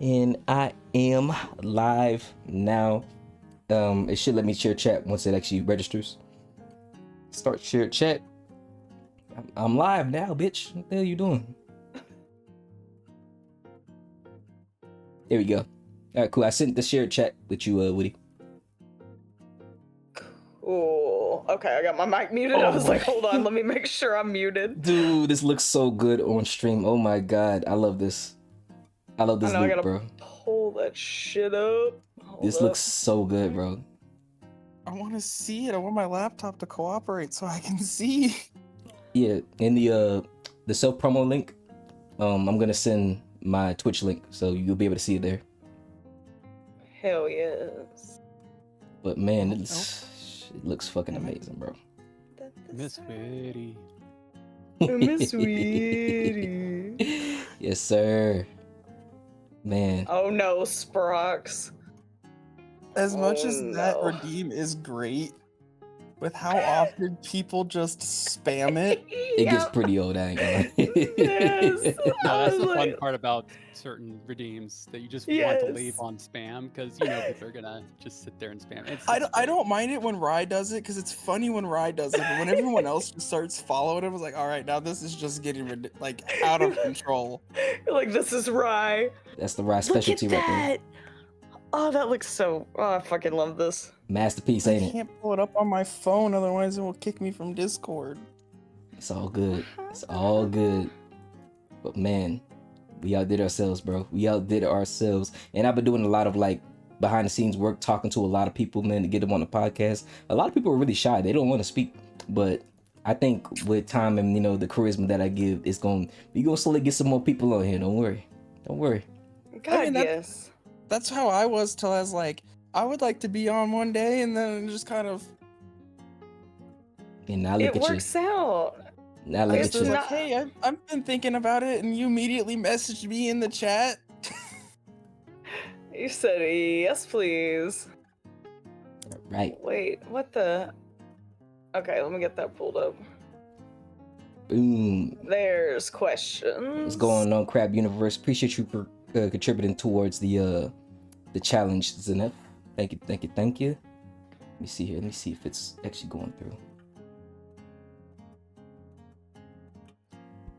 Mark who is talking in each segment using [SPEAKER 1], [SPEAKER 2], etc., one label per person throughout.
[SPEAKER 1] And I am live now. It should let me share chat once it actually registers. Start share chat. I'm live now, bitch. What the hell you doing? There we go. All right, cool. I sent the shared chat with you, Witty.
[SPEAKER 2] Oh, okay. I got my mic muted. I was like, hold on, let me make sure I'm muted.
[SPEAKER 1] Dude, this looks so good on stream. Oh my god, I love this. I love this loop, bro.
[SPEAKER 2] Pull that shit up.
[SPEAKER 1] This looks so good, bro.
[SPEAKER 3] I want to see it. I want my laptop to cooperate so I can see.
[SPEAKER 1] Yeah, in the self promo link, I'm gonna send my Twitch link so you'll be able to see it there.
[SPEAKER 2] Hell yes.
[SPEAKER 1] But man, it looks fucking amazing, bro.
[SPEAKER 4] Miss Witty.
[SPEAKER 2] Miss Witty.
[SPEAKER 1] Yes, sir. Man.
[SPEAKER 2] Oh no, Sprox.
[SPEAKER 3] As much as that redeem is great, with how often people just spam it,
[SPEAKER 1] it gets pretty old, I ain't gonna.
[SPEAKER 4] Yes. No, that's the fun part about certain redeems, that you just want to leave on spam, because you know people are gonna just sit there and spam.
[SPEAKER 3] I don't mind it when Rye does it, because it's funny when Rye does it, but when everyone else just starts following it, I was like, all right, now this is just getting like out of control.
[SPEAKER 2] Like, this is Rye.
[SPEAKER 1] That's the Rye specialty right there.
[SPEAKER 2] Oh, that looks so... Oh, I fucking love this.
[SPEAKER 1] Masterpiece, ain't it?
[SPEAKER 3] I can't pull it up on my phone, otherwise it will kick me from Discord.
[SPEAKER 1] It's all good. It's all good. But man, we outdid ourselves, bro. We outdid ourselves. And I've been doing a lot of like behind the scenes work, talking to a lot of people, man, to get them on the podcast. A lot of people are really shy. They don't want to speak. But I think with time and, you know, the charisma that I give, we gonna slowly get some more people on here. Don't worry. Don't worry.
[SPEAKER 2] God, I mean, yes.
[SPEAKER 3] That's how I was till I was like, I would like to be on one day, and then just kind of.
[SPEAKER 1] And now look at you.
[SPEAKER 2] It works out.
[SPEAKER 1] Now look at you.
[SPEAKER 3] Like, hey, I've been thinking about it, and you immediately messaged me in the chat.
[SPEAKER 2] You said yes, please.
[SPEAKER 1] Right.
[SPEAKER 2] Wait, what the? Okay, let me get that pulled up.
[SPEAKER 1] Boom.
[SPEAKER 2] There's questions.
[SPEAKER 1] What's going on, Crab Universe? Appreciate you for contributing towards the challenge, Zenef. Thank you, thank you, thank you. Let me see here. Let me see if it's actually going through.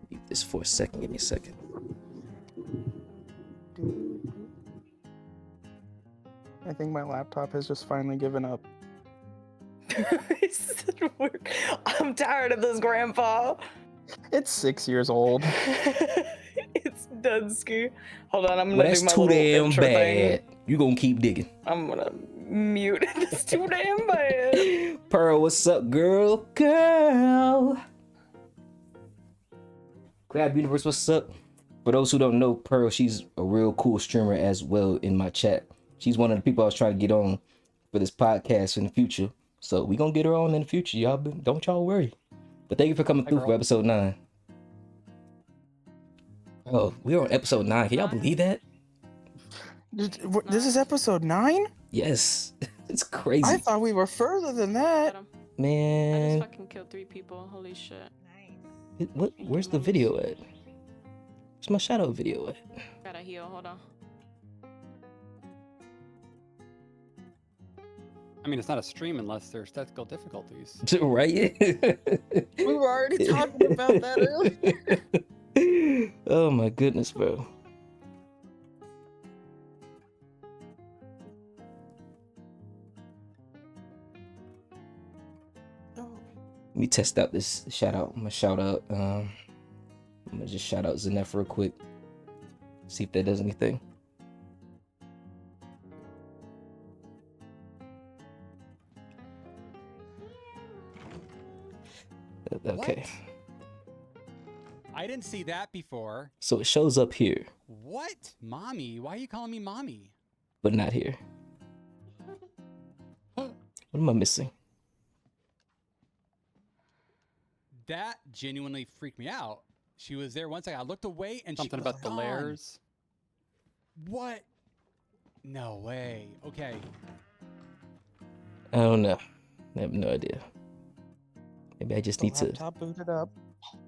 [SPEAKER 1] Mute this for a second. Give me a second.
[SPEAKER 3] I think my laptop has just finally given up.
[SPEAKER 2] I'm tired of this, Grandpa.
[SPEAKER 3] It's 6 years old.
[SPEAKER 2] It's Dunsky. Hold on, I'm gonna
[SPEAKER 1] that's
[SPEAKER 2] do my
[SPEAKER 1] too damn bad.
[SPEAKER 2] Thing.
[SPEAKER 1] You gonna keep digging.
[SPEAKER 2] I'm gonna mute it. It's too damn bad.
[SPEAKER 1] Pearl, what's up, girl? Girl. Crab Universe, what's up? For those who don't know Pearl, she's a real cool streamer as well in my chat. She's one of the people I was trying to get on for this podcast in the future. So we gonna get her on in the future, y'all. Don't y'all worry. But thank you for coming through for episode 9. Oh, we're on episode 9. Can y'all believe that?
[SPEAKER 3] This is episode 9?
[SPEAKER 1] Yes. It's crazy.
[SPEAKER 3] I thought we were further than that.
[SPEAKER 1] Man.
[SPEAKER 5] I just fucking killed 3 people. Holy shit.
[SPEAKER 1] Where's the video at? Where's my shadow video at?
[SPEAKER 5] Gotta heal. Hold on.
[SPEAKER 4] I mean, it's not a stream unless there's technical difficulties.
[SPEAKER 1] Right?
[SPEAKER 3] We were already talking about that earlier.
[SPEAKER 1] Oh my goodness, bro. Let me test out this shout out. I'm gonna just shout out Zenef real quick. See if that does anything. Okay.
[SPEAKER 4] What? I didn't see that before.
[SPEAKER 1] So it shows up here.
[SPEAKER 4] What? Mommy? Why are you calling me mommy?
[SPEAKER 1] But not here. What am I missing?
[SPEAKER 4] That genuinely freaked me out. She was there once. I looked away and
[SPEAKER 6] something
[SPEAKER 4] she was
[SPEAKER 6] about the
[SPEAKER 4] gone.
[SPEAKER 6] layers.
[SPEAKER 4] What? No way. Okay.
[SPEAKER 1] I don't know. I have no idea. Maybe I just need to.
[SPEAKER 3] Laptop booted up.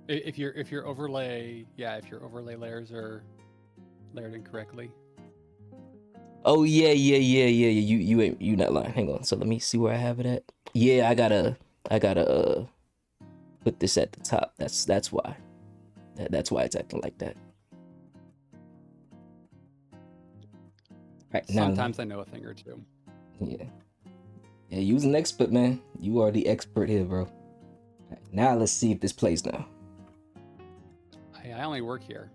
[SPEAKER 4] If your overlay, if your overlay layers are layered incorrectly.
[SPEAKER 1] Oh yeah. You not lying. Hang on. So let me see where I have it at. Yeah, I gotta put this at the top. That's why. That's why it's acting like that. Right now.
[SPEAKER 4] Sometimes I know a thing or two.
[SPEAKER 1] Yeah. Yeah, you's an expert, man. You are the expert here, bro. Right, now let's see if this plays now.
[SPEAKER 4] I only work here.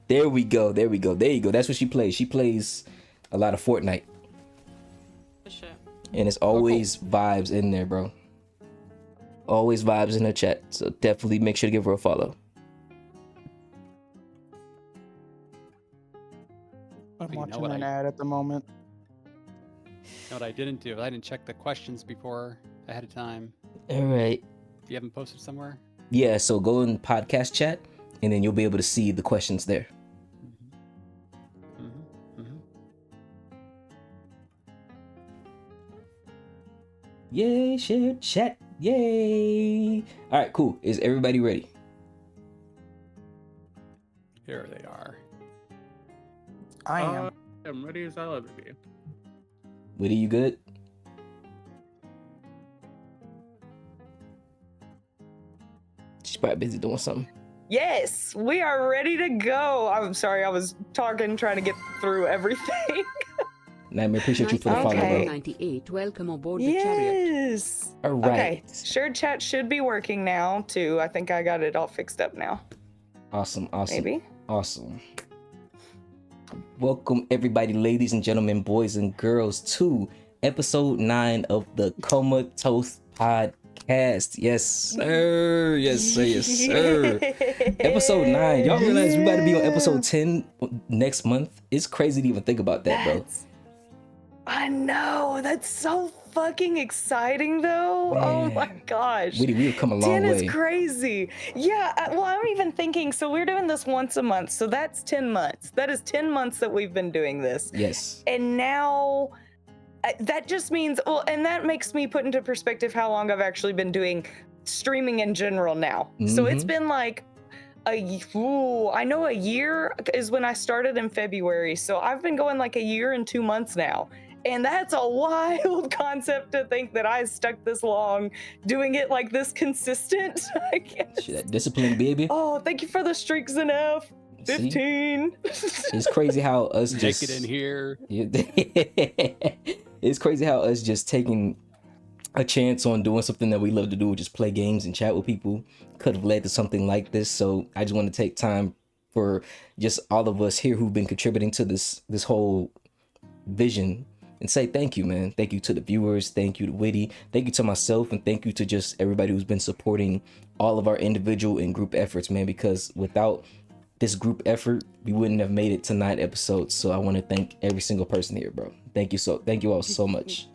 [SPEAKER 1] There we go. There you go. That's what she plays. She plays a lot of Fortnite.
[SPEAKER 5] Shit.
[SPEAKER 1] And it's always vibes in there, bro. Always vibes in her chat. So definitely make sure to give her a follow.
[SPEAKER 3] I'm
[SPEAKER 4] You know
[SPEAKER 3] watching
[SPEAKER 4] what
[SPEAKER 3] an
[SPEAKER 4] I-
[SPEAKER 3] ad at the moment.
[SPEAKER 4] You know what I didn't do? I didn't check the questions before ahead of time.
[SPEAKER 1] All right.
[SPEAKER 4] You haven't posted somewhere?
[SPEAKER 1] Yeah, so go in podcast chat and then you'll be able to see the questions there. Yay, share chat. Yay. All right, cool. Is everybody ready?
[SPEAKER 4] Here they are.
[SPEAKER 3] I am.
[SPEAKER 6] I'm ready as I'll ever be.
[SPEAKER 1] Witty, you good? She's probably busy doing something.
[SPEAKER 2] Yes, we are ready to go. I'm sorry, I was talking, trying to get through everything.
[SPEAKER 1] Nightmare, appreciate you for the follow, bro.
[SPEAKER 7] 98, welcome aboard the chariot.
[SPEAKER 2] Yes.
[SPEAKER 1] All right.
[SPEAKER 2] Okay, shared chat should be working now too. I think I got it all fixed up now.
[SPEAKER 1] Awesome.
[SPEAKER 2] Maybe.
[SPEAKER 1] Awesome. Welcome everybody, ladies and gentlemen, boys and girls, to episode 9 of the Comatose podcast. Yes, sir. Yes, sir. Yes, sir. Episode 9. Y'all realize we about to be on episode 10 next month? It's crazy to even think about that, bro.
[SPEAKER 2] I know. That's so fucking exciting, though.
[SPEAKER 1] Man.
[SPEAKER 2] Oh my gosh.
[SPEAKER 1] Witty, we've come a long
[SPEAKER 2] 10
[SPEAKER 1] way.
[SPEAKER 2] is crazy. Yeah. Well, I'm even thinking, so we're doing this once a month. So that's 10 months. That is 10 months that we've been doing this.
[SPEAKER 1] Yes.
[SPEAKER 2] And now that just means, well, and that makes me put into perspective how long I've actually been doing streaming in general now. So it's been like I know a year is when I started in February. So I've been going like a year and 2 months now. And that's a wild concept to think that I stuck this long doing it like this consistent. I guess.
[SPEAKER 1] Shit, that discipline, baby.
[SPEAKER 2] Oh, thank you for the streaks, Zenef. 15.
[SPEAKER 1] It's crazy how us just
[SPEAKER 4] Make it in here.
[SPEAKER 1] It's crazy how us just taking a chance on doing something that we love to do, just play games and chat with people, could have led to something like this. So I just want to take time for just all of us here who've been contributing to this whole vision and say thank you, man. Thank you to the viewers. Thank you to Witty. Thank you to myself. And thank you to just everybody who's been supporting all of our individual and group efforts, man, because without this group effort, we wouldn't have made it to 9 episodes. So I want to thank every single person here, bro. Thank you all so much.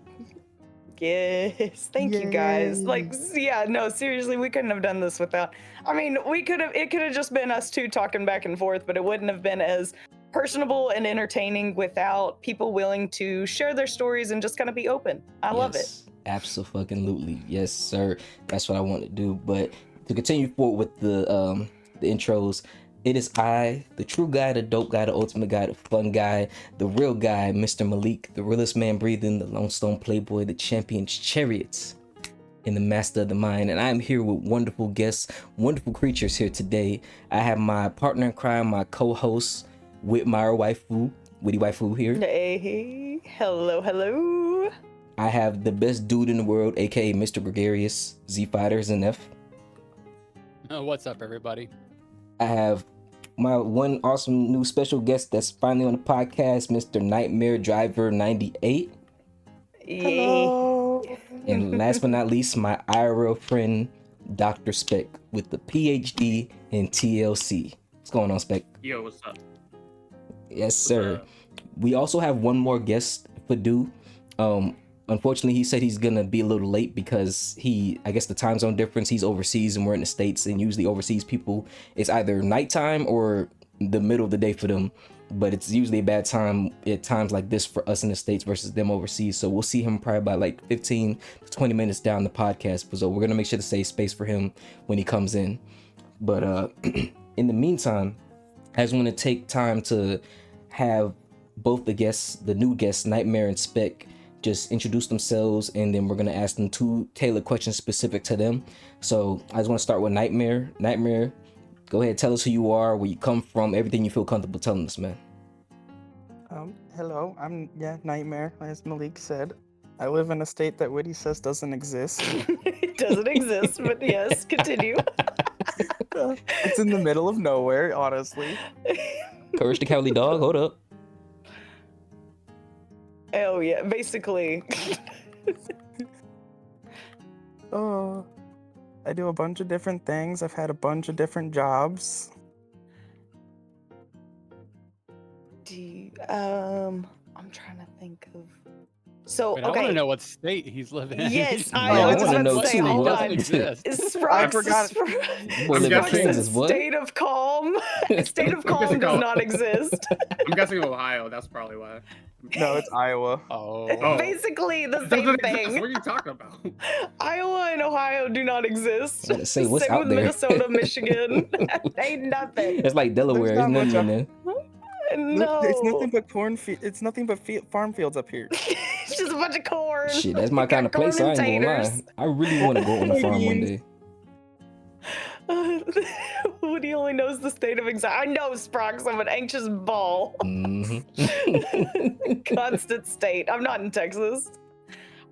[SPEAKER 2] Yes, thank you guys. Like, yeah, no, seriously, we couldn't have done this without. I mean, it could have just been us two talking back and forth, but it wouldn't have been as personable and entertaining without people willing to share their stories and just kind of be open. I love it.
[SPEAKER 1] Absolutely. Yes, sir. That's what I want to do. But to continue forward with the intros, it is I, the true guy, the dope guy, the ultimate guy, the fun guy, the real guy, Mr. Malik, the realest man breathing, the Lone Stone Playboy, the champion's chariots, and the master of the mind. And I'm here with wonderful guests, wonderful creatures here today. I have my partner in crime, my co-host, Whitmire Waifu, Witty Waifu here.
[SPEAKER 2] Hey, hello.
[SPEAKER 1] I have the best dude in the world, aka Mr. Gregarious, Z-Fighter, Zenef.
[SPEAKER 4] Oh, what's up, everybody?
[SPEAKER 1] I have my one awesome new special guest that's finally on the podcast, Mr. Nightmaredriver98.
[SPEAKER 2] Hello.
[SPEAKER 1] And last but not least, my IRL friend, Dr. Spec, with the PhD in TLC. What's going on, Spec?
[SPEAKER 6] Yo, what's up?
[SPEAKER 1] Yes, sir. We also have one more guest, Fedew. Unfortunately, he said he's gonna be a little late because I guess the time zone difference, he's overseas and we're in the States, and usually overseas people, it's either nighttime or the middle of the day for them, but it's usually a bad time at times like this for us in the States versus them overseas. So we'll see him probably by like 15 to 20 minutes down the podcast. So we're gonna make sure to save space for him when he comes in. But in the meantime, I just want to take time to have both the new guests, Nightmare and Spec, just introduce themselves, and then we're gonna ask them 2 tailored questions specific to them. So I just want to start with Nightmare. Nightmare, go ahead, tell us who you are, where you come from, everything you feel comfortable telling us, man.
[SPEAKER 3] Hello, I'm Nightmare, as Malik said. I live in a state that Witty says doesn't exist.
[SPEAKER 2] It doesn't exist, but yes, continue.
[SPEAKER 3] It's in the middle of nowhere, honestly.
[SPEAKER 1] Courage the Cowardly Dog, hold up.
[SPEAKER 2] Oh yeah, basically.
[SPEAKER 3] I do a bunch of different things. I've had a bunch of different jobs.
[SPEAKER 2] I'm trying to think of. So
[SPEAKER 4] Wait, I want to know what state he's living in.
[SPEAKER 2] Yes,
[SPEAKER 1] Yeah,
[SPEAKER 2] I was
[SPEAKER 1] I wanna
[SPEAKER 2] about
[SPEAKER 1] know
[SPEAKER 2] to say,
[SPEAKER 1] too,
[SPEAKER 2] hold
[SPEAKER 1] what?
[SPEAKER 2] on.
[SPEAKER 4] Exist.
[SPEAKER 3] I forgot.
[SPEAKER 1] Boy, live in Kansas, what?
[SPEAKER 2] State of calm. State of calm
[SPEAKER 6] guessing
[SPEAKER 2] does
[SPEAKER 6] how-
[SPEAKER 2] not exist.
[SPEAKER 6] I'm guessing Ohio. That's probably why.
[SPEAKER 3] No, it's Iowa.
[SPEAKER 4] Oh.
[SPEAKER 2] Basically the
[SPEAKER 6] It
[SPEAKER 2] same
[SPEAKER 6] doesn't exist.
[SPEAKER 2] thing.
[SPEAKER 6] What are you talking about?
[SPEAKER 2] Iowa and Ohio do not exist.
[SPEAKER 1] I gotta say, what's
[SPEAKER 2] Same
[SPEAKER 1] out
[SPEAKER 2] with
[SPEAKER 1] there?
[SPEAKER 2] Minnesota, Michigan. Ain't nothing.
[SPEAKER 1] It's like Delaware,
[SPEAKER 3] There's
[SPEAKER 1] isn't
[SPEAKER 3] not
[SPEAKER 1] nothing in
[SPEAKER 3] much
[SPEAKER 1] there.
[SPEAKER 2] No.
[SPEAKER 3] It's nothing but It's nothing but farm fields up here.
[SPEAKER 2] It's just a bunch of corn.
[SPEAKER 1] Shit, that's my
[SPEAKER 2] You got
[SPEAKER 1] kind of place.
[SPEAKER 2] corn
[SPEAKER 1] I ain't
[SPEAKER 2] and
[SPEAKER 1] gonna lie.
[SPEAKER 2] taters.
[SPEAKER 1] I really want to go on a farm one day.
[SPEAKER 2] Woody only knows the state of anxiety. I know, Sprox. I'm an anxious ball.
[SPEAKER 1] Mhm.
[SPEAKER 2] Constant state. I'm not in Texas.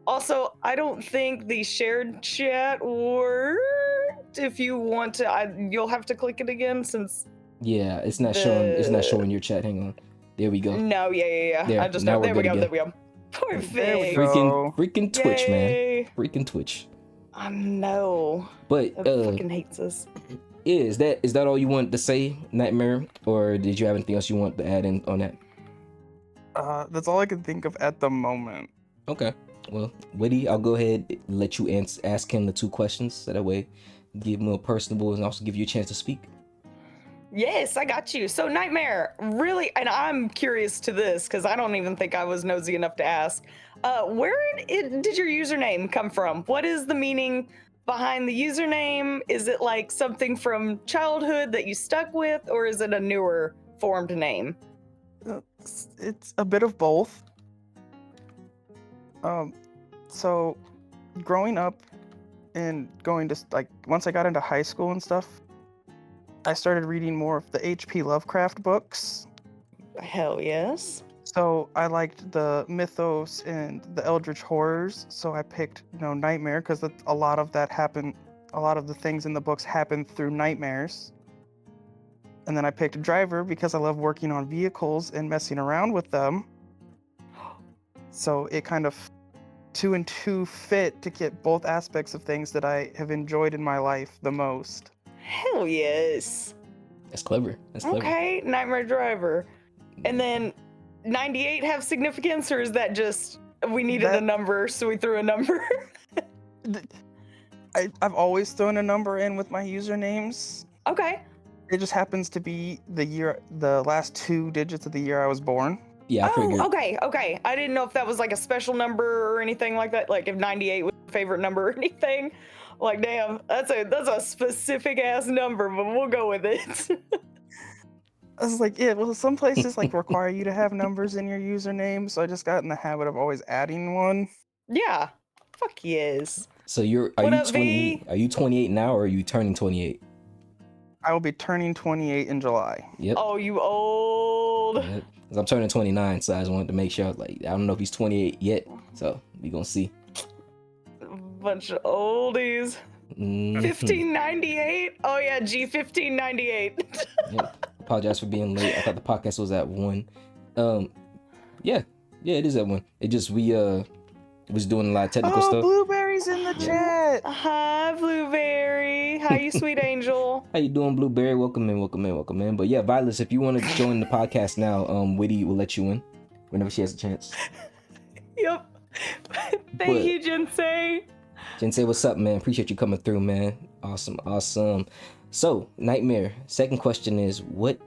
[SPEAKER 2] Also, I don't think the shared chat worked. If you want to, you'll have to click it again since.
[SPEAKER 1] Yeah, it's not showing. It's not showing your chat. Hang on. There we go.
[SPEAKER 2] No, yeah.
[SPEAKER 1] There,
[SPEAKER 2] I just
[SPEAKER 1] now we're
[SPEAKER 2] there we
[SPEAKER 1] good
[SPEAKER 2] go.
[SPEAKER 1] again.
[SPEAKER 2] There we go. Perfect.
[SPEAKER 3] There we go.
[SPEAKER 1] Freaking Twitch, man.
[SPEAKER 2] Yay.
[SPEAKER 1] Freaking Twitch.
[SPEAKER 2] I know.
[SPEAKER 1] But
[SPEAKER 2] It fucking hates us.
[SPEAKER 1] is that all you want to say, Nightmare, or did you have anything else you want to add in on that?
[SPEAKER 3] That's all I can think of at the moment.
[SPEAKER 1] Okay. Well, Witty, I'll go ahead and let you ask him the 2 questions, so that way give him a personable and also give you a chance to speak.
[SPEAKER 2] Yes, I got you. So Nightmare, really, and I'm curious to this because I don't even think I was nosy enough to ask. Where did your username come from? What is the meaning behind the username? Is it like something from childhood that you stuck with, or is it a newer formed name?
[SPEAKER 3] It's a bit of both. So growing up and going to once I got into high school and stuff, I started reading more of the H.P. Lovecraft books.
[SPEAKER 2] Hell yes.
[SPEAKER 3] So I liked the mythos and the eldritch horrors. So I picked, Nightmare because a lot of that happened. A lot of the things in the books happened through nightmares. And then I picked Driver because I love working on vehicles and messing around with them. So it kind of 2 and 2 fit to get both aspects of things that I have enjoyed in my life the most.
[SPEAKER 2] Hell yes.
[SPEAKER 1] That's clever. That's clever.
[SPEAKER 2] Okay, Nightmaredriver. And then 98 have significance, or is that just we needed a number, so we threw a number?
[SPEAKER 3] I've always thrown a number in with my usernames.
[SPEAKER 2] Okay.
[SPEAKER 3] It just happens to be the last 2 digits of the year I was born.
[SPEAKER 1] Yeah, I figured.
[SPEAKER 2] Okay. I didn't know if that was like a special number or anything like that. Like if 98 was your favorite number or anything. Like, damn, that's a specific ass number, but we'll go with it.
[SPEAKER 3] I was like, yeah, well, some places require you to have numbers in your username, so I just got in the habit of always adding one.
[SPEAKER 2] Yeah. Fuck yes.
[SPEAKER 1] So are you 28? Are you 28 now, or are you turning 28?
[SPEAKER 3] I will be turning 28 in July.
[SPEAKER 1] Yep.
[SPEAKER 2] Oh, you old.
[SPEAKER 1] Yep. 'Cause I'm turning 29, so I just wanted to make sure. I don't know if he's 28 yet, so we gonna see.
[SPEAKER 2] Bunch of oldies.
[SPEAKER 1] Mhm.
[SPEAKER 2] 1598. Oh yeah, G1598.
[SPEAKER 1] Yep. Apologize for being late. I thought the podcast was at 1. Yeah, it is at 1. It just we was doing a lot of technical stuff.
[SPEAKER 3] Blueberry's in the chat.
[SPEAKER 2] Hi, Blueberry. How you, sweet angel?
[SPEAKER 1] How you doing, Blueberry? Welcome in. But yeah, Violet, if you want to join the podcast now, Witty will let you in whenever she has a chance.
[SPEAKER 2] Yep. Thank you, Jinsei.
[SPEAKER 1] Jinsei, what's up, man? Appreciate you coming through, man. Awesome. So, Nightmare, second question is, what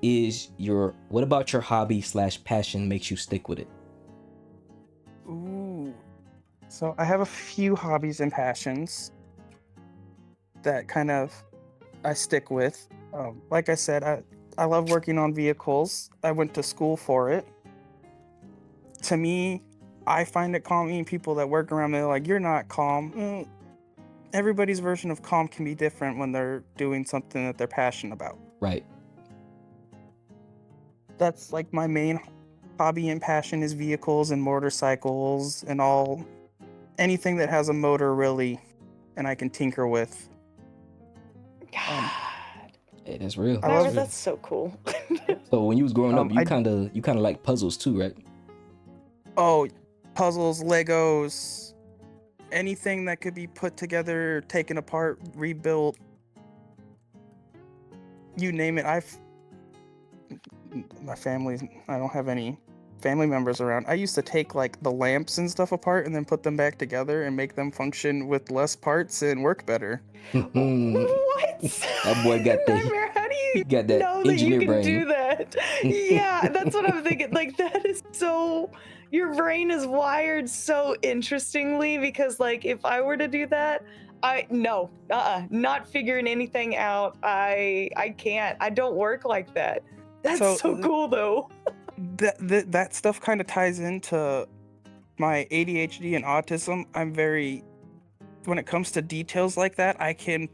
[SPEAKER 1] about your hobby / passion makes you stick with it?
[SPEAKER 3] Ooh. So I have a few hobbies and passions that kind of I stick with. Like I said, I love working on vehicles. I went to school for it. To me, I find it calming. People that work around me are like, you're not calm. Everybody's version of calm can be different when they're doing something that they're passionate about.
[SPEAKER 1] Right.
[SPEAKER 3] That's like my main hobby and passion is vehicles and motorcycles and anything that has a motor really and I can tinker with.
[SPEAKER 2] God.
[SPEAKER 1] Hey, that's real.
[SPEAKER 3] I love
[SPEAKER 2] That's so cool.
[SPEAKER 1] So when you was growing up, you
[SPEAKER 3] I-
[SPEAKER 1] kind of like puzzles too, right?
[SPEAKER 3] Oh, puzzles, Legos, anything that could be put together, taken apart, rebuilt. You name it. My family, I don't have any family members around. I used to take like the lamps and stuff apart and then put them back together and make them function with less parts and work better.
[SPEAKER 2] What?
[SPEAKER 1] That boy got
[SPEAKER 2] Nightmare, how do you
[SPEAKER 1] got that
[SPEAKER 2] know that you
[SPEAKER 1] engineer
[SPEAKER 2] can
[SPEAKER 1] brain.
[SPEAKER 2] do that? Yeah, that's what I'm thinking. Like, that is so, your brain is wired so interestingly, because like if I were to do that, not figuring anything out. I can't. I don't work like that. That's so cool though.
[SPEAKER 3] That stuff kind of ties into my ADHD and autism. I'm very, when it comes to details like that, I can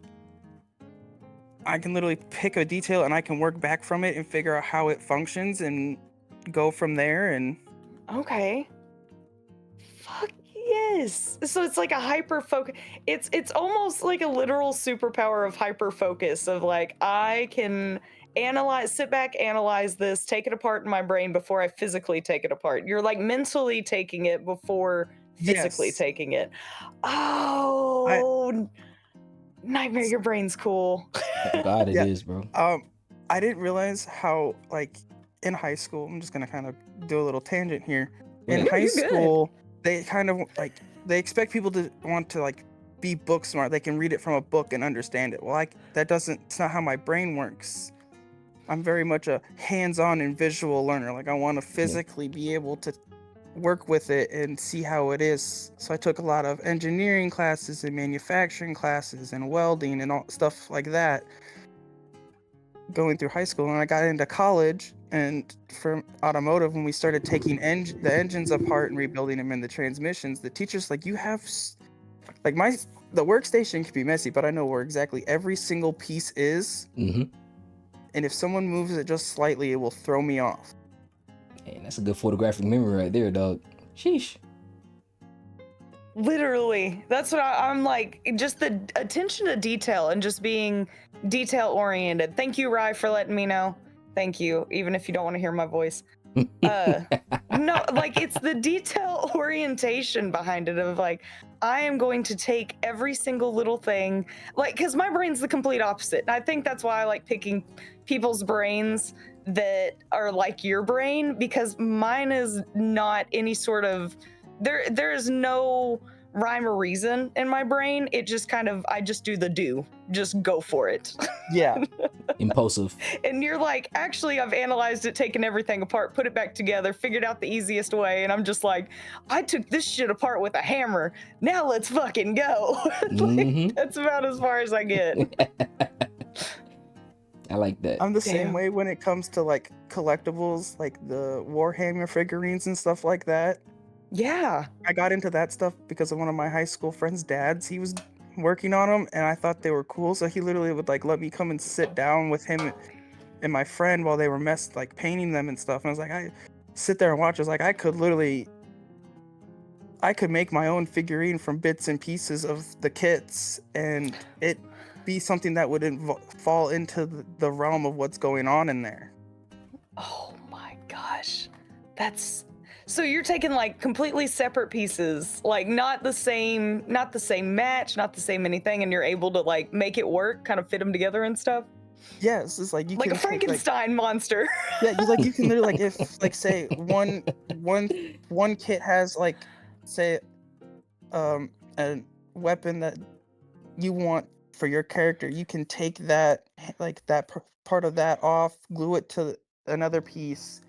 [SPEAKER 3] literally pick a detail and I can work back from it and figure out how it functions and go from there. And
[SPEAKER 2] Okay. Fuck yes. So it's like a hyper focus. It's almost like a literal superpower of hyper focus, of like I can sit back, analyze this, take it apart in my brain before I physically take it apart. You're like mentally taking it before physically
[SPEAKER 3] Yes.
[SPEAKER 2] taking it. Oh, Nightmare, your brain's cool.
[SPEAKER 1] Oh, God, it
[SPEAKER 3] Yeah.
[SPEAKER 1] is, bro.
[SPEAKER 3] I didn't realize how, like, in high school, I'm just gonna kind of do a little tangent here. In
[SPEAKER 1] Yeah,
[SPEAKER 3] high
[SPEAKER 2] you're good.
[SPEAKER 3] school, they kind of like, they expect people to want to like be book smart. They can read it from a book and understand it. Well, it's not how my brain works. I'm very much a hands-on and visual learner. Like, I want to physically be able to work with it and see how it is. So I took a lot of engineering classes and manufacturing classes and welding and all stuff like that going through high school. And I got into college and for automotive, when we started taking the engines apart and rebuilding them in the transmissions, the teacher's like, you have like the workstation can be messy, but I know where exactly every single piece is.
[SPEAKER 1] Mm-hmm.
[SPEAKER 3] And if someone moves it just slightly, it will throw me off.
[SPEAKER 1] Hey, that's a good photographic memory right there, dog. Sheesh.
[SPEAKER 2] Literally, that's what I'm like. Just the attention to detail and just being detail oriented. Thank you, Rye, for letting me know. Thank you, even if you don't want to hear my voice. No, like it's the detail orientation behind it of like, I am going to take every single little thing, like, because my brain's the complete opposite. And I think that's why I like picking people's brains that are like your brain, because mine is not any sort of, there is no rhyme or reason in my brain. It just kind of, I just do the just go for it.
[SPEAKER 3] Yeah.
[SPEAKER 1] Impulsive.
[SPEAKER 2] And you're like, actually, I've analyzed it, taken everything apart, put it back together, figured out the easiest way. And I'm just like, I took this shit apart with a hammer. Now let's fucking go. Like, that's about as far as I get.
[SPEAKER 1] I like that.
[SPEAKER 3] I'm the same way when it comes to like collectibles, like the Warhammer figurines and stuff like that.
[SPEAKER 2] Yeah.
[SPEAKER 3] I got into that stuff because of one of my high school friends' dads. He was working on them and I thought they were cool. So he literally would like let me come and sit down with him and my friend while they were painting them and stuff. And I was like, I sit there and watch. I was like, I could make my own figurine from bits and pieces of the kits and it be something that would fall into the realm of what's going on in there.
[SPEAKER 2] Oh my gosh. So you're taking like completely separate pieces, like not the same match, not the same anything, and you're able to like make it work, kind of fit them together and stuff?
[SPEAKER 3] Yes, it's like you
[SPEAKER 2] like
[SPEAKER 3] can
[SPEAKER 2] a Frankenstein monster.
[SPEAKER 3] Yeah, you can literally like if like say one kit has like say a weapon that you want for your character, you can take that part of that off, glue it to another piece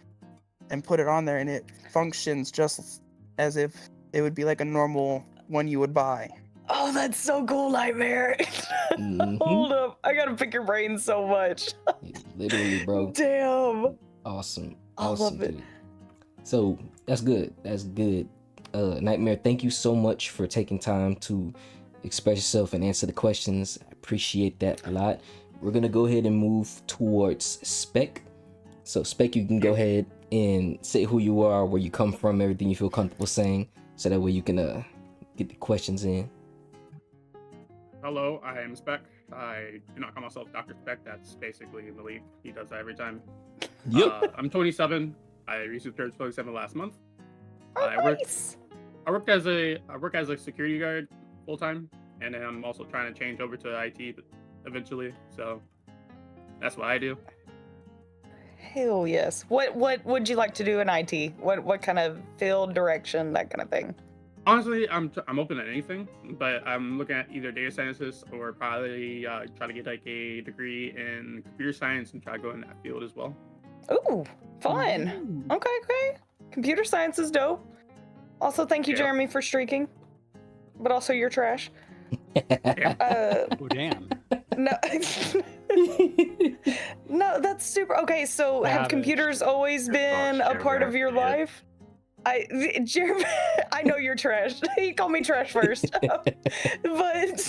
[SPEAKER 3] and put it on there and it functions just as if it would be like a normal one you would buy.
[SPEAKER 2] Oh, that's so cool, Nightmare. Hold up. I gotta pick your brain so much.
[SPEAKER 1] Literally, bro.
[SPEAKER 2] Damn.
[SPEAKER 1] Awesome.
[SPEAKER 2] I love it.
[SPEAKER 1] Dude. So that's good. That's good. Nightmare, thank you so much for taking time to express yourself and answer the questions. I appreciate that a lot. We're gonna go ahead and move towards Spec. So Spec, you can go ahead and say who you are, where you come from, everything you feel comfortable saying, so that way you can get the questions in.
[SPEAKER 6] Hello, I am Spec. I do not call myself Dr. Spec. That's basically Malik. He does that every time.
[SPEAKER 1] Yep.
[SPEAKER 6] I'm 27. I recently turned 27 last month.
[SPEAKER 2] Oh,
[SPEAKER 6] I work
[SPEAKER 2] nice.
[SPEAKER 6] I work as a security guard full time, and then I'm also trying to change over to IT eventually. So that's what I do.
[SPEAKER 2] Hell yes. What would you like to do in IT? What kind of field, direction, that kind of thing?
[SPEAKER 6] Honestly, I'm open to anything, but I'm looking at either data scientist or probably try to get like a degree in computer science and try to go in that field as well.
[SPEAKER 2] Ooh, fun. Okay. Computer science is dope. Also, thank you,
[SPEAKER 6] Yeah.
[SPEAKER 2] Jeremy, for streaking. But also, you're trash.
[SPEAKER 6] Yeah.
[SPEAKER 4] Oh, damn.
[SPEAKER 2] No. No, that's super. Okay, so have
[SPEAKER 4] Savage.
[SPEAKER 2] computers always been a part of your life? Jeremy, I know you're trash. He called me trash first. But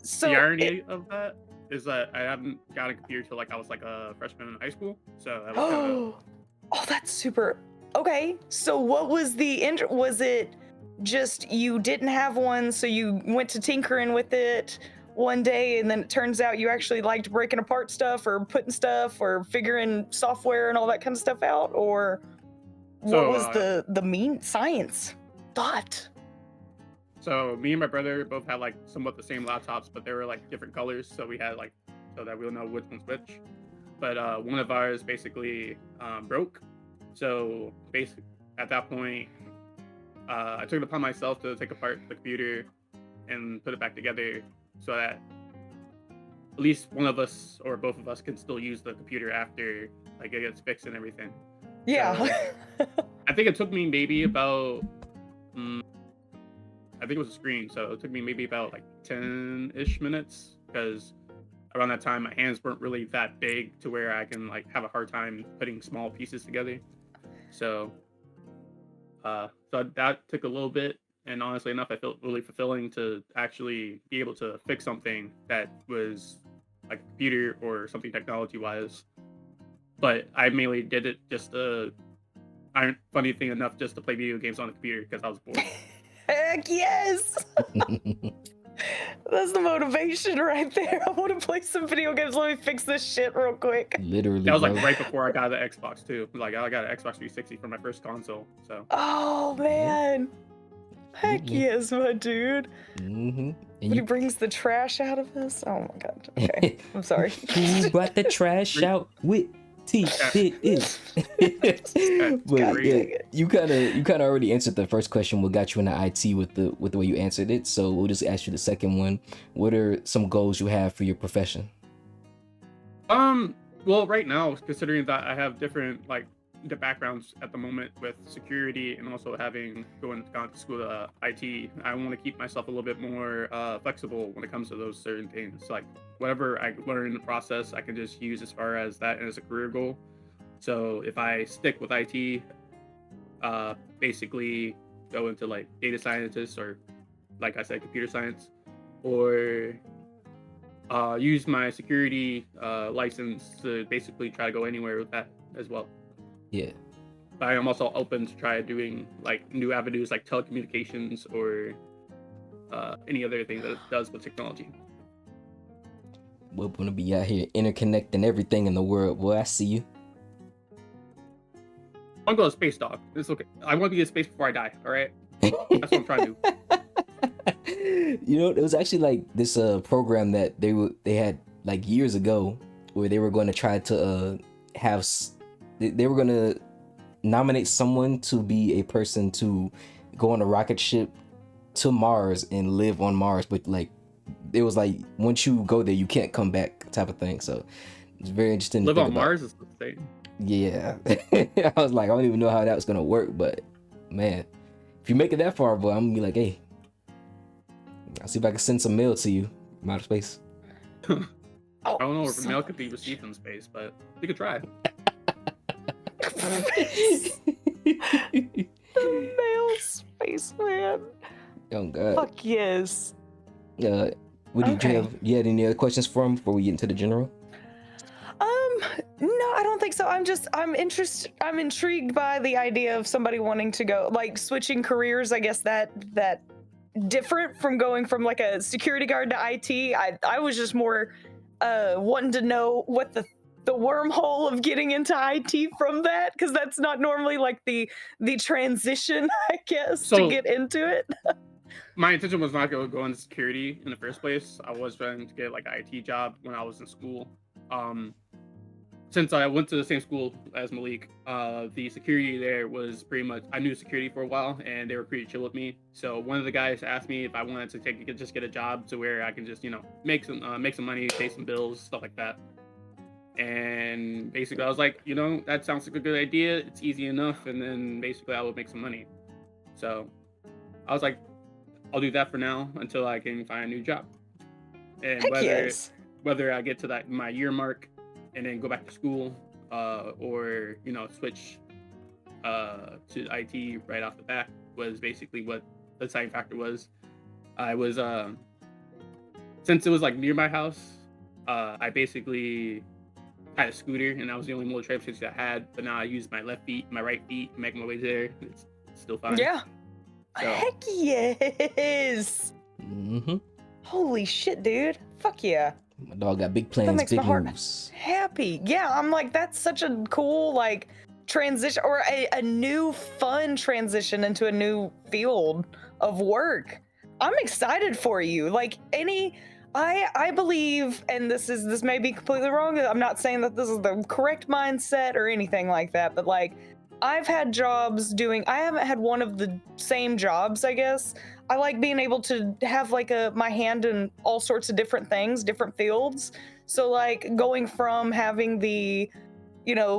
[SPEAKER 2] so
[SPEAKER 6] the irony of that is that I haven't got a computer till like I was like a freshman in high school. So that was kind of
[SPEAKER 2] oh, that's super. Okay, so what was was it just you didn't have one, so you went to tinkering with it one day, and then it turns out you actually liked breaking apart stuff or putting stuff or figuring software and all that kind of stuff out? Or what was the mean science thought?
[SPEAKER 6] So me and my brother both had like somewhat the same laptops, but they were like different colors. So we had like so that we'll know which one's which. But one of ours basically broke. So basically at that point, I took it upon myself to take apart the computer and put it back together so that at least one of us or both of us can still use the computer after like it gets fixed and everything.
[SPEAKER 2] Yeah.
[SPEAKER 6] So, I think it took me maybe about I think it was a screen, so it took me maybe about like 10-ish minutes because around that time my hands weren't really that big to where I can like have a hard time putting small pieces together. So so that took a little bit, and honestly enough, I felt really fulfilling to actually be able to fix something that was like a computer or something technology-wise. But I mainly did it just funny thing enough, just to play video games on the computer because I was bored.
[SPEAKER 2] Heck yes! That's the motivation right there. I want to play some video games. Let me fix this shit real quick.
[SPEAKER 1] Literally,
[SPEAKER 6] that was like
[SPEAKER 1] bro.
[SPEAKER 6] right before I got the Xbox too. Like I got an Xbox 360 for my first console. So.
[SPEAKER 2] Oh man. Heck yes, my dude.
[SPEAKER 1] Mm-hmm.
[SPEAKER 2] But he brings the trash out of us. Oh my god. Okay, I'm sorry.
[SPEAKER 1] Who brought the trash out? Witty it is. But yeah, you kind of already answered the first question. What got you into IT with the way you answered it? So we'll just ask you the second one. What are some goals you have for your profession?
[SPEAKER 6] Well, right now, considering that I have different like the backgrounds at the moment with security and also having gone to school to IT, I want to keep myself a little bit more flexible when it comes to those certain things. Like whatever I learn in the process, I can just use as far as that as a career goal. So if I stick with IT, basically go into like data scientist or like I said, computer science, or use my security license to basically try to go anywhere with that as well.
[SPEAKER 1] Yeah.
[SPEAKER 6] But I am also open to try doing like new avenues like telecommunications or any other thing that it does with technology.
[SPEAKER 1] We're gonna be out here interconnecting everything in the world. Boy, I see you.
[SPEAKER 6] I'm going to space, dog. It's okay. I want to be in space before I die. All right. That's what I'm trying to do.
[SPEAKER 1] You know, it was actually like this program that they had like years ago where they were going to try to they were going to nominate someone to be a person to go on a rocket ship to Mars and live on Mars, but like it was like once you go there you can't come back type of thing. So it's very interesting.
[SPEAKER 6] Live on Mars is the thing.
[SPEAKER 1] Yeah. I was like, I don't even know how that was gonna work, but man, if you make it that far, boy, I'm gonna be like, hey, I'll see if I can send some mail to you from outer space.
[SPEAKER 6] I don't know if mail could be received in space, but we could try.
[SPEAKER 2] The male spaceman.
[SPEAKER 1] Oh God.
[SPEAKER 2] Fuck yes.
[SPEAKER 1] Woody, do you have any other questions for him before we get into the general?
[SPEAKER 2] No, I don't think so. I'm intrigued by the idea of somebody wanting to go, like, switching careers. I guess that different from going from like a security guard to IT. I was just more wanting to know what the wormhole of getting into IT from that, because that's not normally like the transition, I guess, to get into it.
[SPEAKER 6] My intention was not to go into security in the first place. I was trying to get like an IT job when I was in school. Since I went to the same school as Malik, the security there was pretty much, I knew security for a while and they were pretty chill with me. So one of the guys asked me if I wanted to just get a job to where I can just, make some money, pay some bills, stuff like that. And basically I was like, that sounds like a good idea. It's easy enough. And then basically I would make some money. So I was like, I'll do that for now until I can find a new job. And whether I get to my year mark and then go back to school, or switch to IT right off the bat, was basically what the deciding factor was. I was since it was like near my house, I basically had a scooter and that was the only mode of transportation I had. But now I use my right feet, making my way there. It's still fine.
[SPEAKER 2] Yeah.
[SPEAKER 6] So.
[SPEAKER 2] Heck yes.
[SPEAKER 1] Mm-hmm.
[SPEAKER 2] Holy shit, dude. Fuck yeah.
[SPEAKER 1] My dog got big plans,
[SPEAKER 2] That makes
[SPEAKER 1] big
[SPEAKER 2] my heart
[SPEAKER 1] moves.
[SPEAKER 2] happy. Yeah, I'm like, that's such a cool like transition, or a new fun transition into a new field of work. I'm excited for you. Like I believe, and this may be completely wrong. I'm not saying that this is the correct mindset or anything like that, but like I've had jobs I haven't had one of the same jobs, I guess. I like being able to have like my hand in all sorts of different things, different fields. So like going from having the,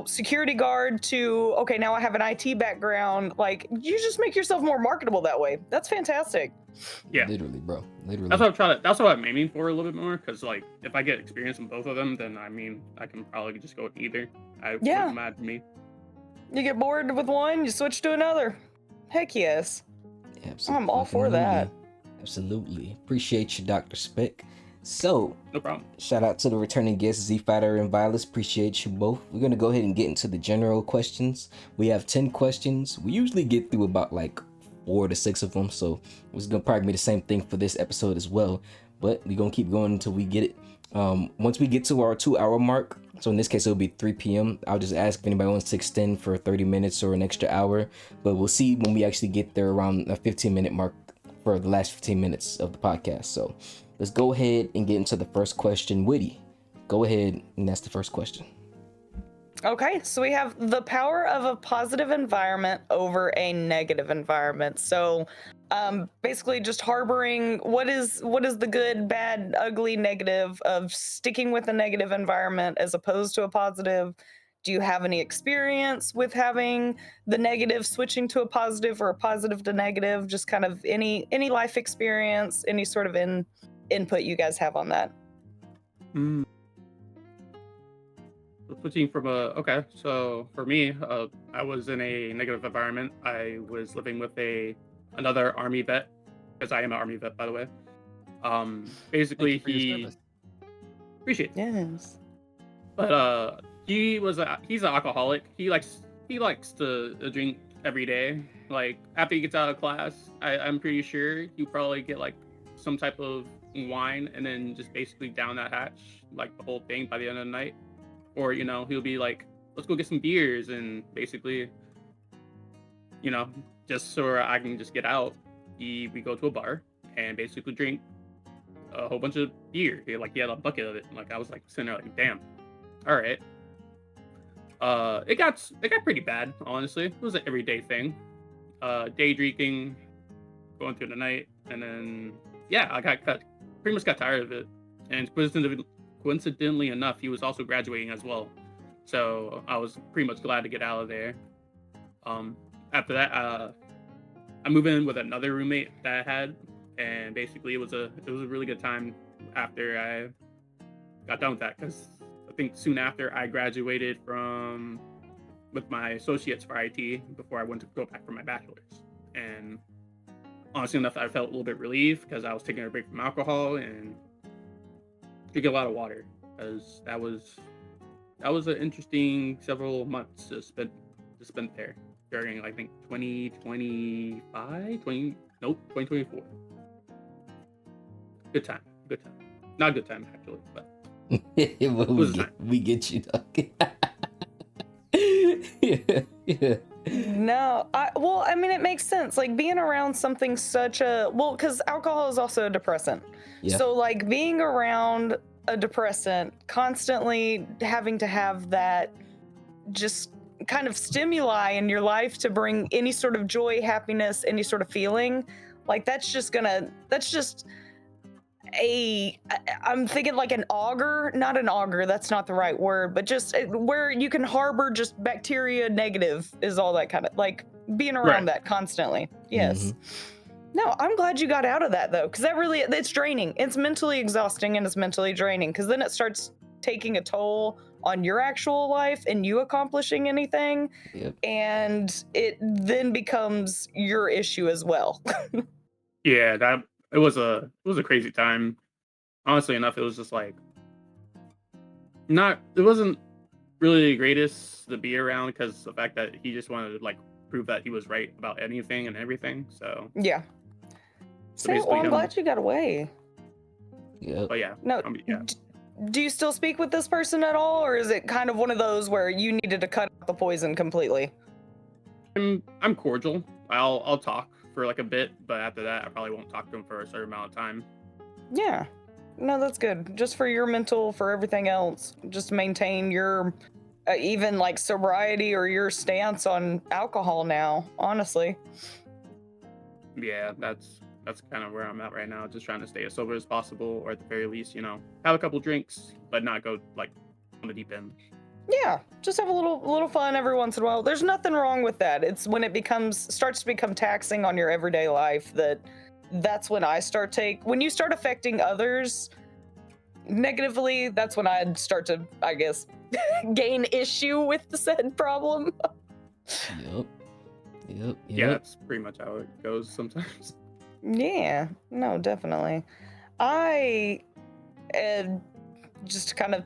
[SPEAKER 2] security guard to, okay, now I have an IT background. Like you just make yourself more marketable that way. That's fantastic.
[SPEAKER 6] Yeah.
[SPEAKER 1] Literally, bro. Literally.
[SPEAKER 6] That's what I'm aiming for a little bit more. Cause like if I get experience in both of them, then I can probably just go with either. Wouldn't matter to me.
[SPEAKER 2] You get bored with one, you switch to another. Heck yes.
[SPEAKER 1] Absolutely.
[SPEAKER 2] I'm all for that.
[SPEAKER 1] Absolutely. Appreciate you, Dr. Spec. So,
[SPEAKER 6] no problem.
[SPEAKER 1] Shout out to the returning guests, Z-Fighter and Violus. Appreciate you both. We're going to go ahead and get into the general questions. We have 10 questions. We usually get through about like 4 to 6 of them. So, it's going to probably be the same thing for this episode as well. But we're going to keep going until we get it. Once we get to our 2-hour mark, so in this case it'll be 3 p.m. I'll just ask if anybody wants to extend for 30 minutes or an extra hour, but we'll see when we actually get there around a 15-minute mark for the last 15 minutes of the podcast. So let's go ahead and get into the first question. Witty, go ahead and ask the first question.
[SPEAKER 2] Okay, so we have the power of a positive environment over a negative environment. So basically just harboring what is the good, bad, ugly, negative of sticking with a negative environment as opposed to a positive. Do you have any experience with having the negative switching to a positive, or a positive to negative? Just kind of any life experience, any sort of input you guys have on that?
[SPEAKER 6] Switching from so for me, I was in a negative environment. I was living with another Army vet, because I am an Army vet, by the way. Basically, appreciate it.
[SPEAKER 2] Yes.
[SPEAKER 6] But he's an alcoholic. He likes to drink every day. Like after he gets out of class, I'm pretty sure he'll probably get like some type of wine and then just basically down that hatch, like the whole thing by the end of the night. Or, he'll be like, let's go get some beers, and basically, just so I can just get out, we go to a bar and basically drink a whole bunch of beer. He had a bucket of it. Like, I was like sitting there like, damn, all right. It got pretty bad, honestly. It was an everyday thing. Day drinking, going through the night, and then, I pretty much got tired of it. And coincidentally enough, he was also graduating as well, so I was pretty much glad to get out of there. After that, I moved in with another roommate that I had, and basically it was a really good time after I got done with that, because I think soon after I graduated with my associates for IT before I went to go back for my bachelor's. And honestly enough, I felt a little bit relieved because I was taking a break from alcohol and drinking a lot of water, because that was an interesting several months to spend there during, I think, 2024. Good time. Not good time actually, but
[SPEAKER 1] Well, we get you. Yeah.
[SPEAKER 2] No, I mean, it makes sense. Like being around something because alcohol is also a depressant.
[SPEAKER 1] Yeah.
[SPEAKER 2] So like being around a depressant, constantly having to have that just kind of stimuli in your life to bring any sort of joy, happiness, any sort of feeling, like I'm thinking like an auger, not an auger, that's not the right word, but just where you can harbor just bacteria negative is all that kind of like being around that constantly. Yes. No, I'm glad you got out of that though, because it's draining. It's mentally exhausting and it's mentally draining, because then it starts taking a toll on your actual life and you accomplishing anything.
[SPEAKER 1] Yep.
[SPEAKER 2] And it then becomes your issue as well.
[SPEAKER 6] Yeah, it was a crazy time. Honestly enough, it was just like it wasn't really the greatest to be around, because the fact that he just wanted to like prove that he was right about anything and everything. So
[SPEAKER 2] yeah.
[SPEAKER 6] So
[SPEAKER 2] Well, I'm glad you got away.
[SPEAKER 1] Yeah.
[SPEAKER 6] But yeah.
[SPEAKER 2] No.
[SPEAKER 6] Yeah.
[SPEAKER 2] Do you still speak with this person at all, or is it kind of one of those where you needed to cut out the poison completely?
[SPEAKER 6] I'm cordial. I'll talk for like a bit, but after that, I probably won't talk to him for a certain amount of time.
[SPEAKER 2] Yeah. No, that's good. Just for your mental, for everything else, just maintain your even like sobriety or your stance on alcohol now, honestly.
[SPEAKER 6] Yeah, that's kind of where I'm at right now. Just trying to stay as sober as possible, or at the very least, have a couple drinks, but not go like on the deep end.
[SPEAKER 2] Yeah, just have a little fun every once in a while. There's nothing wrong with that. It's when it starts to become taxing on your everyday life that's when when you start affecting others negatively, that's when I'd start to, I guess, gain issue with the said problem.
[SPEAKER 1] Yep.
[SPEAKER 6] Yeah, that's pretty much how it goes sometimes.
[SPEAKER 2] Yeah, no, definitely. I just to kind of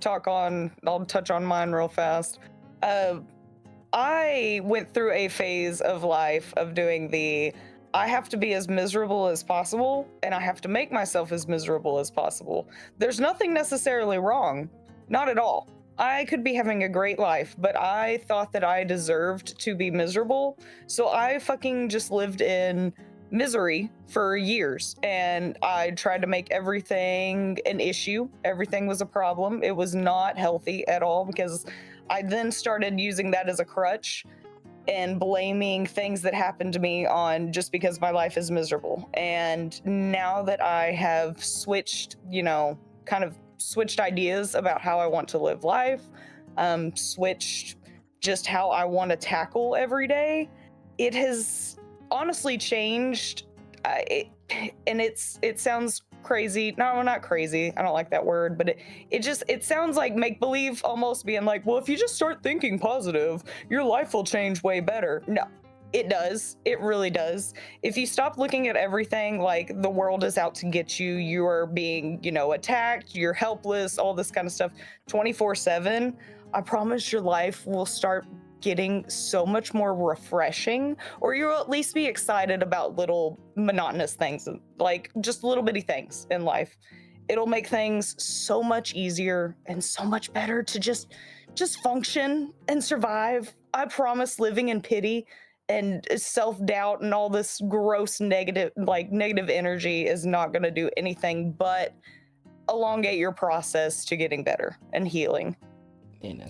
[SPEAKER 2] I'll touch on mine real fast. I went through a phase of life of doing I have to be as miserable as possible, and I have to make myself as miserable as possible. There's nothing necessarily wrong, not at all. I could be having a great life, but I thought that I deserved to be miserable, so I fucking just lived in misery for years, and I tried to make everything an issue. Everything was a problem. It was not healthy at all, because I then started using that as a crutch and blaming things that happened to me on just because my life is miserable. And now that I have switched, kind of switched ideas about how I want to live life, switched just how I want to tackle every day, it has honestly changed. It sounds crazy. No, not crazy. I don't like that word, but it sounds like make believe, almost being like, well, if you just start thinking positive, your life will change way better. No, it does. It really does. If you stop looking at everything like the world is out to get you, you are being, attacked, you're helpless, all this kind of stuff 24/7, I promise your life will start getting so much more refreshing, or you'll at least be excited about little monotonous things, like just little bitty things in life. It'll make things so much easier and so much better to just function and survive. I promise living in pity and self-doubt and all this gross negative energy is not going to do anything but elongate your process to getting better and healing.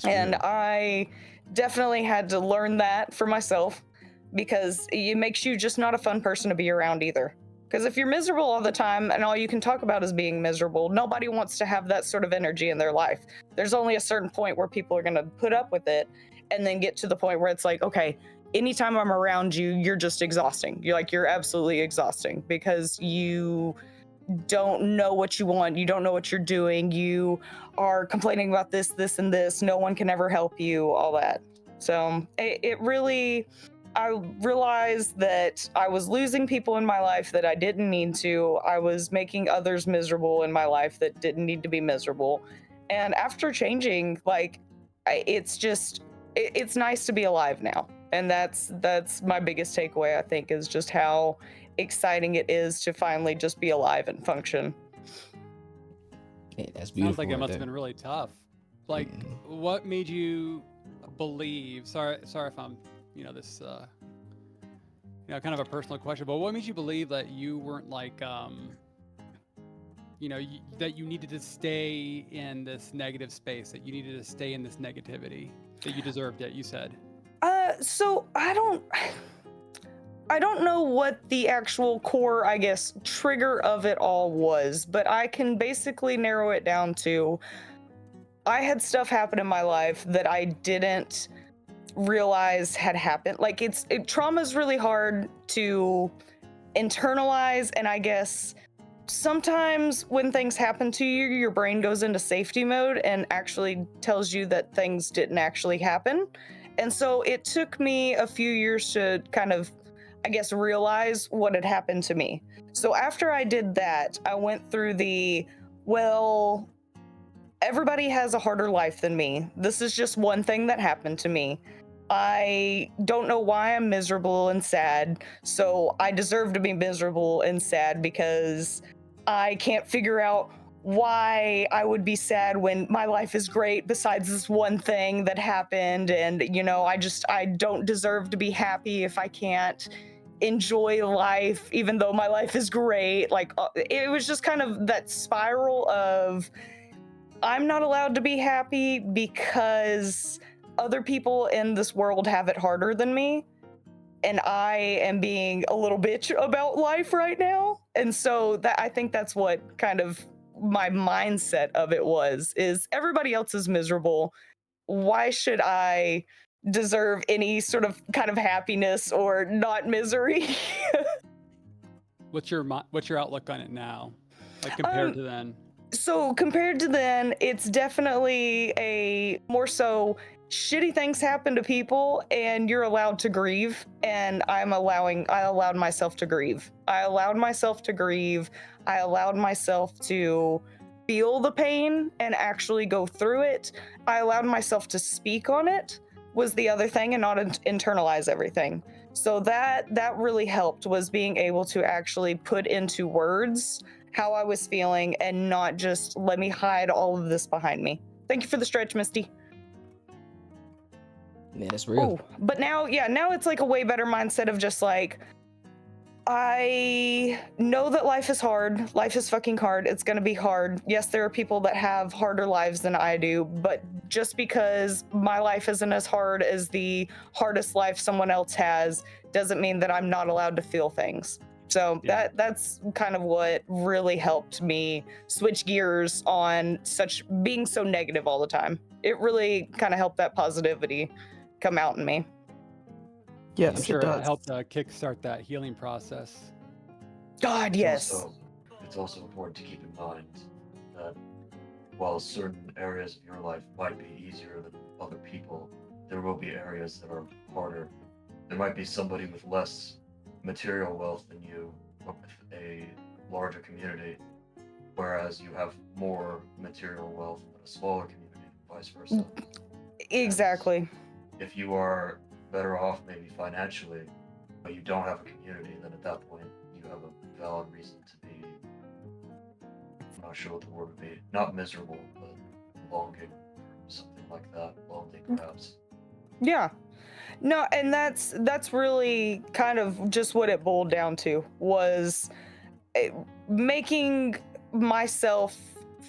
[SPEAKER 2] And I definitely had to learn that for myself, because it makes you just not a fun person to be around either. Because if you're miserable all the time and all you can talk about is being miserable, nobody wants to have that sort of energy in their life. There's only a certain point where people are going to put up with it, and then get to the point where it's like, okay, anytime I'm around you, you're just exhausting. You're absolutely exhausting because you don't know what you want. You don't know what you're doing. You are complaining about this, and this. No one can ever help you, all that. So it really, I realized that I was losing people in my life that I didn't need to. I was making others miserable in my life that didn't need to be miserable. And after changing, it's nice to be alive now. And that's my biggest takeaway, I think, is just how exciting it is to finally just be alive and function.
[SPEAKER 1] Yeah, that's beautiful.
[SPEAKER 4] Sounds like it
[SPEAKER 1] right
[SPEAKER 4] must have
[SPEAKER 1] there.
[SPEAKER 4] been really tough. Like, what made you believe? Sorry if I'm, this, kind of a personal question, but what made you believe that you weren't like, that you needed to stay in this negative space, that you needed to stay in this negativity, that you deserved it? You said.
[SPEAKER 2] So I don't know what the actual core, I guess, trigger of it all was, but I can basically narrow it down to I had stuff happen in my life that I didn't realize had happened. Like trauma is really hard to internalize, and I guess sometimes when things happen to you, your brain goes into safety mode and actually tells you that things didn't actually happen. And so it took me a few years to kind of, I guess, realize what had happened to me. So after I did that, I went through everybody has a harder life than me. This is just one thing that happened to me. I don't know why I'm miserable and sad, so I deserve to be miserable and sad because I can't figure out why I would be sad when my life is great besides this one thing that happened. And, I don't deserve to be happy if I can't enjoy life, even though my life is great. It was just kind of that spiral of I'm not allowed to be happy because other people in this world have it harder than me. And I am being a little bitch about life right now. And so I think that's what kind of my mindset of it is everybody else is miserable. Why should I deserve any sort of kind of happiness or not misery?
[SPEAKER 4] What's your outlook on it now, like compared to then?
[SPEAKER 2] So compared to then, it's definitely a more so shitty things happen to people and you're allowed to grieve. And I allowed myself to grieve. I allowed myself to grieve. I allowed myself to feel the pain and actually go through it. I allowed myself to speak on it was the other thing and not internalize everything. So that really helped, was being able to actually put into words how I was feeling and not just let me hide all of this behind me. Thank you for the stretch, Misty.
[SPEAKER 1] Man, that's real.
[SPEAKER 2] But now it's like a way better mindset of just like, I know that life is hard. Life is fucking hard. It's going to be hard. Yes, there are people that have harder lives than I do, but just because my life isn't as hard as the hardest life someone else has doesn't mean that I'm not allowed to feel things. So that's kind of what really helped me switch gears on being so negative all the time. It really kind of helped that positivity come out in me.
[SPEAKER 3] Yes,
[SPEAKER 4] I'm sure
[SPEAKER 3] it does.
[SPEAKER 4] it helped kickstart that healing process.
[SPEAKER 2] God, yes.
[SPEAKER 8] It's also important to keep in mind that while certain areas of your life might be easier than other people, there will be areas that are harder. There might be somebody with less material wealth than you, or with a larger community, whereas you have more material wealth in a smaller community, vice versa.
[SPEAKER 2] Exactly.
[SPEAKER 8] And if you are better off maybe financially, but you don't have a community, then at that point you have a valid reason to be, I'm not sure what the word would be, not miserable, but longing, something like that, lonely perhaps.
[SPEAKER 2] Yeah. No, and that's really kind of just what it boiled down to, was making myself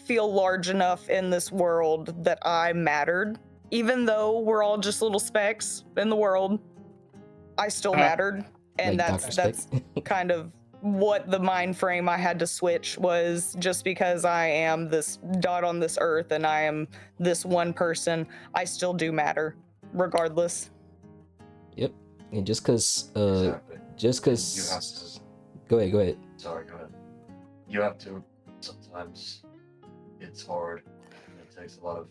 [SPEAKER 2] feel large enough in this world that I mattered. Even though we're all just little specks in the world, I still mattered. And
[SPEAKER 1] Like
[SPEAKER 2] that's kind of what the mind frame I had to switch was. Just because I am this dot on this earth and I am this one person, I still do matter regardless.
[SPEAKER 1] Yep. And just cause
[SPEAKER 8] Exactly.
[SPEAKER 1] just
[SPEAKER 8] You have
[SPEAKER 1] cause
[SPEAKER 8] to.
[SPEAKER 1] go ahead.
[SPEAKER 8] Sorry, go ahead. You have to. Sometimes it's hard. And it takes a lot of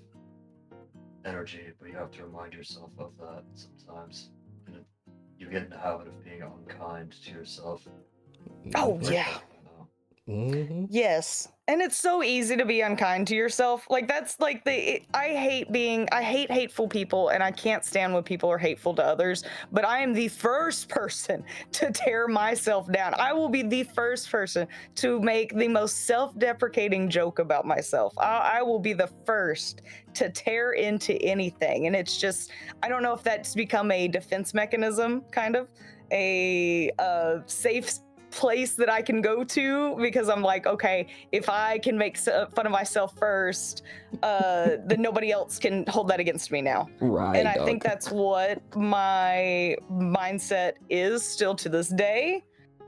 [SPEAKER 8] energy, but you have to remind yourself of that sometimes. And you get in the habit of being unkind to yourself.
[SPEAKER 2] Oh,
[SPEAKER 1] Mhm.
[SPEAKER 2] yeah.
[SPEAKER 1] Mhm.
[SPEAKER 2] Yes. And it's so easy to be unkind to yourself. Like that's like I hate hateful people, and I can't stand when people are hateful to others, but I am the first person to tear myself down. I will be the first person to make the most self-deprecating joke about myself. I will be the first to tear into anything. And it's just, I don't know if that's become a defense mechanism, kind of a safe place that I can go to, because I'm like, okay, if I can make fun of myself first, then nobody else can hold that against me now.
[SPEAKER 1] Right.
[SPEAKER 2] And I
[SPEAKER 1] dog.
[SPEAKER 2] think that's what my mindset is still to this day,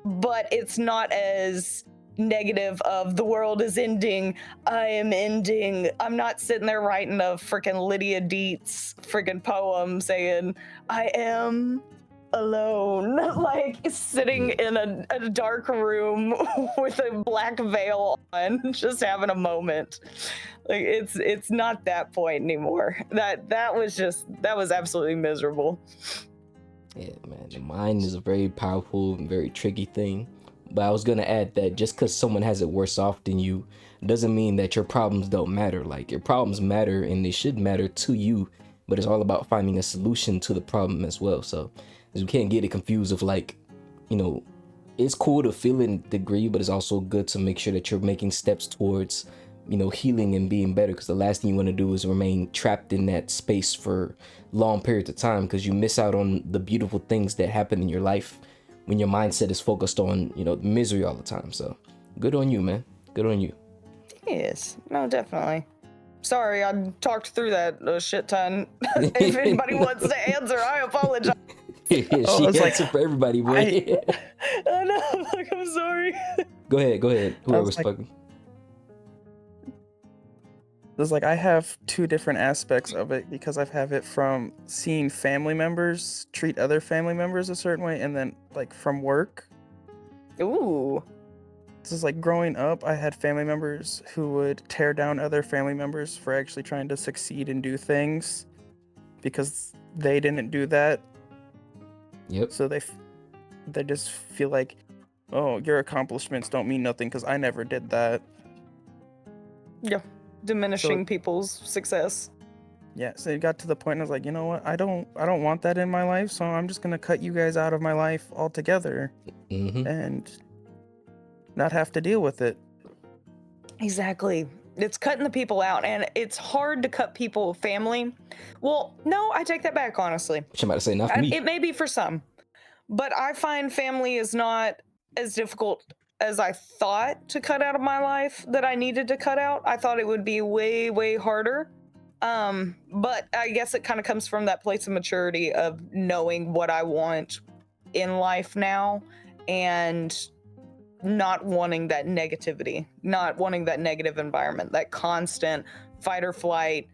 [SPEAKER 2] but it's not as negative of the world is ending, I am ending. I'm not sitting there writing a freaking Lydia Dietz freaking poem saying, I am alone, like sitting in a dark room with a black veil on, just having a moment. Like it's not that point anymore. That was absolutely miserable.
[SPEAKER 1] Yeah, man. The mind is a very powerful and very tricky thing. But I was gonna add that just because someone has it worse off than you doesn't mean that your problems don't matter. Like, your problems matter and they should matter to you, but it's all about finding a solution to the problem as well. So we can't get it confused of like, you know, it's cool to feel and degree, but it's also good to make sure that you're making steps towards, you know, healing and being better, because the last thing you want to do is remain trapped in that space for long periods of time, because you miss out on the beautiful things that happen in your life when your mindset is focused on, you know, misery all the time. So good on you, man. Good on you.
[SPEAKER 2] Yes, no, definitely. Sorry, I talked through that a shit ton. If anybody wants to answer, I apologize.
[SPEAKER 1] She
[SPEAKER 3] was like,
[SPEAKER 1] answered for everybody, boy.
[SPEAKER 2] I know, like, I'm sorry.
[SPEAKER 1] Go ahead.
[SPEAKER 3] I
[SPEAKER 1] Whoever's
[SPEAKER 3] was like,
[SPEAKER 1] fucking.
[SPEAKER 3] there's like I have two different aspects of it, because I have it from seeing family members treat other family members a certain way, and then like from work.
[SPEAKER 2] Ooh.
[SPEAKER 3] This is like growing up, I had family members who would tear down other family members for actually trying to succeed and do things because they didn't do that.
[SPEAKER 1] Yep.
[SPEAKER 3] So they just feel like, oh, your accomplishments don't mean nothing because I never did that.
[SPEAKER 2] Yeah, diminishing people's success.
[SPEAKER 3] Yeah, so it got to the point I was like, you know what? I don't want that in my life, so I'm just gonna cut you guys out of my life altogether and not have to deal with it.
[SPEAKER 2] Exactly. It's cutting the people out, and it's hard to cut people family. Well, no, I take that back, honestly.
[SPEAKER 1] I'm about to say, not for me.
[SPEAKER 2] It may be for some, but I find family is not as difficult as I thought to cut out of my life that I needed to cut out. I thought it would be way, way harder. But I guess it kind of comes from that place of maturity of knowing what I want in life now, and not wanting that negativity, not wanting that negative environment, that constant fight or flight.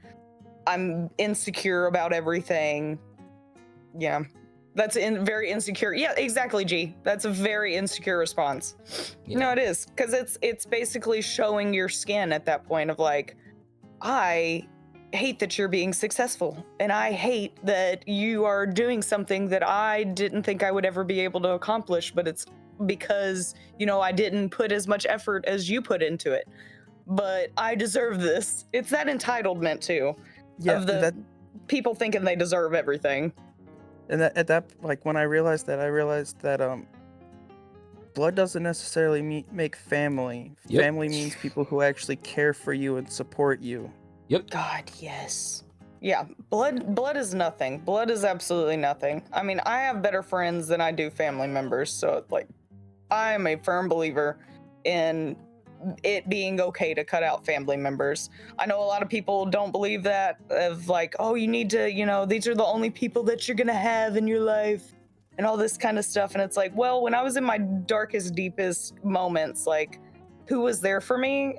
[SPEAKER 2] I'm insecure about everything. Yeah, that's very insecure. Yeah, exactly, G. That's a very insecure response.
[SPEAKER 1] Yeah.
[SPEAKER 2] No, it is, because it's basically showing your skin at that point of like, I hate that you're being successful, and I hate that you are doing something that I didn't think I would ever be able to accomplish, but it's because, you know, I didn't put as much effort as you put into it, but I deserve this. It's that entitlement too, of the people thinking they deserve everything.
[SPEAKER 3] And at that, like, when I realized that blood doesn't necessarily make family.
[SPEAKER 1] Yep.
[SPEAKER 3] Family means people who actually care for you and support you.
[SPEAKER 1] Yep.
[SPEAKER 2] God, yes. Yeah, blood is nothing. Blood is absolutely nothing. I mean, I have better friends than I do family members, so like, I am a firm believer in it being okay to cut out family members. I know a lot of people don't believe that, of like, oh, you need to, you know, these are the only people that you're gonna have in your life and all this kind of stuff. And it's like, well, when I was in my darkest, deepest moments, like, who was there for me?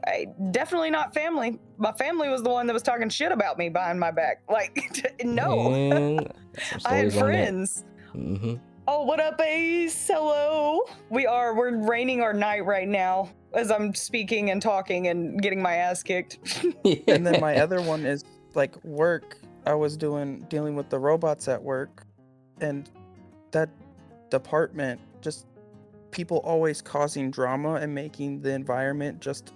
[SPEAKER 2] Definitely not family. My family was the one that was talking shit about me behind my back. Like, no.
[SPEAKER 1] Man,
[SPEAKER 2] I had friends. Oh, what up, Ace? Hello. We're raining our night right now as I'm speaking and talking and getting my ass kicked.
[SPEAKER 3] And then my other one is like work. I was dealing with the robots at work, and that department, just people always causing drama and making the environment just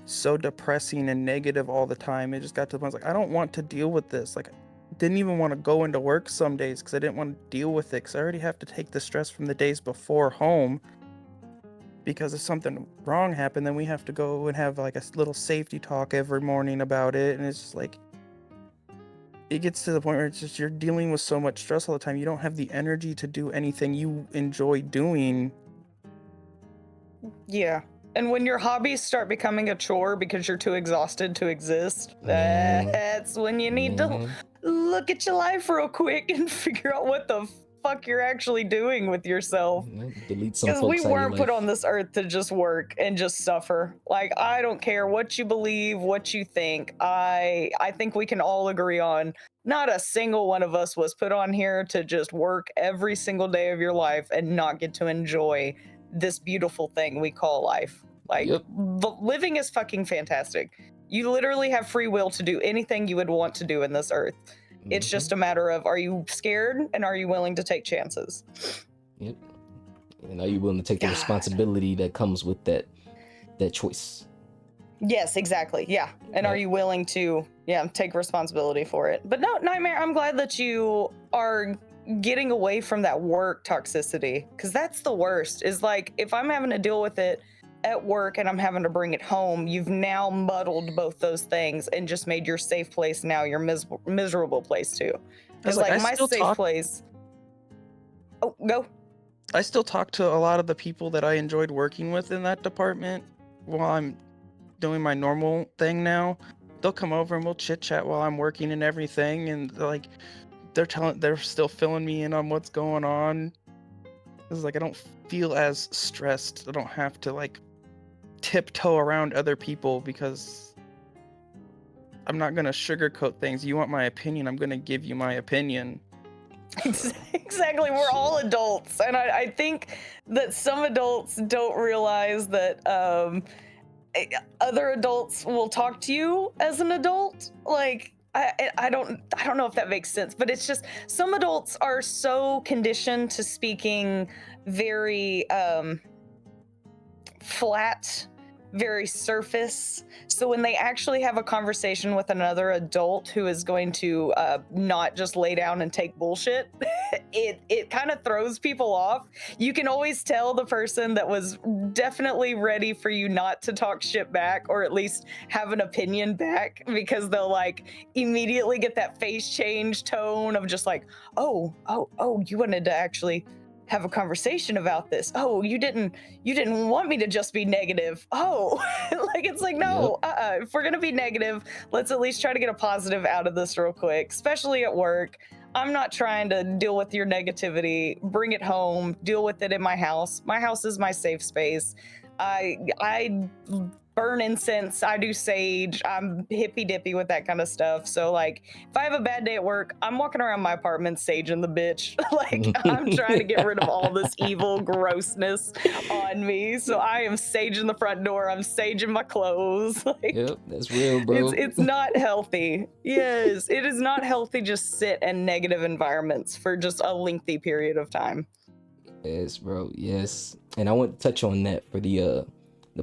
[SPEAKER 3] so depressing and negative all the time. It just got to the point I was like, I don't want to deal with this. Like, didn't even want to go into work some days because I didn't want to deal with it, because I already have to take the stress from the days before home, because if something wrong happened, then we have to go and have like a little safety talk every morning about it. And it's just like, it gets to the point where it's just, you're dealing with so much stress all the time, you don't have the energy to do anything you enjoy doing.
[SPEAKER 2] Yeah. And when your hobbies start becoming a chore because you're too exhausted to exist,
[SPEAKER 1] Man.
[SPEAKER 2] that's when you need to
[SPEAKER 1] Man.
[SPEAKER 2] look at your life real quick and figure out what the fuck you're actually doing with yourself.
[SPEAKER 1] Delete some
[SPEAKER 2] Because we
[SPEAKER 1] folks out of your
[SPEAKER 2] weren't put
[SPEAKER 1] life.
[SPEAKER 2] on this earth to just work and just suffer. Like, I don't care what you believe, what you think. I think we can all agree on not a single one of us was put on here to just work every single day of your life and not get to enjoy this beautiful thing we call life. Like,
[SPEAKER 1] Yep.
[SPEAKER 2] living is fucking fantastic. You literally have free will to do anything you would want to do in this earth. It's just a matter of, are you scared and are you willing to take chances?
[SPEAKER 1] Yep. And are you willing to take the
[SPEAKER 2] God.
[SPEAKER 1] responsibility that comes with that choice?
[SPEAKER 2] Yes, exactly. Yeah. And are you willing to, take responsibility for it? But no, Nightmare, I'm glad that you are getting away from that work toxicity, because that's the worst. Is like, if I'm having to deal with it at work and I'm having to bring it home, you've now muddled both those things and just made your safe place now your miserable place too. Because like my safe place. Oh, go.
[SPEAKER 3] I still talk to a lot of the people that I enjoyed working with in that department while I'm doing my normal thing now. They'll come over and we'll chit chat while I'm working and everything, and they're still filling me in on what's going on. It's like, I don't feel as stressed. I don't have to like tiptoe around other people, because I'm not gonna sugarcoat things. You want my opinion, I'm gonna give you my opinion.
[SPEAKER 2] Exactly. We're all adults. And I think that some adults don't realize that other adults will talk to you as an adult. Like, I don't know if that makes sense, but it's just, some adults are so conditioned to speaking very flat, very surface. So when they actually have a conversation with another adult who is going to not just lay down and take bullshit, it kind of throws people off. You can always tell the person that was definitely ready for you not to talk shit back, or at least have an opinion back, because they'll like immediately get that face change tone of just like, oh, you wanted to actually have a conversation about this. Oh, you didn't want me to just be negative. Oh, like, it's like, no, if we're gonna be negative, let's at least try to get a positive out of this real quick, especially at work. I'm not trying to deal with your negativity, bring it home, deal with it in my house. My house is my safe space. I burn incense, I do sage, I'm hippy dippy with that kind of stuff. So like, if I have a bad day at work, I'm walking around my apartment saging the bitch. Like, I'm trying to get rid of all this evil grossness on me. So I am saging the front door, I'm saging my clothes. Like,
[SPEAKER 1] yep, that's real, bro.
[SPEAKER 2] It's not healthy. Yes, it is not healthy just sit in negative environments for just a lengthy period of time.
[SPEAKER 1] Yes, bro. Yes, and I want to touch on that for the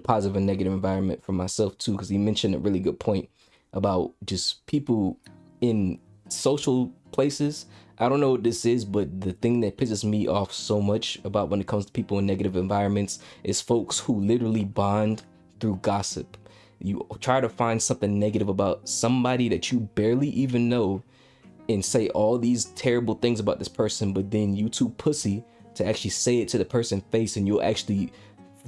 [SPEAKER 1] positive and negative environment for myself too, because he mentioned a really good point about just people in social places. I don't know what this is, but the thing that pisses me off so much about when it comes to people in negative environments is folks who literally bond through gossip. You try to find something negative about somebody that you barely even know and say all these terrible things about this person, but then you too pussy to actually say it to the person's face, and you'll actually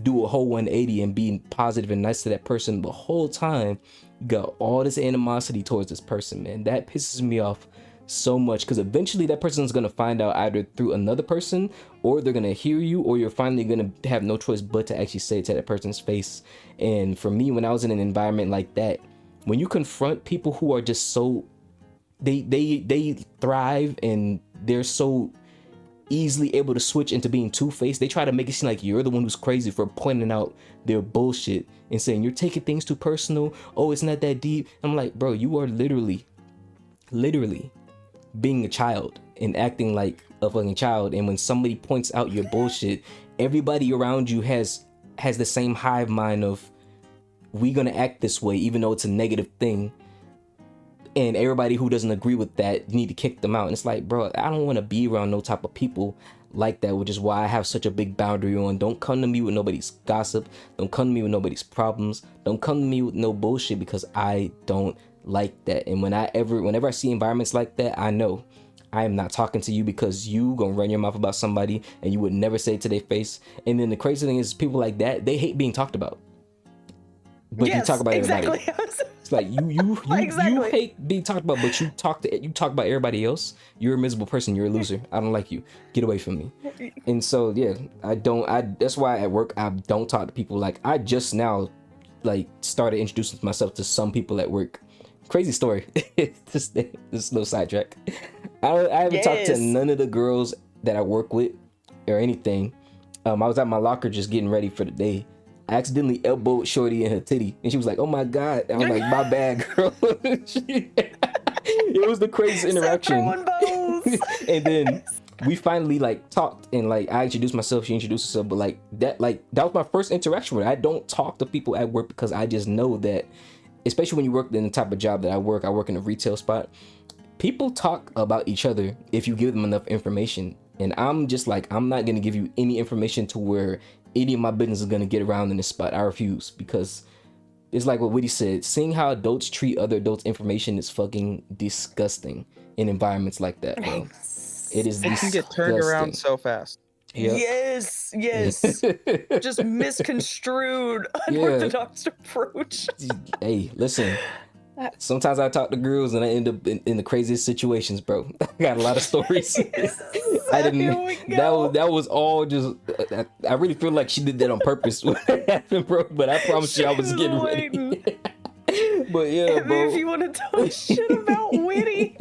[SPEAKER 1] do a whole 180 and be positive and nice to that person the whole time. You got all this animosity towards this person, man. That pisses me off so much, because eventually that person's gonna find out either through another person, or they're gonna hear you, or you're finally gonna have no choice but to actually say it to that person's face. And for me, when I was in an environment like that, when you confront people who are just so they thrive and they're so easily able to switch into being two-faced. They try to make it seem like you're the one who's crazy for pointing out their bullshit and saying you're taking things too personal. Oh, it's not that deep. I'm like, bro, you are literally being a child and acting like a fucking child. And when somebody points out your bullshit, everybody around you has the same hive mind of, we gonna act this way even though it's a negative thing. And everybody who doesn't agree with that, you need to kick them out. And it's like, bro, I don't want to be around no type of people like that, which is why I have such a big boundary on, don't come to me with nobody's gossip, don't come to me with nobody's problems, don't come to me with no bullshit, because I don't like that. And whenever I see environments like that, I know I am not talking to you, because you gonna run your mouth about somebody and you would never say it to their face. And then the crazy thing is, people like that, they hate being talked about, but you talk about everybody. It's like you hate being talked about, but you talk about everybody else. You're a miserable person. You're a loser. I don't like you. Get away from me. And so yeah, that's why at work I don't talk to people. Like, I just now like started introducing myself to some people at work. Crazy story. This is no sidetrack. I haven't talked to none of the girls that I work with or anything. I was at my locker just getting ready for the day. I accidentally elbowed Shorty in her titty, and she was like, "Oh my god!" And I was like, "My bad, girl." It was the craziest interaction. And then we finally like talked, and like I introduced myself, she introduced herself, but that was my first interaction with her. I don't talk to people at work because I just know that, especially when you work in the type of job that I work in a retail spot, people talk about each other if you give them enough information. And I'm just like, I'm not gonna give you any information to where any of my business is gonna get around in this spot. I refuse, because it's like what Witty said, seeing how adults treat other adults' information is fucking disgusting in environments like that, bro. It is disgusting.
[SPEAKER 3] It can get turned around so fast.
[SPEAKER 1] Yep.
[SPEAKER 2] Yes. Just misconstrued unorthodox approach.
[SPEAKER 1] Hey, listen. Sometimes I talk to girls and I end up in the craziest situations, bro. I got a lot of stories. I didn't. That was all just. I really feel like she did that on purpose when it happened, bro. But I promise you, I was getting ready. But yeah,
[SPEAKER 2] and
[SPEAKER 1] bro.
[SPEAKER 2] If you want to talk shit about Witty,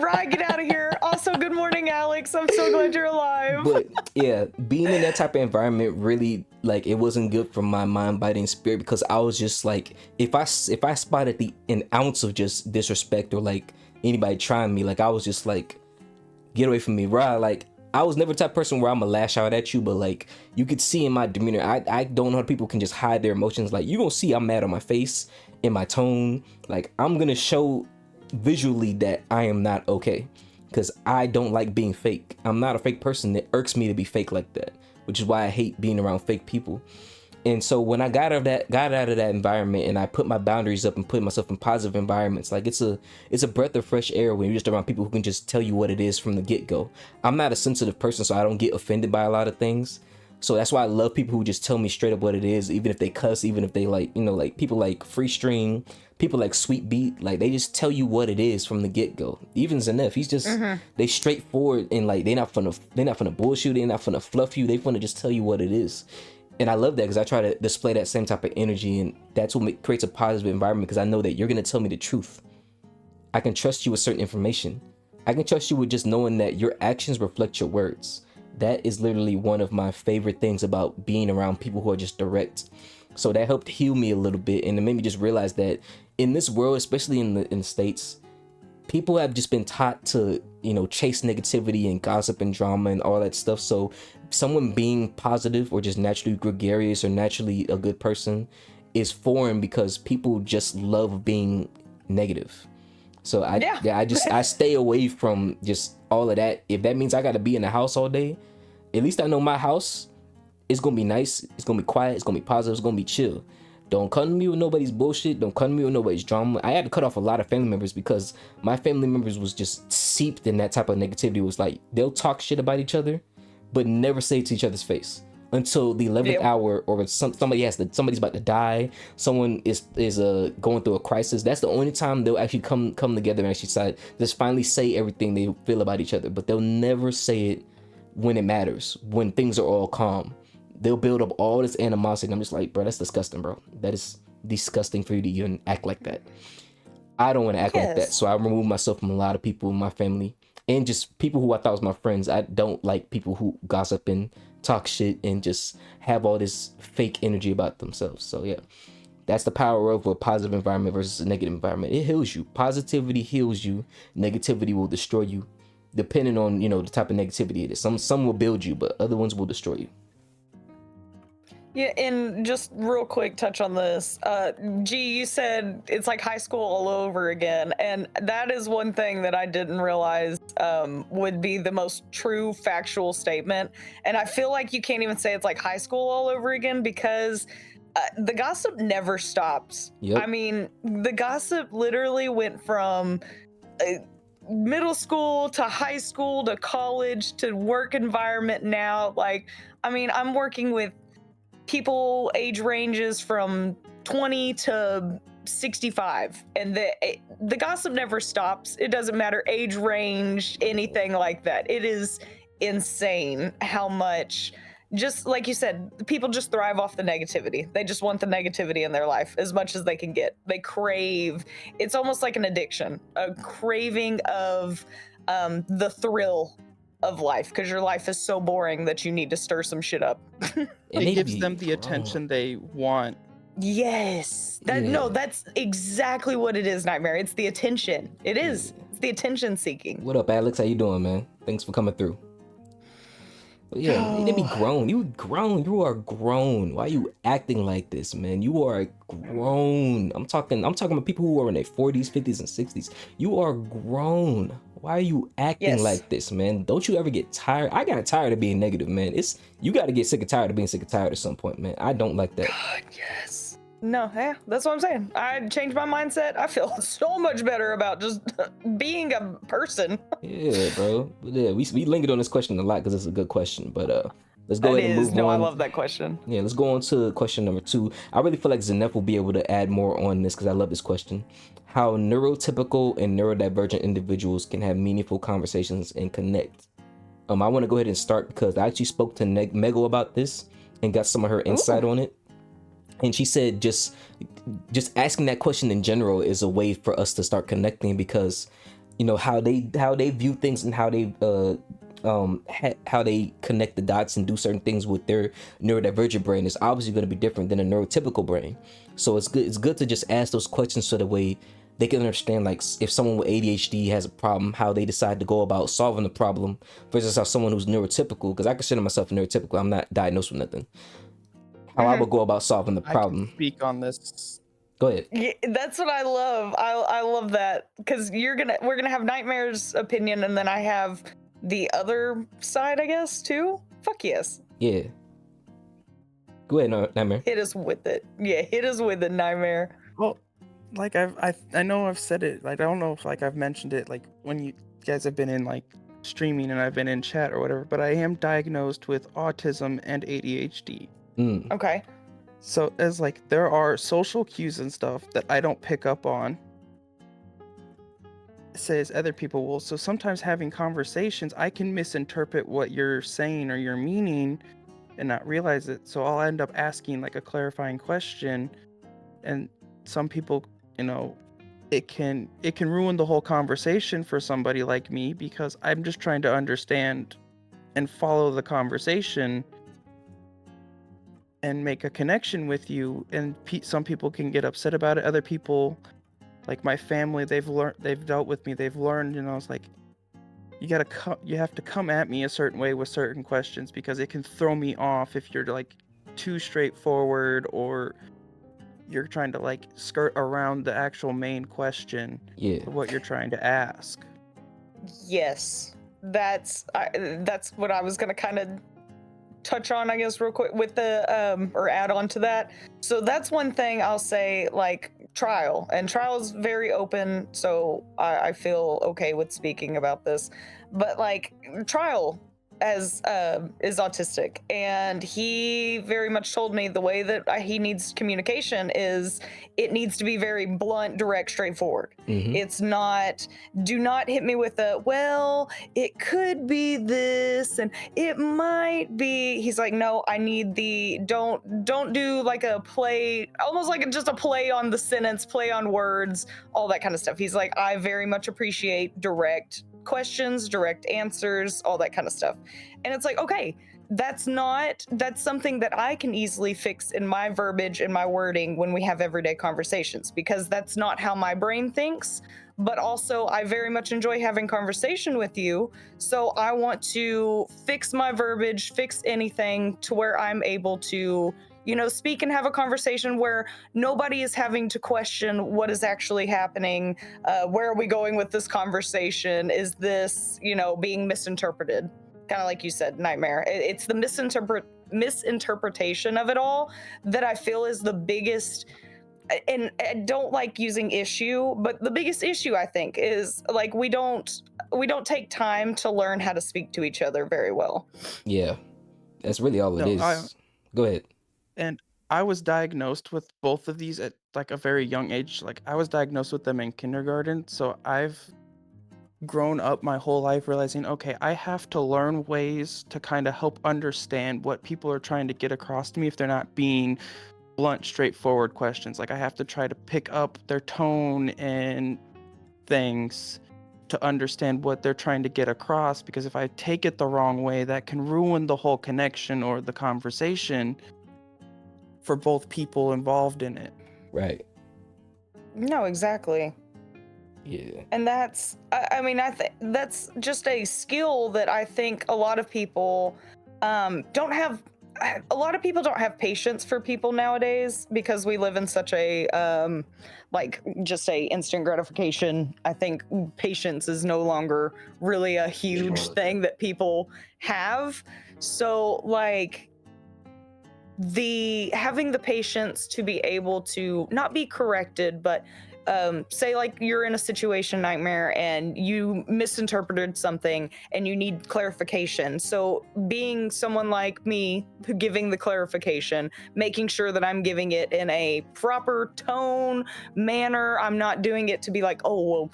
[SPEAKER 2] Ryan, get out of here. Also, good morning, Alex. I'm so glad you're alive.
[SPEAKER 1] But yeah, being in that type of environment really, like, it wasn't good for my mind-biting spirit, because I was just like, if I spotted an ounce of just disrespect or like anybody trying me, like, I was just like, get away from me, right? Like, I was never the type of person where I'm gonna lash out at you, but like, you could see in my demeanor, I don't know how people can just hide their emotions. Like, you gonna see I'm mad on my face, in my tone. Like, I'm gonna show visually that I am not okay, because I don't like being fake. I'm not a fake person. It irks me to be fake like that, which is why I hate being around fake people. And so when I got out of that environment and I put my boundaries up and put myself in positive environments, like, it's a breath of fresh air when you're just around people who can just tell you what it is from the get-go. I'm not a sensitive person, so I don't get offended by a lot of things. So that's why I love people who just tell me straight up what it is, even if they cuss, even if they like, like people like Free String, people like Sweet Beat, like, they just tell you what it is from the get-go. Even Zenef, he's just they straightforward, and like, they're not finna bullshit, they're not finna fluff you, they finna just tell you what it is. And I love that, because I try to display that same type of energy, and that's what creates a positive environment, because I know that you're gonna tell me the truth. I can trust you with certain information. I can trust you with just knowing that your actions reflect your words. That is literally one of my favorite things about being around people who are just direct. So that helped heal me a little bit, and it made me just realize that in this world, especially in the States, people have just been taught to, chase negativity and gossip and drama and all that stuff. So someone being positive or just naturally gregarious or naturally a good person is foreign, because people just love being negative. So I stay away from just all of that. If that means I got to be in the house all day, at least I know my house is going to be nice. It's going to be quiet. It's going to be positive. It's going to be chill. Don't come to me with nobody's bullshit. Don't come to me with nobody's drama. I had to cut off a lot of family members, because my family members was just seeped in that type of negativity. It was like, they'll talk shit about each other, but never say it to each other's face until the 11th hour, or somebody's about to die. Someone is going through a crisis. That's the only time they'll actually come together and actually just finally say everything they feel about each other. But they'll never say it when it matters, when things are all calm. They'll build up all this animosity. And I'm just like, bro, that's disgusting, bro. That is disgusting for you to even act like that. I don't want to act like that. So I remove myself from a lot of people in my family. and just people who I thought was my friends. I don't like people who gossip and talk shit and just have all this fake energy about themselves. So yeah, that's the power of a positive environment versus a negative environment. It heals you. Positivity heals you. Negativity will destroy you, depending on, you know, the type of negativity it is. Some will build you, but other ones will destroy you.
[SPEAKER 2] Yeah, and just real quick touch on this. G, you said it's like high school all over again, and that is one thing that I didn't realize would be the most true factual statement. And I feel like you can't even say it's like high school all over again because the gossip never stops.
[SPEAKER 1] Yep.
[SPEAKER 2] I mean, the gossip literally went from middle school to high school to college to work environment now. Like, I mean, I'm working with people age ranges from 20 to 65, and the gossip never stops. It doesn't matter age range, anything like that. It is insane how much, just like you said, people just thrive off the negativity. They just want the negativity in their life as much as they can get. They crave, it's almost like an addiction, a craving of the thrill of life, because your life is so boring that you need to stir some shit up.
[SPEAKER 3] It gives them the attention they want.
[SPEAKER 2] Yes. No, that's exactly what it is, Nightmare. It's the attention. It is. It's the attention seeking.
[SPEAKER 1] What up, Alex? How you doing, man? Thanks for coming through. But yeah, you need to be grown. You grown. You are grown. Why are you acting like this, man? You are grown. I'm talking about people who are in their 40s, 50s, and 60s. You are grown. Why are you acting like this, man? Don't you ever get tired? I got tired of being negative, man. You got to get sick and tired of being sick and tired at some point, man. I don't like that.
[SPEAKER 2] God, yes. No, yeah, that's what I'm saying. I changed my mindset. I feel so much better about just being a person.
[SPEAKER 1] Yeah, bro. But yeah, we lingered on this question a lot because it's a good question. But let's go ahead and move on.
[SPEAKER 2] No, I love that question.
[SPEAKER 1] Yeah, let's go on to question number 2. I really feel like Zenef will be able to add more on this because I love this question. How neurotypical and neurodivergent individuals can have meaningful conversations and connect. I want to go ahead and start because I actually spoke to Mego about this and got some of her insight on it. And she said just asking that question in general is a way for us to start connecting because, you know, how they view things and how they connect the dots and do certain things with their neurodivergent brain is obviously going to be different than a neurotypical brain. So it's good to just ask those questions so that way they can understand, like, if someone with ADHD has a problem, how they decide to go about solving the problem versus how someone who's neurotypical, because I consider myself neurotypical, I'm not diagnosed with nothing, how I would go about solving the problem.
[SPEAKER 3] I can speak on this.
[SPEAKER 1] Go ahead.
[SPEAKER 2] Yeah, that's what I love. I love that because we're gonna have Nightmare's opinion, and then I have the other side, I guess, too. Fuck yes.
[SPEAKER 1] Yeah. Go ahead, Nightmare.
[SPEAKER 2] Hit us with it. Yeah, hit us with it, Nightmare.
[SPEAKER 3] Well, like I know I've said it. Like I don't know if like I've mentioned it like when you guys have been in like streaming and I've been in chat or whatever. But I am diagnosed with autism and ADHD.
[SPEAKER 2] Okay.
[SPEAKER 3] So as like there are social cues and stuff that I don't pick up on, says other people will. So sometimes having conversations, I can misinterpret what you're saying or you're meaning and not realize it. So I'll end up asking like a clarifying question, and some people, you know, it can ruin the whole conversation for somebody like me because I'm just trying to understand and follow the conversation and make a connection with you. And some people can get upset about it. Other people, like my family, they've dealt with me. They've learned, you know, it's like you have to come at me a certain way with certain questions because it can throw me off if you're like too straightforward or you're trying to like skirt around the actual main question of what you're trying to ask.
[SPEAKER 2] Yes, that's what I was gonna kind of touch on, I guess, real quick with the or add on to that. So that's one thing I'll say, like trial is very open, so I feel okay with speaking about this. But like trial is autistic, and he very much told me the way that he needs communication is it needs to be very blunt, direct, straightforward. It's not, do not hit me with a, well, it could be this and it might be. He's like, no, I need the, don't do like a play, almost like just a play on the sentence, play on words, all that kind of stuff. He's like, I very much appreciate direct, questions, direct answers, all that kind of stuff. And it's like, okay, that's something that I can easily fix in my verbiage and my wording when we have everyday conversations, because that's not how my brain thinks. But also, I very much enjoy having conversation with you. So I want to fix my verbiage, fix anything to where I'm able to, speak and have a conversation where nobody is having to question what is actually happening. Where are we going with this conversation? Is this, being misinterpreted? Kind of like you said, Nightmare. It's the misinterpretation of it all that I feel is the biggest. And I don't like using issue, but the biggest issue I think is like we don't take time to learn how to speak to each other very well.
[SPEAKER 1] Yeah, that's really all it is. Go ahead.
[SPEAKER 3] And I was diagnosed with both of these at like a very young age. Like I was diagnosed with them in kindergarten, so I've grown up my whole life realizing, okay, I have to learn ways to kind of help understand what people are trying to get across to me if they're not being blunt, straightforward questions. Like I have to try to pick up their tone and things to understand what they're trying to get across, because if I take it the wrong way, that can ruin the whole connection or the conversation for both people involved in it.
[SPEAKER 1] Right.
[SPEAKER 2] No, exactly.
[SPEAKER 1] Yeah.
[SPEAKER 2] And that's, I think that's just a skill that I think a lot of people don't have. A lot of people don't have patience for people nowadays because we live in such a just a instant gratification. I think patience is no longer really a huge thing that people have. So like having the patience to be able to not be corrected, but say like you're in a situation, Nightmare, and you misinterpreted something and you need clarification. So being someone like me giving the clarification, making sure that I'm giving it in a proper tone, manner. I'm not doing it to be like, oh, well,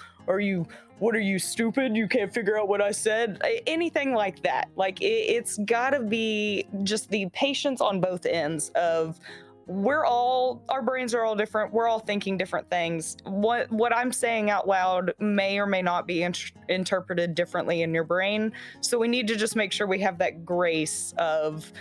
[SPEAKER 2] what are you, stupid? You can't figure out what I said? Anything like that. Like it's gotta be just the patience on both ends of, our brains are all different. We're all thinking different things. What I'm saying out loud may or may not be interpreted differently in your brain. So we need to just make sure we have that grace of,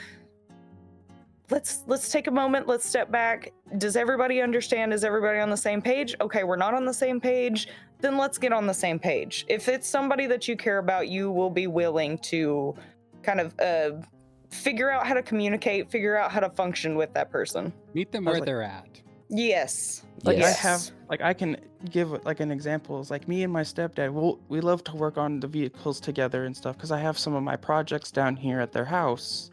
[SPEAKER 2] let's take a moment, let's step back. Does everybody understand? Is everybody on the same page? Okay, we're not on the same page. Then let's get on the same page. If it's somebody that you care about, you will be willing to kind of figure out how to communicate, figure out how to function with that person.
[SPEAKER 4] Meet them where they're at.
[SPEAKER 2] Yes.
[SPEAKER 3] Like
[SPEAKER 2] yes.
[SPEAKER 3] I can give like an example. It's like me and my stepdad, we love to work on the vehicles together and stuff because I have some of my projects down here at their house.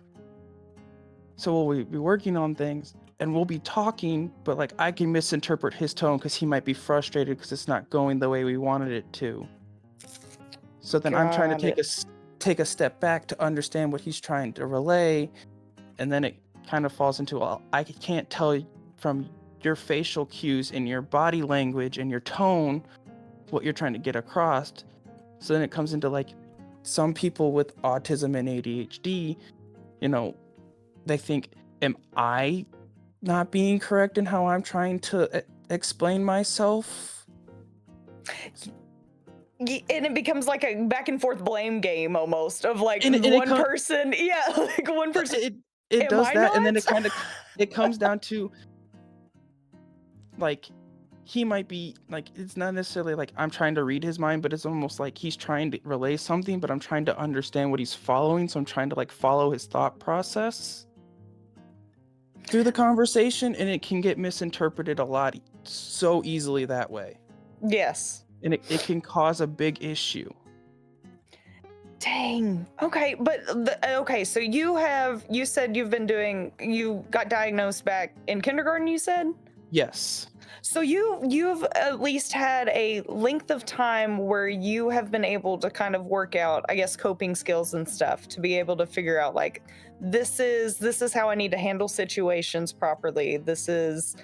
[SPEAKER 3] So we'll be working on things and we'll be talking, but like I can misinterpret his tone because he might be frustrated because it's not going the way we wanted it to. So then I'm trying to take a step back to understand what he's trying to relay, and then it kind of falls into, well, I can't tell from your facial cues and your body language and your tone what you're trying to get across. So then it comes into like some people with autism and ADHD, they think, am I not being correct in how I'm trying to explain myself?
[SPEAKER 2] And it becomes like a back and forth blame game almost of like one person. Yeah, like one person.
[SPEAKER 3] It does that, and then it comes down to like he might be like, it's not necessarily like I'm trying to read his mind, but it's almost like he's trying to relay something, but I'm trying to understand what he's following, so I'm trying to like follow his thought process through the conversation, and it can get misinterpreted a lot so easily that way.
[SPEAKER 2] Yes.
[SPEAKER 3] And it can cause a big issue.
[SPEAKER 2] Dang. Okay, but so you said you got diagnosed back in kindergarten, you said?
[SPEAKER 3] Yes.
[SPEAKER 2] So you've at least had a length of time where you have been able to kind of work out, I guess, coping skills and stuff to be able to figure out like, this is how I need to handle situations properly. This is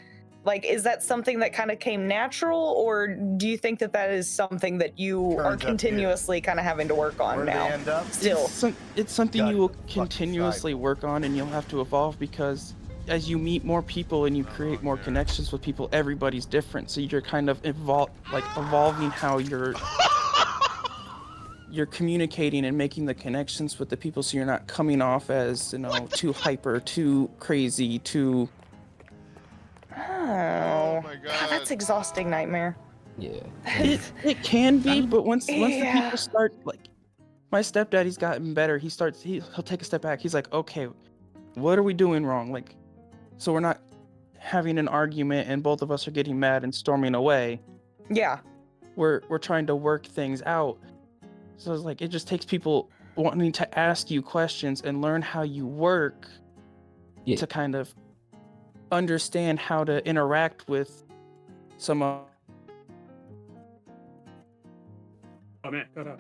[SPEAKER 2] like, is that something that kind of came natural, or do you think that is something that you are continuously kind of having to work on now? Still,
[SPEAKER 3] it's something you will continuously work on, and you'll have to evolve, because as you meet more people and you create more connections with people, everybody's different. So you're kind of evolving how you're you're communicating and making the connections with the people, so you're not coming off as, you know, too hyper, too crazy, too.
[SPEAKER 2] Oh
[SPEAKER 9] my
[SPEAKER 2] God, that's
[SPEAKER 9] God.
[SPEAKER 2] exhausting, Nightmare.
[SPEAKER 1] Yeah.
[SPEAKER 3] It can be, but once the
[SPEAKER 2] Yeah.
[SPEAKER 3] people start, like, my stepdaddy's gotten better. He'll take a step back. He's like, okay, what are we doing wrong? Like, so we're not having an argument and both of us are getting mad and storming away.
[SPEAKER 2] Yeah.
[SPEAKER 3] We're trying to work things out. So it's like, it just takes people wanting to ask you questions and learn how you work to kind of understand how to interact with some of.
[SPEAKER 6] Oh man, cut out.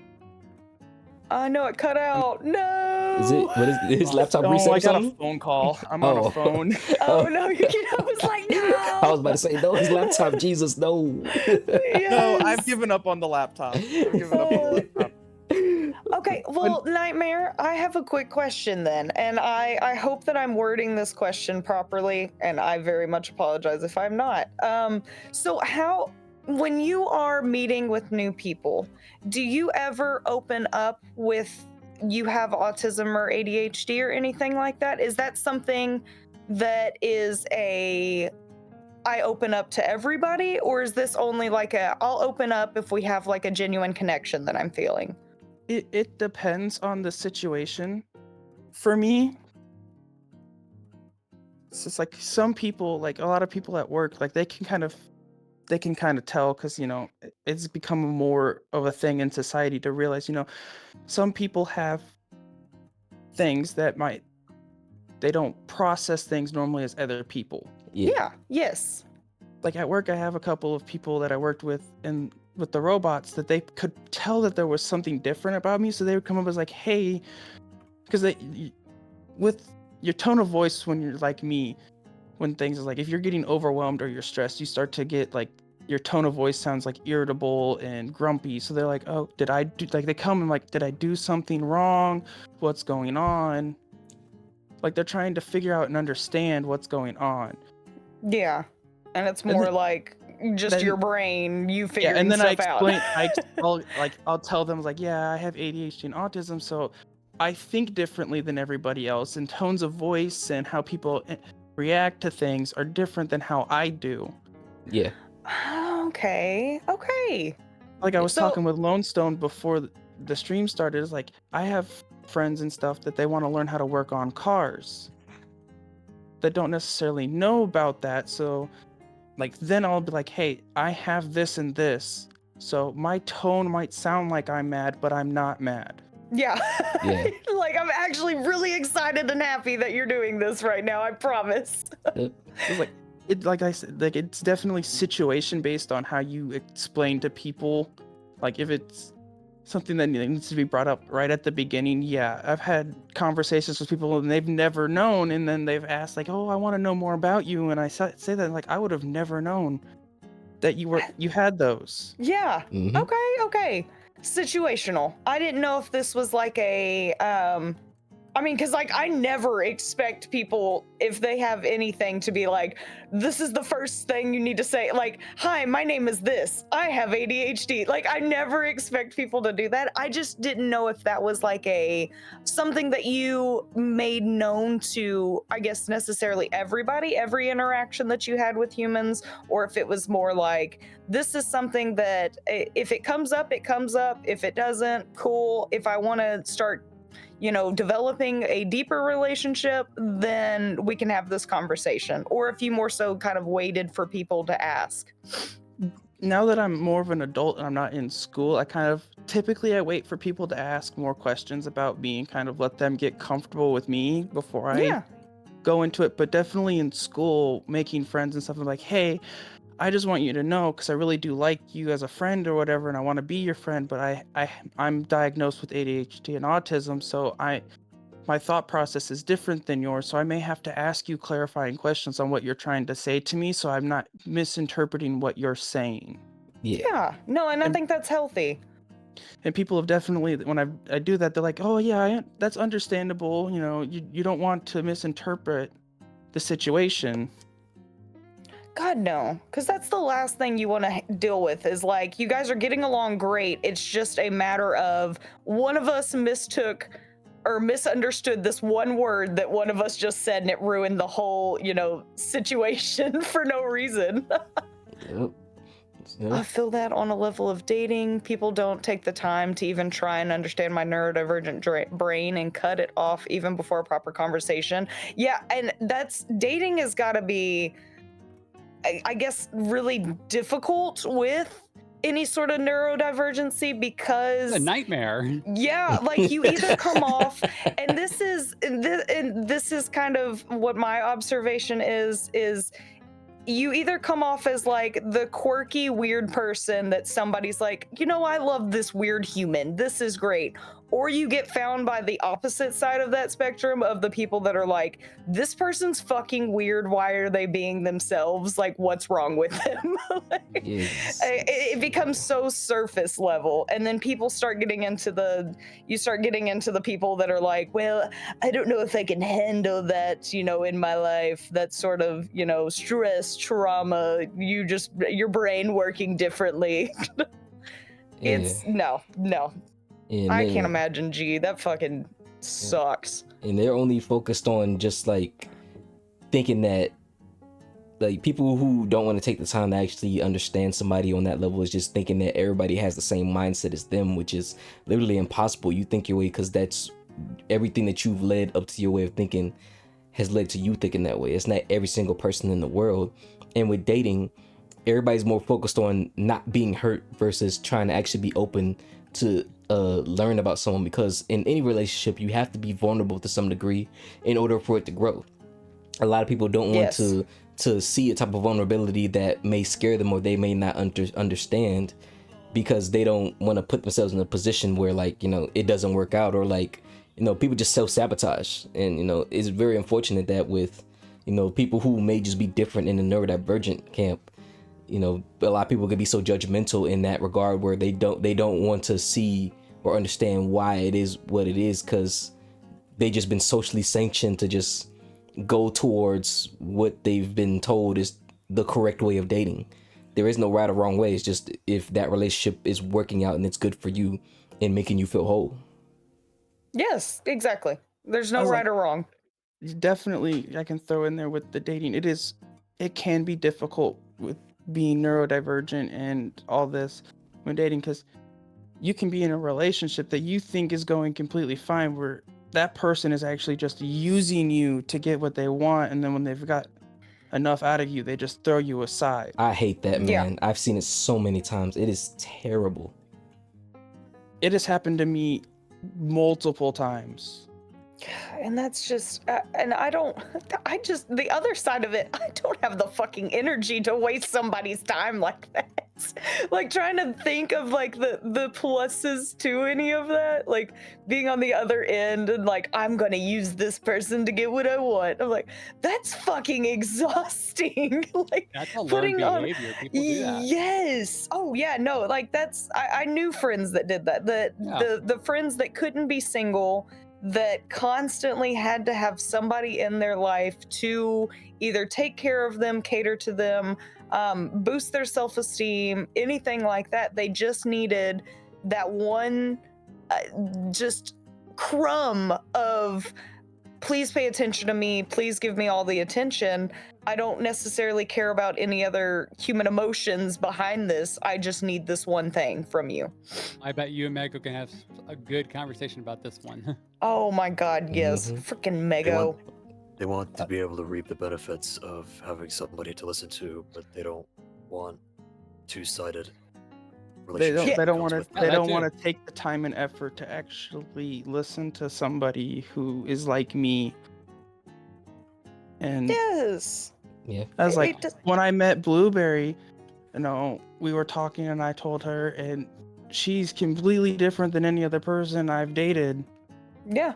[SPEAKER 2] I know it cut out. No.
[SPEAKER 1] Is it? What is his laptop reset
[SPEAKER 3] Oh,
[SPEAKER 1] or
[SPEAKER 3] I got a
[SPEAKER 1] something?
[SPEAKER 3] phone call. I'm on a phone.
[SPEAKER 2] Oh no, I was like, no.
[SPEAKER 1] I was about to say, no, his laptop, Jesus, no.
[SPEAKER 2] Yes.
[SPEAKER 3] No, I've given up on the laptop.
[SPEAKER 2] Okay, well, Nightmare, I have a quick question then, and I hope that I'm wording this question properly, and I very much apologize if I'm not. So how, when you are meeting with new people, do you ever open up with you have autism or ADHD or anything like that? Is that something that is I open up to everybody, or is this only like I'll open up if we have like a genuine connection that I'm feeling?
[SPEAKER 3] It depends on the situation. For me, it's just like some people, like a lot of people at work, like they can kind of tell, because, you know, it's become more of a thing in society to realize, you know, some people have things that they don't process things normally as other people.
[SPEAKER 2] Yeah. Yes.
[SPEAKER 3] Like at work, I have a couple of people that I worked with and with the robots that they could tell that there was something different about me. So they would come up as like, hey, because with your tone of voice when you're like me, when things is like, if you're getting overwhelmed or you're stressed, you start to get like, your tone of voice sounds like irritable and grumpy. So they're like, oh, did I do, like they come and like, did I do something wrong? What's going on? Like they're trying to figure out and understand what's going on.
[SPEAKER 2] Yeah. And it's more like just your brain, you figuring
[SPEAKER 3] and then
[SPEAKER 2] stuff out.
[SPEAKER 3] I'll tell them like, yeah, I have ADHD and autism, so I think differently than everybody else, and tones of voice and how people react to things are different than how I do.
[SPEAKER 1] Yeah.
[SPEAKER 2] Okay.
[SPEAKER 3] Like I was talking with Lone Stone before the stream started, is like, I have friends and stuff that they want to learn how to work on cars that don't necessarily know about that, so like then I'll be like, hey, I have this and this, so my tone might sound like I'm mad, but I'm not mad.
[SPEAKER 2] Yeah. Like I'm actually really excited and happy that you're doing this right now, I promise.
[SPEAKER 3] Like I said, like it's definitely situation based on how you explain to people. Like if it's something that needs to be brought up right at the beginning, yeah, I've had conversations with people and they've never known, and then they've asked like, oh, I want to know more about you, and I say that like, I would have never known that you had those.
[SPEAKER 2] Yeah. Okay. Situational. I didn't know if this was like a I mean, because like I never expect people, if they have anything, to be like, this is the first thing you need to say. Like, hi, my name is this. I have ADHD. Like, I never expect people to do that. I just didn't know if that was like something that you made known to, I guess, necessarily everybody, every interaction that you had with humans, or if it was more like, this is something that if it comes up, it comes up. If it doesn't, cool. If I want to start developing a deeper relationship, then we can have this conversation. Or if you more so kind of waited for people to ask.
[SPEAKER 3] Now that I'm more of an adult and I'm not in school, I wait for people to ask more questions about me and kind of let them get comfortable with me before I go into it. But definitely in school, making friends and stuff, I'm like, hey, I just want you to know, because I really do like you as a friend or whatever, and I want to be your friend, but I'm diagnosed with ADHD and autism, so my thought process is different than yours, so I may have to ask you clarifying questions on what you're trying to say to me, so I'm not misinterpreting what you're saying.
[SPEAKER 2] Yeah. No, and I think that's healthy.
[SPEAKER 3] And people have definitely, when I do that, they're like, oh yeah, that's understandable, you don't want to misinterpret the situation.
[SPEAKER 2] God, no. Because that's the last thing you want to deal with is like, you guys are getting along great. It's just a matter of one of us mistook or misunderstood this one word that one of us just said, and it ruined the whole, situation for no reason.
[SPEAKER 1] Yep.
[SPEAKER 2] I feel that on a level of dating. People don't take the time to even try and understand my neurodivergent brain and cut it off even before a proper conversation. Yeah, and dating has got to be, I guess, really difficult with any sort of neurodivergency because
[SPEAKER 4] It's a nightmare.
[SPEAKER 2] yeah, like you either come off, and this is kind of what my observation is you either come off as like the quirky weird person that somebody's like, I love this weird human, this is great, or you get found by the opposite side of that spectrum of the people that are like, this person's fucking weird, why are they being themselves, like what's wrong with them?
[SPEAKER 1] Yes.
[SPEAKER 2] It becomes so surface level, and then people start getting into the people that are like, well, I don't know if I can handle that, in my life, that sort of, stress, trauma, your brain working differently. It's no.
[SPEAKER 1] And
[SPEAKER 2] I can't imagine, that fucking sucks.
[SPEAKER 1] And they're only focused on just like thinking that, like, people who don't want to take the time to actually understand somebody on that level is just thinking that everybody has the same mindset as them, which is literally impossible. You think your way because that's everything that you've led up to your way of thinking has led to you thinking that way. It's not every single person in the world. And with dating, everybody's more focused on not being hurt versus trying to actually be open to learn about someone, because in any relationship you have to be vulnerable to some degree in order for it to grow. A lot of people don't want to see a type of vulnerability that may scare them or they may not understand, because they don't want to put themselves in a position where, like, it doesn't work out, or like, people just self-sabotage. And it's very unfortunate that with people who may just be different in the neurodivergent camp, a lot of people could be so judgmental in that regard, where they don't want to see or understand why it is what it is, because they just been socially sanctioned to just go towards what they've been told is the correct way of dating. There is no right or wrong way. It's just if that relationship is working out and it's good for you and making you feel whole.
[SPEAKER 2] Yes, exactly. There's no right or wrong.
[SPEAKER 3] Definitely, I can throw in there with the dating. It can be difficult with being neurodivergent and all this when dating, because you can be in a relationship that you think is going completely fine, where that person is actually just using you to get what they want, and then when they've got enough out of you, they just throw you aside.
[SPEAKER 1] I hate that, man. I've seen it so many times. It is terrible.
[SPEAKER 3] It has happened to me multiple times.
[SPEAKER 2] And that's just, and the other side of it, I don't have the fucking energy to waste somebody's time like that. Like trying to think of like the pluses to any of that, like being on the other end and like, I'm gonna use this person to get what I want. I'm like, that's fucking exhausting. Like
[SPEAKER 4] that's a
[SPEAKER 2] putting
[SPEAKER 4] learned behavior. People do that.
[SPEAKER 2] Yes. Oh yeah, no, like I knew friends that did that. The friends that couldn't be single, that constantly had to have somebody in their life to either take care of them, cater to them, boost their self-esteem, anything like that. They just needed that one just crumb of, please pay attention to me, please give me all the attention. I don't necessarily care about any other human emotions behind this. I just need this one thing from you.
[SPEAKER 4] I bet you and Mego can have a good conversation about this one.
[SPEAKER 2] Oh my God, yes. Freaking Mego.
[SPEAKER 8] They want to be able to reap the benefits of having somebody to listen to, but they don't want two-sided relationship.
[SPEAKER 3] They don't want to take the time and effort to actually listen to somebody who is like me. And
[SPEAKER 2] yes,
[SPEAKER 3] I was like, when I met Blueberry, we were talking and I told her, and she's completely different than any other person I've dated.
[SPEAKER 2] Yeah.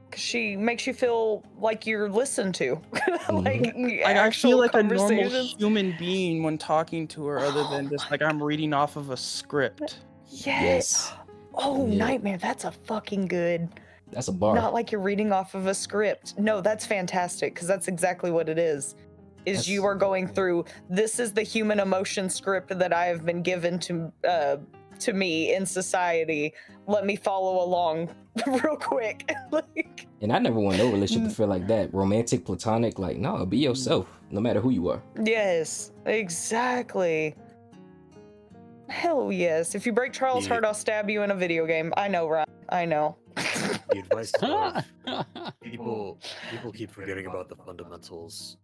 [SPEAKER 2] Because she makes you feel like you're listened to. Like
[SPEAKER 3] I feel like a normal human being when talking to her, other than just like I'm reading off of a script.
[SPEAKER 2] Yes. Oh, yeah. Nightmare. That's a fucking good.
[SPEAKER 1] That's a bar.
[SPEAKER 2] Not like you're reading off of a script. No, that's fantastic, because that's exactly what it is. is you are going through, this is the human emotion script that I have been given to me in society. Let me follow along real quick. Like,
[SPEAKER 1] and I never want no relationship to feel like that. Romantic, platonic, like, no, be yourself, no matter who you are.
[SPEAKER 2] yes, exactly. Hell yes. If you break Charles' heart, I'll stab you in a video game. I know, Ryan. I know.
[SPEAKER 9] The advice of people keep forgetting about the fundamentals.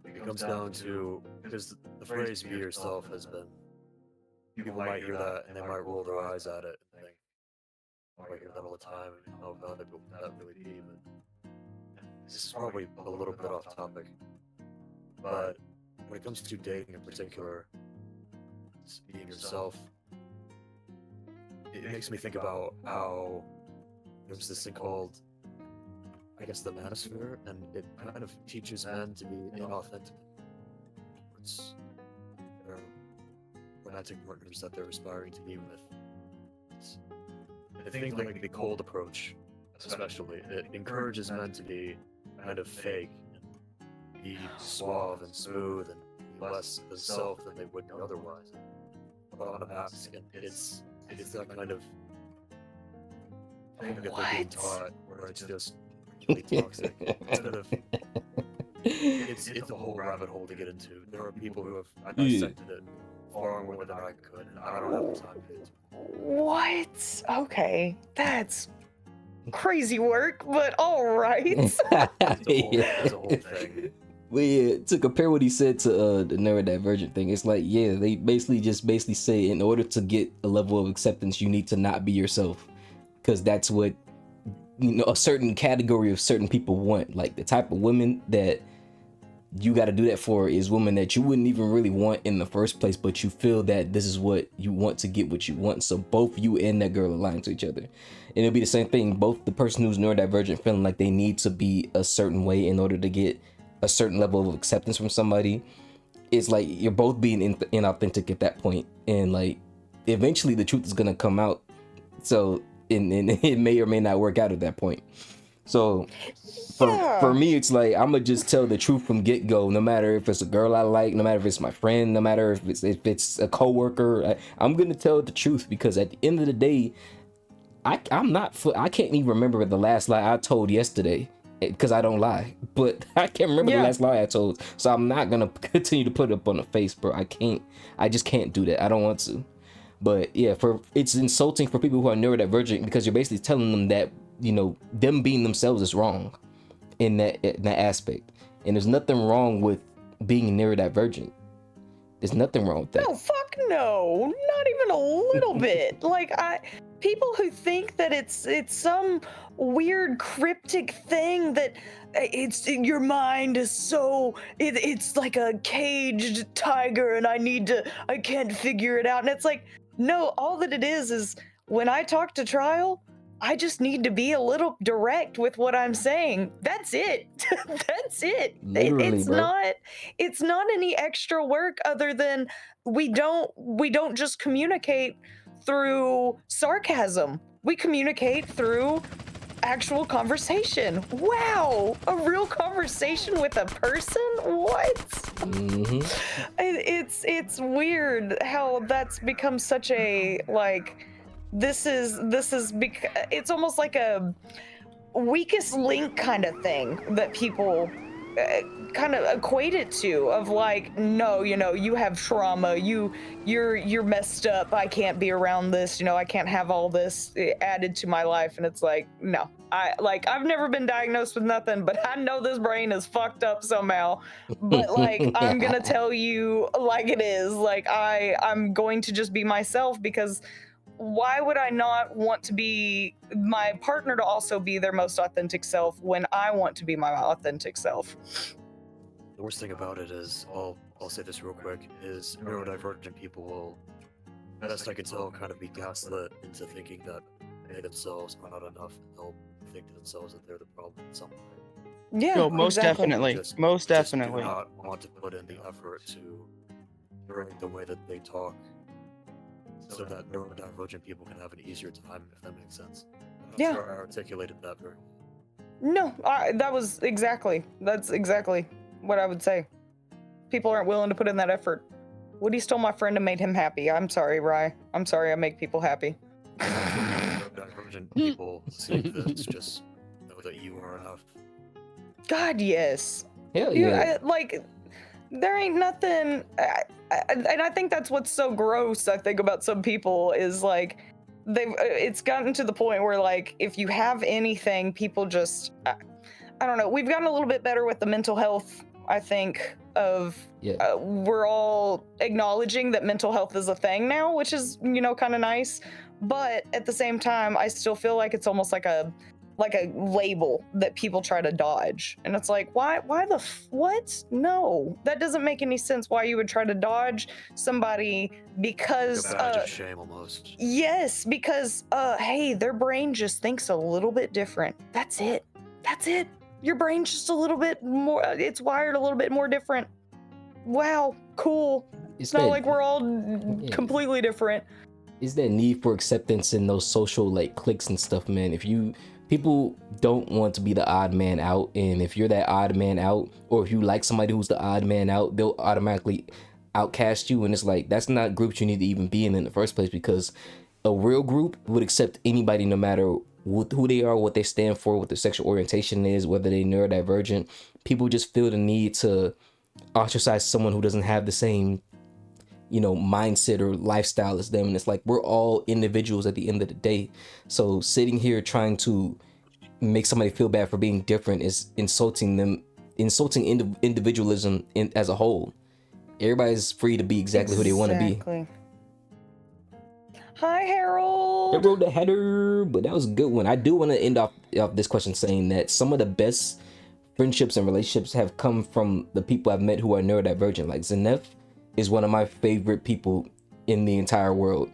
[SPEAKER 9] It comes down to, because the phrase "be yourself" has been, people might hear that and they might roll their eyes at it and think, "Oh, I hear that all the time." And how valuable can that really be? But this is probably a little bit off topic. But when it comes to dating in particular, it's being yourself, it makes me think about how there's this thing called, I guess, the manosphere, and it kind of teaches men to be inauthentic. It's their romantic partners that they're aspiring to be with. I think like the cold approach, especially, it encourages men to be kind of fake, and be suave and smooth, and be less themselves than they would otherwise. Put on a mask, and it's that kind of thing that they're being taught, where it's just really toxic. Instead of, it's a whole rabbit hole to get into. There are people who have dissected it far more than I could, and I don't have the time to get into it.
[SPEAKER 2] What? Okay, that's crazy work, but all right.
[SPEAKER 9] It's a whole thing.
[SPEAKER 1] Well, yeah, to compare what he said to the neurodivergent thing, it's like, yeah, they basically say in order to get a level of acceptance, you need to not be yourself, because that's what, you know, a certain category of certain people want. Like, the type of women that you got to do that for is women that you wouldn't even really want in the first place, but you feel that this is what you want to get what you want. So both you and that girl align to each other. And it'll be the same thing. Both the person who's neurodivergent feeling like they need to be a certain way in order to get a certain level of acceptance from somebody. It's like you're both being inauthentic at that point. And like, eventually the truth is going to come out. So, and it may or may not work out at that point. So for me, it's like, I'm gonna just tell the truth from get-go, no matter if it's a girl I like, no matter if it's my friend, no matter if it's a coworker. I'm gonna tell the truth, because at the end of the day, I can't even remember the last lie I told yesterday, because I don't lie, but I can't remember the last lie I told. So I'm not gonna continue to put it up on the face, bro. I just can't do that. I don't want to. But yeah, it's insulting for people who are neurodivergent, because you're basically telling them that, you know, them being themselves is wrong in that aspect. And there's nothing wrong with being neurodivergent. There's nothing wrong with that.
[SPEAKER 2] No, fuck no, not even a little bit. Like, people who think that it's some weird cryptic thing that it's your mind is so it's like a caged tiger and I can't figure it out. And it's like, no, all that it is when I talk to Trial, I just need to be a little direct with what I'm saying. That's it. That's it.
[SPEAKER 1] Literally,
[SPEAKER 2] it's not any extra work other than we don't just communicate through sarcasm. We communicate through actual conversation. Wow, a real conversation with a person? What?
[SPEAKER 1] Mm-hmm.
[SPEAKER 2] It's weird how that's become such a, like, it's almost like a weakest link kind of thing that people kind of equate it to, of like, no, you know, you have trauma, you're messed up, I can't be around this, you know, I can't have all this added to my life. And it's like, no, I've never been diagnosed with nothing, but I know this brain is fucked up somehow. But like, I'm gonna tell you like it is. Like, I'm going to just be myself, because why would I not want to be my partner to also be their most authentic self when I want to be my authentic self?
[SPEAKER 9] The worst thing about it is, I'll say this real quick, is neurodivergent people will, best I can tell, kind of be gaslit into thinking that they themselves are not enough, and they'll think to themselves that they're the problem in some way.
[SPEAKER 2] Yeah,
[SPEAKER 3] No, most
[SPEAKER 2] exactly.
[SPEAKER 3] definitely.
[SPEAKER 9] Just
[SPEAKER 3] Most
[SPEAKER 9] do
[SPEAKER 3] definitely.
[SPEAKER 9] not want to put in the effort to learn the way that they talk, so that neurodivergent people can have an easier time, if that makes sense. I'm not
[SPEAKER 2] Yeah.
[SPEAKER 9] sure I articulated that very well.
[SPEAKER 2] No, that's exactly what I would say. people aren't willing to put in that effort. Woody stole my friend and made him happy. I'm sorry, Rye. I'm sorry I make people happy.
[SPEAKER 9] Neurodivergent people see this, just know that you are enough.
[SPEAKER 2] God, yes.
[SPEAKER 1] Hell yeah.
[SPEAKER 2] There ain't nothing, and I think that's what's so gross, I think, about some people is like, it's gotten to the point where like, if you have anything, people just, I don't know, we've gotten a little bit better with the mental health, I think, of, we're all acknowledging that mental health is a thing now, which is, you know, kind of nice, but at the same time, I still feel like it's almost like a label that people try to dodge. And it's like, why what? No, that doesn't make any sense why you would try to dodge somebody because
[SPEAKER 9] shame almost.
[SPEAKER 2] Yes, because hey, their brain just thinks a little bit different. That's it. Your brain's just a little bit more, it's wired a little bit more different. Wow, cool. It's not like we're all completely different.
[SPEAKER 1] It's that need for acceptance in those social like cliques and stuff, man. People don't want to be the odd man out, and if you're that odd man out, or if you like somebody who's the odd man out, they'll automatically outcast you, and it's like, that's not groups you need to even be in the first place, because a real group would accept anybody no matter who they are, what they stand for, what their sexual orientation is, whether they're neurodivergent. People just feel the need to ostracize someone who doesn't have the same, you know, mindset or lifestyle as them. And it's like, we're all individuals at the end of the day. So sitting here trying to make somebody feel bad for being different is insulting them, insulting individualism as a whole. Everybody's free to be exactly who they want to be.
[SPEAKER 2] Hi, Harold.
[SPEAKER 1] Harold the Header. But that was a good one. I do want to end off this question saying that some of the best friendships and relationships have come from the people I've met who are neurodivergent. Like Zenef is one of my favorite people in the entire world,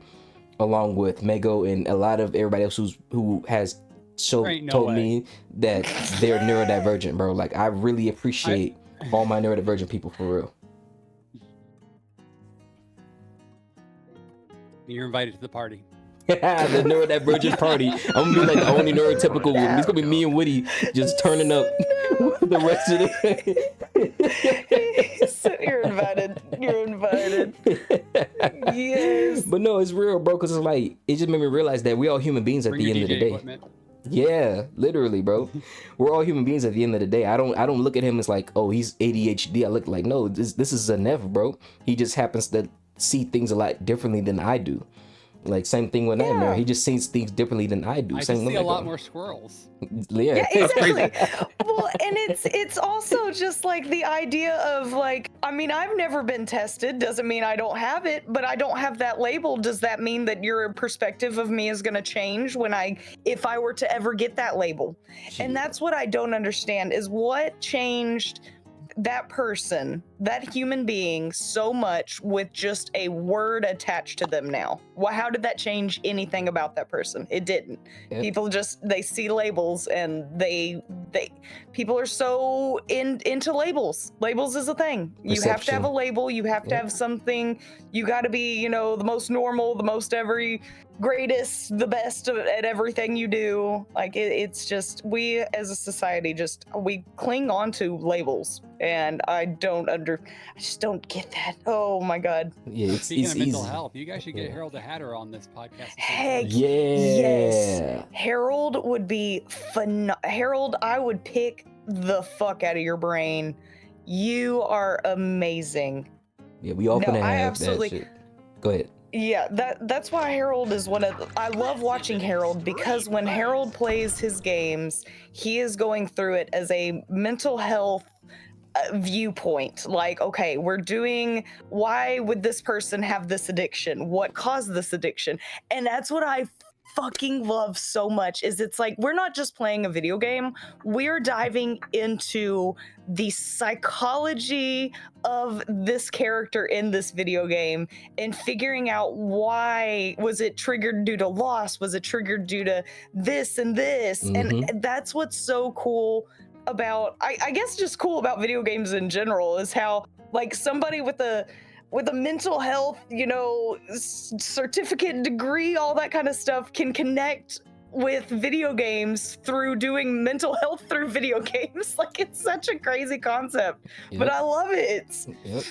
[SPEAKER 1] along with Mego and a lot of everybody else who has told me that they're neurodivergent, bro. Like, I really appreciate all my neurodivergent people, for real.
[SPEAKER 4] You're invited to the party.
[SPEAKER 1] The neurodivergent party. I'm gonna be like the only neurotypical one. It's gonna be me and Witty just turning up with the rest of the.
[SPEAKER 2] So you're invited. Yes.
[SPEAKER 1] But no, it's real, bro, because it's like, it just made me realize that we all human beings at the end of the day. Equipment. Yeah, literally, bro. We're all human beings at the end of the day. I don't look at him as like, oh, he's ADHD. I look like, no, this is Zenef, bro. He just happens to see things a lot differently than I do. Like, same thing with Nightmare. He just sees things differently than I do.
[SPEAKER 4] I see a lot more squirrels.
[SPEAKER 2] Yeah, exactly. Well, and it's also just like the idea of like, I mean, I've never been tested. Doesn't mean I don't have it, but I don't have that label. Does that mean that your perspective of me is going to change if I were to ever get that label? And that's what I don't understand, is what changed that person, that human being, so much with just a word attached to them now. Well, how did that change anything about that person? It didn't. People just, they see labels, and people are so into labels. Labels is a thing. You have to have a label. You have to have something. You got to be, you know, the most normal, the most greatest, the best at everything you do. Like, it's just, we as a society we cling on to labels, and I just don't get that. Oh my God.
[SPEAKER 1] Yeah,
[SPEAKER 4] Speaking of mental
[SPEAKER 1] easy.
[SPEAKER 4] Health, you guys should get Harold the Hatter on this podcast.
[SPEAKER 2] Heck
[SPEAKER 1] yes.
[SPEAKER 2] Harold would be Harold, I would pick the fuck out of your brain. You are amazing.
[SPEAKER 1] Yeah, we all gonna have that shit. Go ahead.
[SPEAKER 2] Yeah, that's why Harold is I love watching Harold, because when Harold plays his games, he is going through it as a mental health viewpoint. Like, okay, why would this person have this addiction? What caused this addiction? And that's what I fucking love so much, is it's like, we're not just playing a video game, we're diving into the psychology of this character in this video game and figuring out, why was it triggered due to loss? Was it triggered due to this and this? And that's what's so cool about, I guess just cool about video games in general, is how like somebody with a mental health, you know, certificate, degree, all that kind of stuff can connect with video games through doing mental health through video games. Like, it's such a crazy concept, but I love it.
[SPEAKER 1] Yep.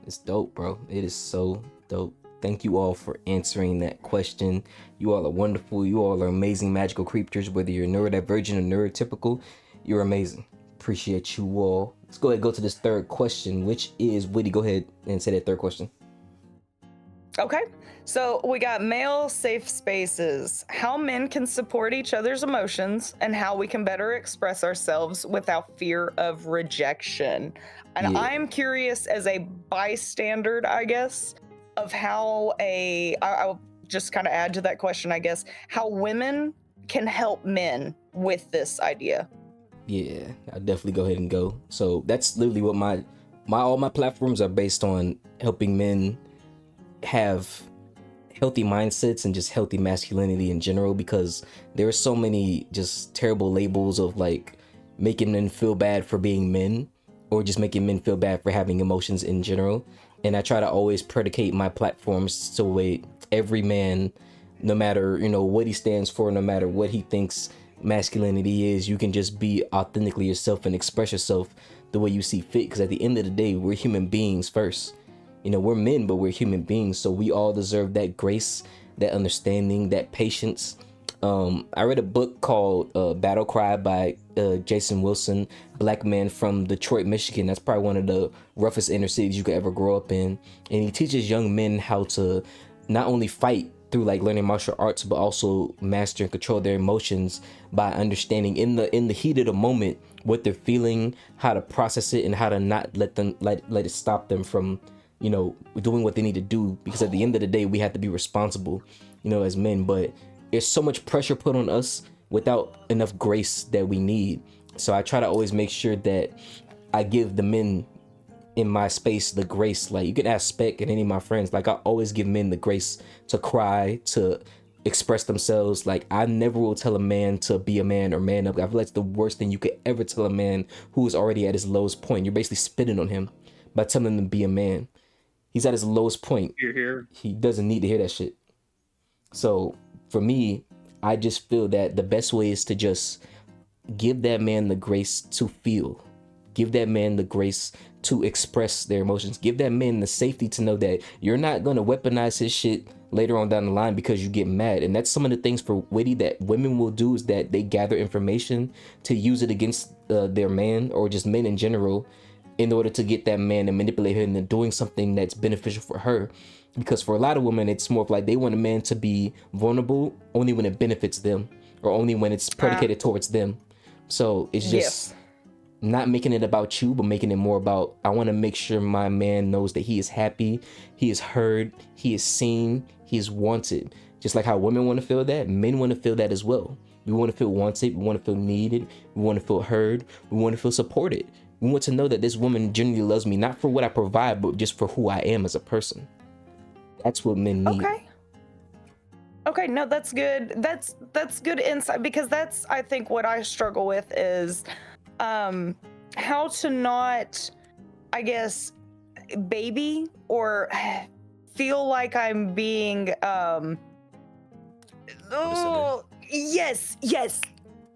[SPEAKER 1] It's dope, bro. It is so dope. Thank you all for answering that question. You all are wonderful. You all are amazing magical creatures, whether you're neurodivergent or neurotypical. You're amazing. Appreciate you all. Let's go ahead and go to this third question, which is, Witty, go ahead and say that third question.
[SPEAKER 2] Okay, so we got male safe spaces, how men can support each other's emotions, and how we can better express ourselves without fear of rejection. And I'm curious, as a bystander, I guess, of how I'll just kind of add to that question, I guess, how women can help men with this idea.
[SPEAKER 1] Yeah, I'll definitely go ahead and go. So that's literally what all my platforms are based on, helping men have healthy mindsets and just healthy masculinity in general, because there are so many just terrible labels of like making men feel bad for being men, or just making men feel bad for having emotions in general. And I try to always predicate my platforms so way every man, no matter, you know, what he stands for, no matter what he thinks masculinity is, you can just be authentically yourself and express yourself the way you see fit. Because at the end of the day, we're human beings first. You know, we're men, but we're human beings, so we all deserve that grace, that understanding, that patience. I read a book called Battle Cry by Jason Wilson, black man from Detroit, Michigan. That's probably one of the roughest inner cities you could ever grow up in. And he teaches young men how to not only fight through like learning martial arts, but also master and control their emotions by understanding in the heat of the moment what they're feeling, how to process it, and how to not let it stop them from, you know, doing what they need to do. Because at the end of the day, we have to be responsible, you know, as men. But there's so much pressure put on us without enough grace that we need. So I try to always make sure that I give the men in my space the grace. Like, you can ask Spec and any of my friends, like, I always give men the grace to cry, to express themselves. Like, I never will tell a man to be a man or man up. I feel like it's the worst thing you could ever tell a man who is already at his lowest point. You're basically spitting on him by telling him to be a man. He's at his lowest point.
[SPEAKER 6] Here.
[SPEAKER 1] He doesn't need to hear that shit. So for me, I just feel that the best way is to just give that man the grace to feel. Give that man the grace to express their emotions. Give that man the safety to know that you're not going to weaponize his shit later on down the line because you get mad. And that's some of the things for Witty that women will do, is that they gather information to use it against their man, or just men in general, in order to get that man and manipulate him into doing something that's beneficial for her. Because for a lot of women, it's more of like they want a man to be vulnerable only when it benefits them, or only when it's predicated towards them. So it's just not making it about you, but making it more about, I want to make sure my man knows that he is happy, he is heard, he is seen, he is wanted. Just like how women want to feel that, men want to feel that as well. We want to feel wanted, we want to feel needed, we want to feel heard, we want to feel supported. We want to know that this woman genuinely loves me, not for what I provide, but just for who I am as a person. That's what men need.
[SPEAKER 2] Okay, no, that's good. That's good insight, because that's, I think, what I struggle with is how to not, I guess, baby or feel like I'm being yes.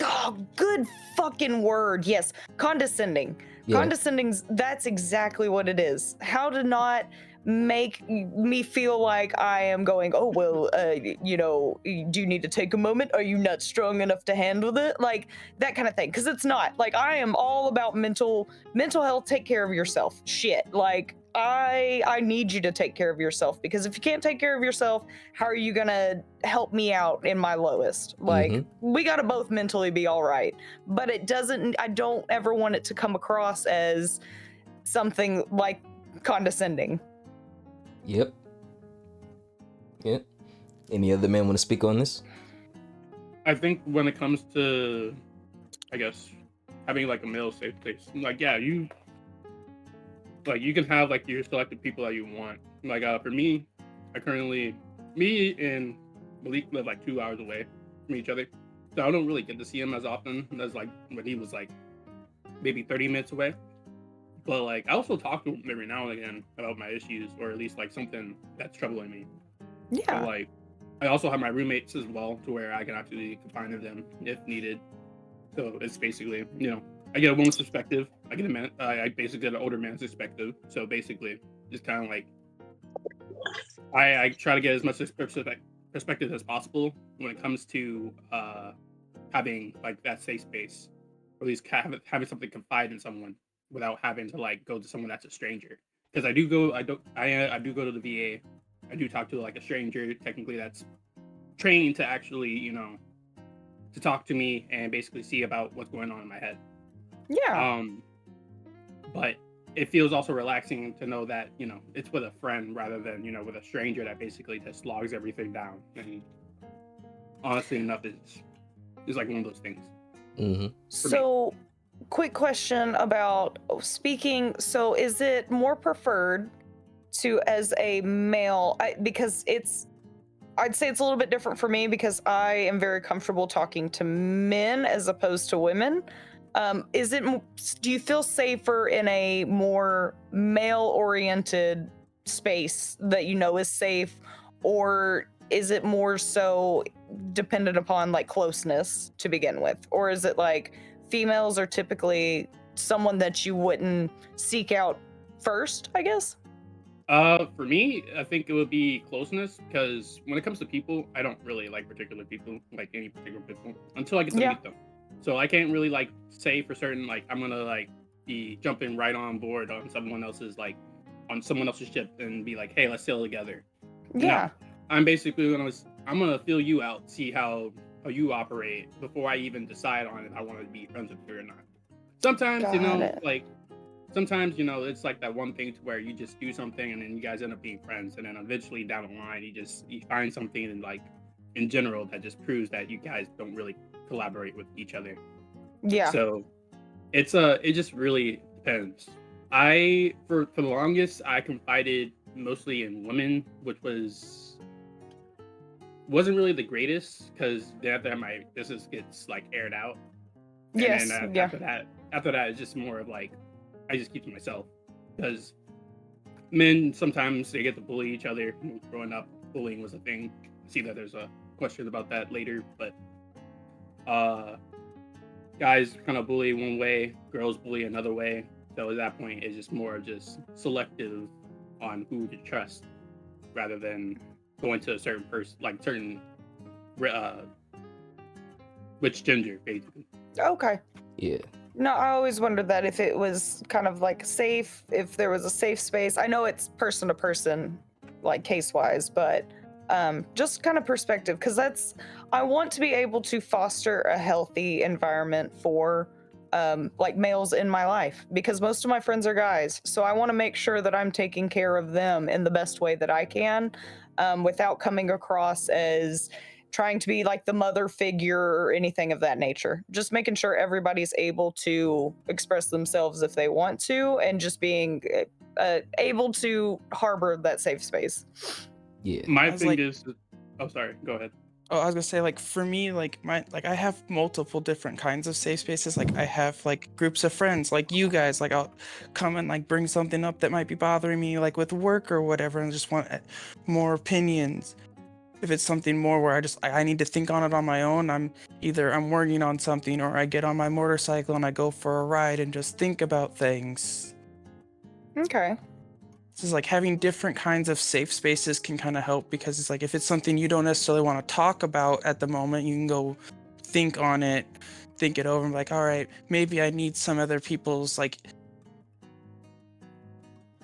[SPEAKER 2] Oh, good fucking word. Yes, condescending.
[SPEAKER 1] Yeah.
[SPEAKER 2] Condescending, that's exactly what it is. How to not make me feel like I am going, oh, well, you know, do you need to take a moment? Are you not strong enough to handle it? Like, that kind of thing. Because it's not. Like, I am all about mental health. Take care of yourself. Shit. Like, I need you to take care of yourself, because if you can't take care of yourself, how are you gonna help me out in my lowest? Like, we gotta both mentally be all right. But it doesn't, I don't ever want it to come across as something like condescending.
[SPEAKER 1] Yep. Any other men want to speak on this?
[SPEAKER 6] I think when it comes to, I guess, having like a male safe place, like, yeah, you can have like your selected people that you want. Like, for me, me and Malik live like 2 hours away from each other, so I don't really get to see him as often as like when he was like maybe 30 minutes away. But like, I also talk to him every now and again about my issues, or at least like something that's troubling me.
[SPEAKER 2] Yeah.
[SPEAKER 6] So, like, I also have my roommates as well, to where I can actually confine in them if needed. So it's basically, I get a woman's perspective. I get a man. I basically get an older man's perspective. So basically, it's kind of like I try to get as much perspective as possible when it comes to having like that safe space, or at least having something confide in someone without having to like go to someone that's a stranger. Because I do go to the VA. I do talk to like a stranger, technically that's trained to actually, to talk to me and basically see about what's going on in my head.
[SPEAKER 2] Yeah.
[SPEAKER 6] But it feels also relaxing to know that, it's with a friend rather than, with a stranger that basically just logs everything down. And honestly enough, it's like one of those things.
[SPEAKER 1] Mm-hmm.
[SPEAKER 2] So, quick question about speaking. So, is it more preferred to as a male? Because I'd say it's a little bit different for me because I am very comfortable talking to men as opposed to women. Do you feel safer in a more male-oriented space that is safe, or is it more so dependent upon like closeness to begin with, or is it like females are typically someone that you wouldn't seek out first, I guess?
[SPEAKER 6] For me, I think it would be closeness, because when it comes to people, I don't really like particular people, like any particular people, until I get to
[SPEAKER 2] Yeah.
[SPEAKER 6] meet them. So I can't really like say for certain like I'm gonna like be jumping right on board on someone else's ship and be like, hey, let's sail together.
[SPEAKER 2] Yeah.
[SPEAKER 6] No, I'm basically I'm gonna feel you out, see how you operate before I even decide on if I want to be friends with you or not. Sometimes,
[SPEAKER 2] Got it.
[SPEAKER 6] sometimes, it's like that one thing to where you just do something and then you guys end up being friends, and then eventually down the line you find something in like in general that just proves that you guys don't really collaborate with each other.
[SPEAKER 2] Yeah.
[SPEAKER 6] So it just really depends. For the longest I confided mostly in women, which wasn't really the greatest, because then after that my business gets like aired out.
[SPEAKER 2] Yes.
[SPEAKER 6] And then
[SPEAKER 2] Yeah.
[SPEAKER 6] after that it's just more of like I just keep to myself, because men sometimes they get to bully each other. Growing up, bullying was a thing. I see that there's a question about that later, but guys kind of bully one way, girls bully another way. So at that point, it's just more just selective on who to trust, rather than going to a certain person, like certain which gender, basically.
[SPEAKER 2] Okay.
[SPEAKER 1] Yeah.
[SPEAKER 2] No, I always wondered that if it was kind of like safe, if there was a safe space. I know it's person to person, like case wise, but just kind of perspective, because I want to be able to foster a healthy environment for like males in my life, because most of my friends are guys. So I want to make sure that I'm taking care of them in the best way that I can, without coming across as trying to be like the mother figure or anything of that nature. Just making sure everybody's able to express themselves if they want to, and just being able to harbor that safe space.
[SPEAKER 1] Yeah.
[SPEAKER 6] My
[SPEAKER 3] I was
[SPEAKER 6] thing
[SPEAKER 3] like-
[SPEAKER 6] is, oh, sorry, go ahead.
[SPEAKER 3] Oh, I was gonna say, like, for me, like I have multiple different kinds of safe spaces. Like I have like groups of friends, like you guys. Like I'll come and like bring something up that might be bothering me, like with work or whatever, and just want more opinions. If it's something more where I need to think on it on my own, I'm working on something, or I get on my motorcycle and I go for a ride and just think about things.
[SPEAKER 2] Okay.
[SPEAKER 3] This is like having different kinds of safe spaces can kind of help, because it's like if it's something you don't necessarily want to talk about at the moment, you can go think on it, think it over, and be like, all right, maybe I need some other people's like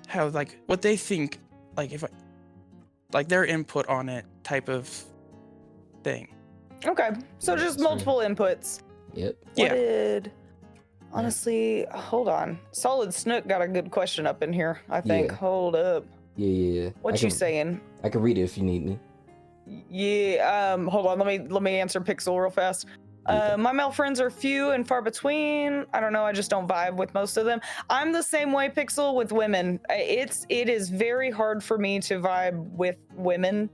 [SPEAKER 3] how like what they think, like if I like their input on it type of thing.
[SPEAKER 2] Okay. So just
[SPEAKER 1] Sure.
[SPEAKER 2] multiple inputs.
[SPEAKER 1] Yep.
[SPEAKER 3] Yeah.
[SPEAKER 2] Honestly, hold on. Solid Snook got a good question up in here, I think.
[SPEAKER 1] Yeah.
[SPEAKER 2] Hold up.
[SPEAKER 1] Yeah.
[SPEAKER 2] What you saying?
[SPEAKER 1] I can read it if you need me.
[SPEAKER 2] Yeah, hold on. Let me answer Pixel real fast.
[SPEAKER 1] Yeah.
[SPEAKER 2] My male friends are few and far between. I don't know. I just don't vibe with most of them. I'm the same way, Pixel, with women. It is very hard for me to vibe with women,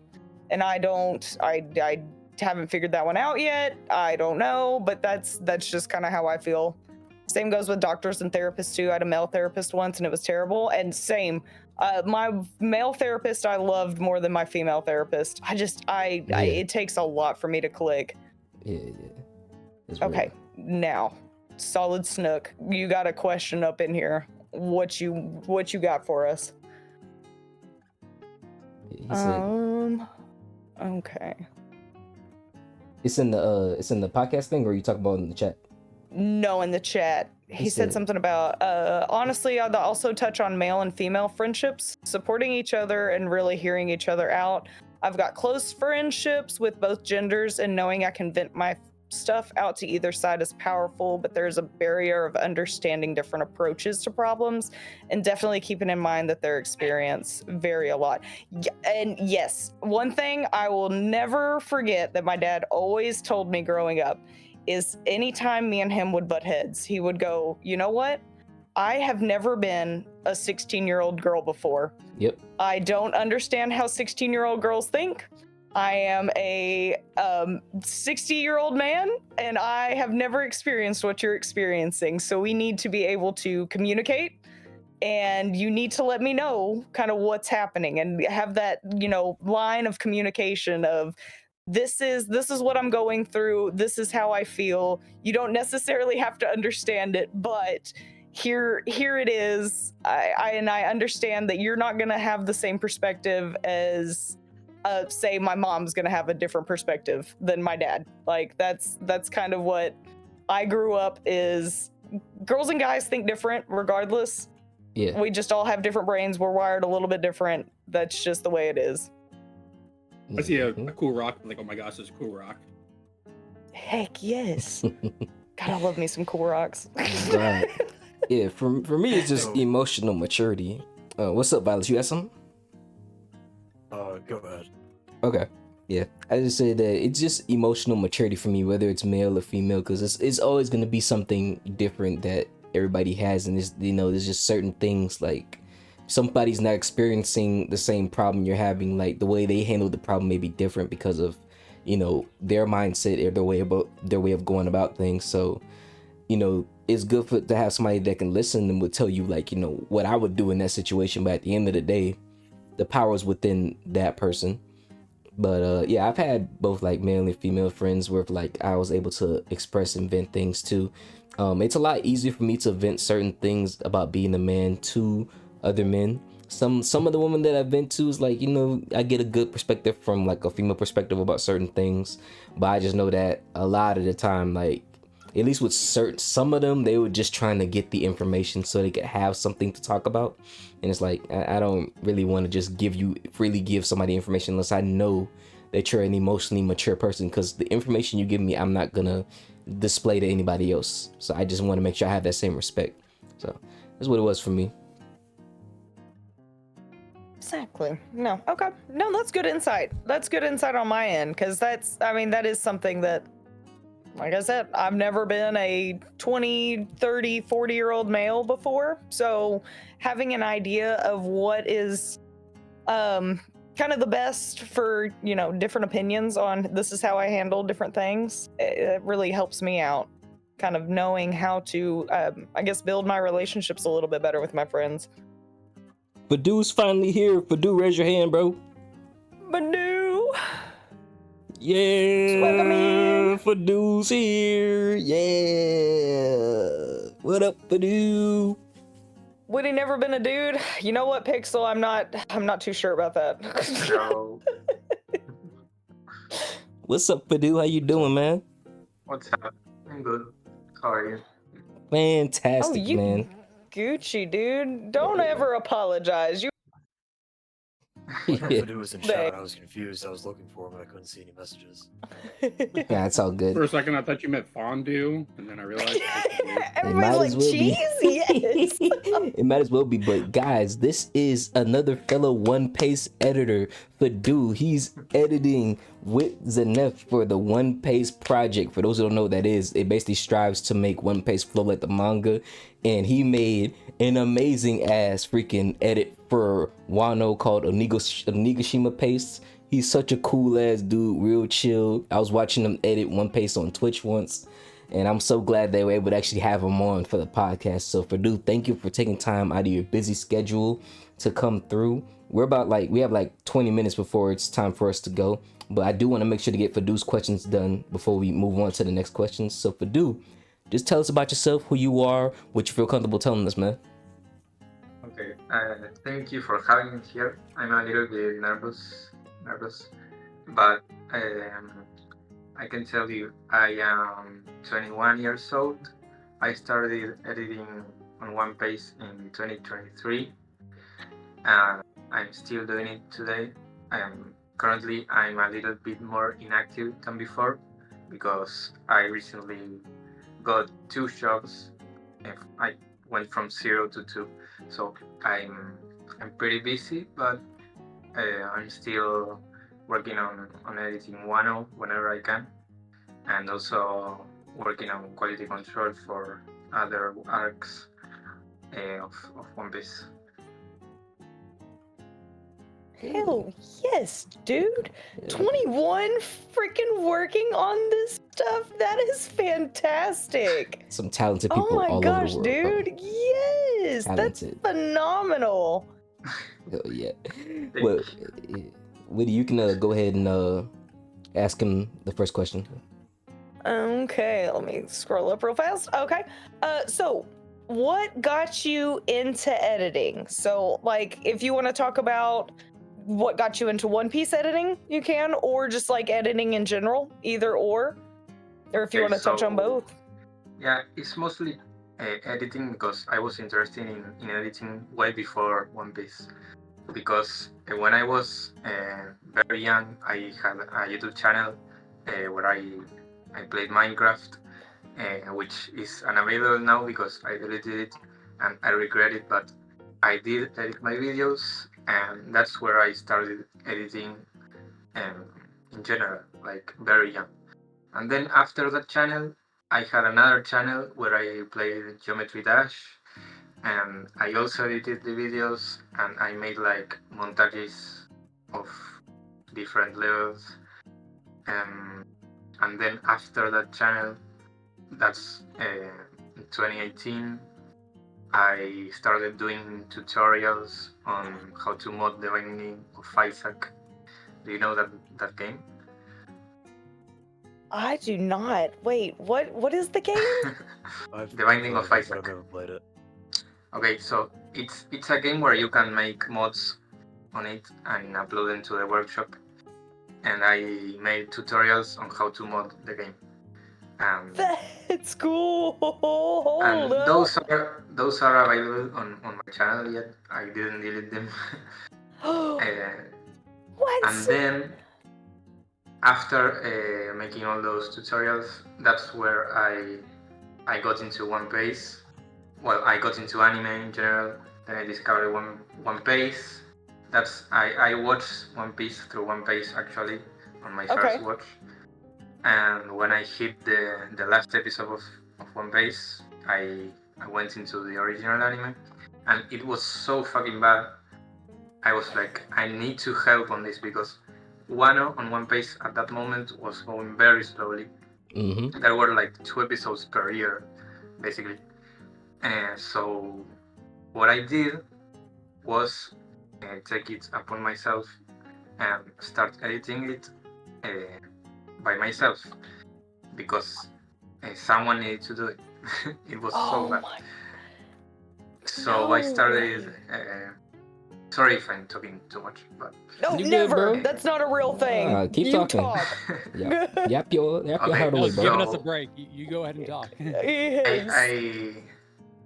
[SPEAKER 2] and I haven't figured that one out yet. I don't know, but that's just kind of how I feel. Same goes with doctors and therapists too. I had a male therapist once and it was terrible. And same, my male therapist I loved more than my female therapist. It takes a lot for me to click.
[SPEAKER 1] Yeah. It's
[SPEAKER 2] Okay, now, Solid Snook, you got a question up in here. What you got for us?
[SPEAKER 1] He said,
[SPEAKER 2] okay.
[SPEAKER 1] It's in the podcast thing, or are you talking about in the chat?
[SPEAKER 2] No, in the chat. He said something about, honestly, I'd also touch on male and female friendships, supporting each other and really hearing each other out. I've got close friendships with both genders, and knowing I can vent my stuff out to either side is powerful, but there's a barrier of understanding different approaches to problems and definitely keeping in mind that their experience vary a lot. And yes, one thing I will never forget that my dad always told me growing up is anytime me and him would butt heads, he would go, you know what? I have never been a 16-year-old girl before.
[SPEAKER 1] Yep.
[SPEAKER 2] I don't understand how 16-year-old girls think. I am a 60-year-old man, and I have never experienced what you're experiencing. So we need to be able to communicate, and you need to let me know kind of what's happening and have that, line of communication of this is what I'm going through. This is how I feel. You don't necessarily have to understand it, but here it is. I understand that you're not going to have the same perspective as say my mom's gonna have a different perspective than my dad. Like that's kind of what I grew up is. Girls and guys think different regardless.
[SPEAKER 1] Yeah.
[SPEAKER 2] We just all have different brains. We're wired a little bit different. That's just the way it is.
[SPEAKER 6] I see a cool rock, I'm like, oh my gosh, this is a cool rock.
[SPEAKER 2] Heck yes. God, I love me some cool rocks.
[SPEAKER 1] Right. Yeah, for me it's just emotional maturity. What's up, Violet? You got something?
[SPEAKER 9] Go ahead.
[SPEAKER 1] Okay. Yeah, I just say that it's just emotional maturity for me, whether it's male or female, because it's always going to be something different that everybody has, and there's just certain things like somebody's not experiencing the same problem you're having. Like the way they handle the problem may be different because of their mindset or their way of going about things. So it's good to have somebody that can listen and will tell you what I would do in that situation. But at the end of the day, the power is within that person. But yeah, I've had both male and female friends where I was able to express and vent things too. It's a lot easier for me to vent certain things about being a man to other men. Some of the women that I vent to is I get a good perspective from a female perspective about certain things. But I just know that a lot of the time, at least with some of them, they were just trying to get the information so they could have something to talk about. And it's I don't really want to just freely give somebody information unless I know that you're an emotionally mature person, because the information you give me, I'm not gonna display to anybody else. So I just want to make sure I have that same respect. So that's what it was for me.
[SPEAKER 2] Exactly. No. Okay. No, that's good insight. That's good insight on my end, because that is something that, like I said, I've never been a 20, 30, 40-year-old male before. So having an idea of what is kind of the best for, different opinions on this is how I handle different things, it really helps me out. Kind of knowing how to, build my relationships a little bit better with my friends.
[SPEAKER 1] Fedew's finally here. Fedew, raise your hand, bro.
[SPEAKER 2] Fedew!
[SPEAKER 1] Yeah, Fedew's here. Yeah. What up, Fedew?
[SPEAKER 2] Witty never been a dude. You know what, Pixel? I'm not too sure about that.
[SPEAKER 10] No.
[SPEAKER 1] What's up, Fedew? How you doing, man?
[SPEAKER 10] What's up? I'm good. How are you?
[SPEAKER 1] Fantastic, man.
[SPEAKER 2] Gucci, dude. Don't ever apologize. You.
[SPEAKER 9] Fedew was in chat. I was confused. I was looking for him, but I couldn't see any messages.
[SPEAKER 1] Yeah, it's all good.
[SPEAKER 6] For a second, I thought you meant fondue, and then I realized
[SPEAKER 2] Everybody's like, cheese? Yes.
[SPEAKER 1] It might as well be. But guys, this is another fellow One Pace editor, Fedew. He's editing with Zenef for the One Pace project. For those who don't know what that is, it basically strives to make One Pace flow like the manga. And he made an amazing ass freaking edit for Wano called Onigashima Pace. He's such a cool ass dude, real chill. I was watching him edit One Pace on Twitch once, And I'm so glad they were able to actually have him on for the podcast. So Fedew, thank you for taking time out of your busy schedule to come through. We have like 20 minutes before it's time for us to go. But I do want to make sure to get Fedew's questions done before we move on to the next questions. So Fedew, just tell us about yourself, who you are, what you feel comfortable telling us, man.
[SPEAKER 10] Okay. Thank you for having me here. I'm a little bit nervous, but I can tell you I am 21 years old. I started editing on One Piece in 2023, and I'm still doing it today. Currently I'm a little bit more inactive than before because I recently got 2 jobs. I went from 0 to 2, so I'm pretty busy, but I'm still working on editing Wano whenever I can, and also working on quality control for other arcs of One Piece.
[SPEAKER 2] Hell yes, dude. 21 freaking working on this stuff. That is fantastic.
[SPEAKER 1] Some talented
[SPEAKER 2] Oh
[SPEAKER 1] people
[SPEAKER 2] my
[SPEAKER 1] all
[SPEAKER 2] gosh,
[SPEAKER 1] over the world.
[SPEAKER 2] dude. Yes.
[SPEAKER 1] Talented.
[SPEAKER 2] That's phenomenal.
[SPEAKER 1] Hell yeah. Well, Witty, you can go ahead and ask him the first question.
[SPEAKER 2] Okay, let me scroll up real fast. Okay. So what got you into editing? So, like, if you want to talk about what got you into One Piece editing, you can, or just like editing in general, either or if you want to touch on both.
[SPEAKER 10] Yeah, it's mostly editing because I was interested in editing way before One Piece. Because when I was very young, I had a YouTube channel where I played Minecraft, which is unavailable now because I deleted it and I regret it, but I did edit my videos, and that's where I started editing in general, like very young. And then after that channel, I had another channel where I played Geometry Dash, and I also edited the videos, and I made like montages of different levels. And then after that channel, that's in 2018, I started doing tutorials on how to mod the Binding of Isaac. Do you know that game?
[SPEAKER 2] I do not. Wait, what is the game?
[SPEAKER 10] The Binding of Isaac.
[SPEAKER 9] I've never played it.
[SPEAKER 10] Okay, so it's a game where you can make mods on it and upload them to the workshop. And I made tutorials on how to mod the game.
[SPEAKER 2] That's cool.
[SPEAKER 10] And those are available on my channel yet. I didn't delete them.
[SPEAKER 2] What?
[SPEAKER 10] And then after making all those tutorials, that's where I got into One Piece. Well, I got into anime in general. Then I discovered One Piece. I watched One Piece through One Piece actually on my first watch. And when I hit the last episode of One Piece, I went into the original anime, and it was so fucking bad. I was like, I need to help on this because Wano on One Piece at that moment was going very slowly.
[SPEAKER 1] Mm-hmm.
[SPEAKER 10] There were like 2 episodes per year, basically. And so what I did was take it upon myself and start editing it by myself because someone needed to do it. It was so bad. So I started. Sorry if I'm talking too much, but
[SPEAKER 2] no, never. That's not a real thing.
[SPEAKER 1] Keep talking. Talk. Yap your heart away, bro.
[SPEAKER 4] Giving us a break. You go ahead and talk.
[SPEAKER 2] Yes.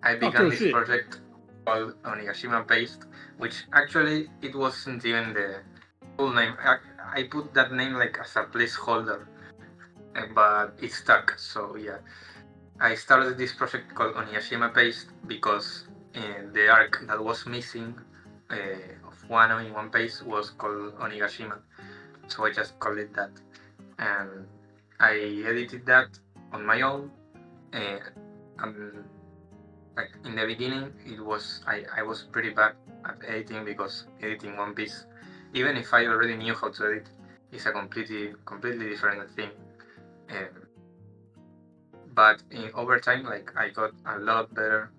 [SPEAKER 10] I began this project called Onigashima Paste, which actually it wasn't even the full name. I put that name like as a placeholder, but it stuck. So yeah, I started this project called Onigashima Paste because the arc that was missing of Wano in One Piece was called Onigashima, so I just called it that, and I edited that on my own. And like in the beginning, I was pretty bad at editing because editing One Piece, even if I already knew how to edit, is a completely different thing. but in over time, like I got a lot better,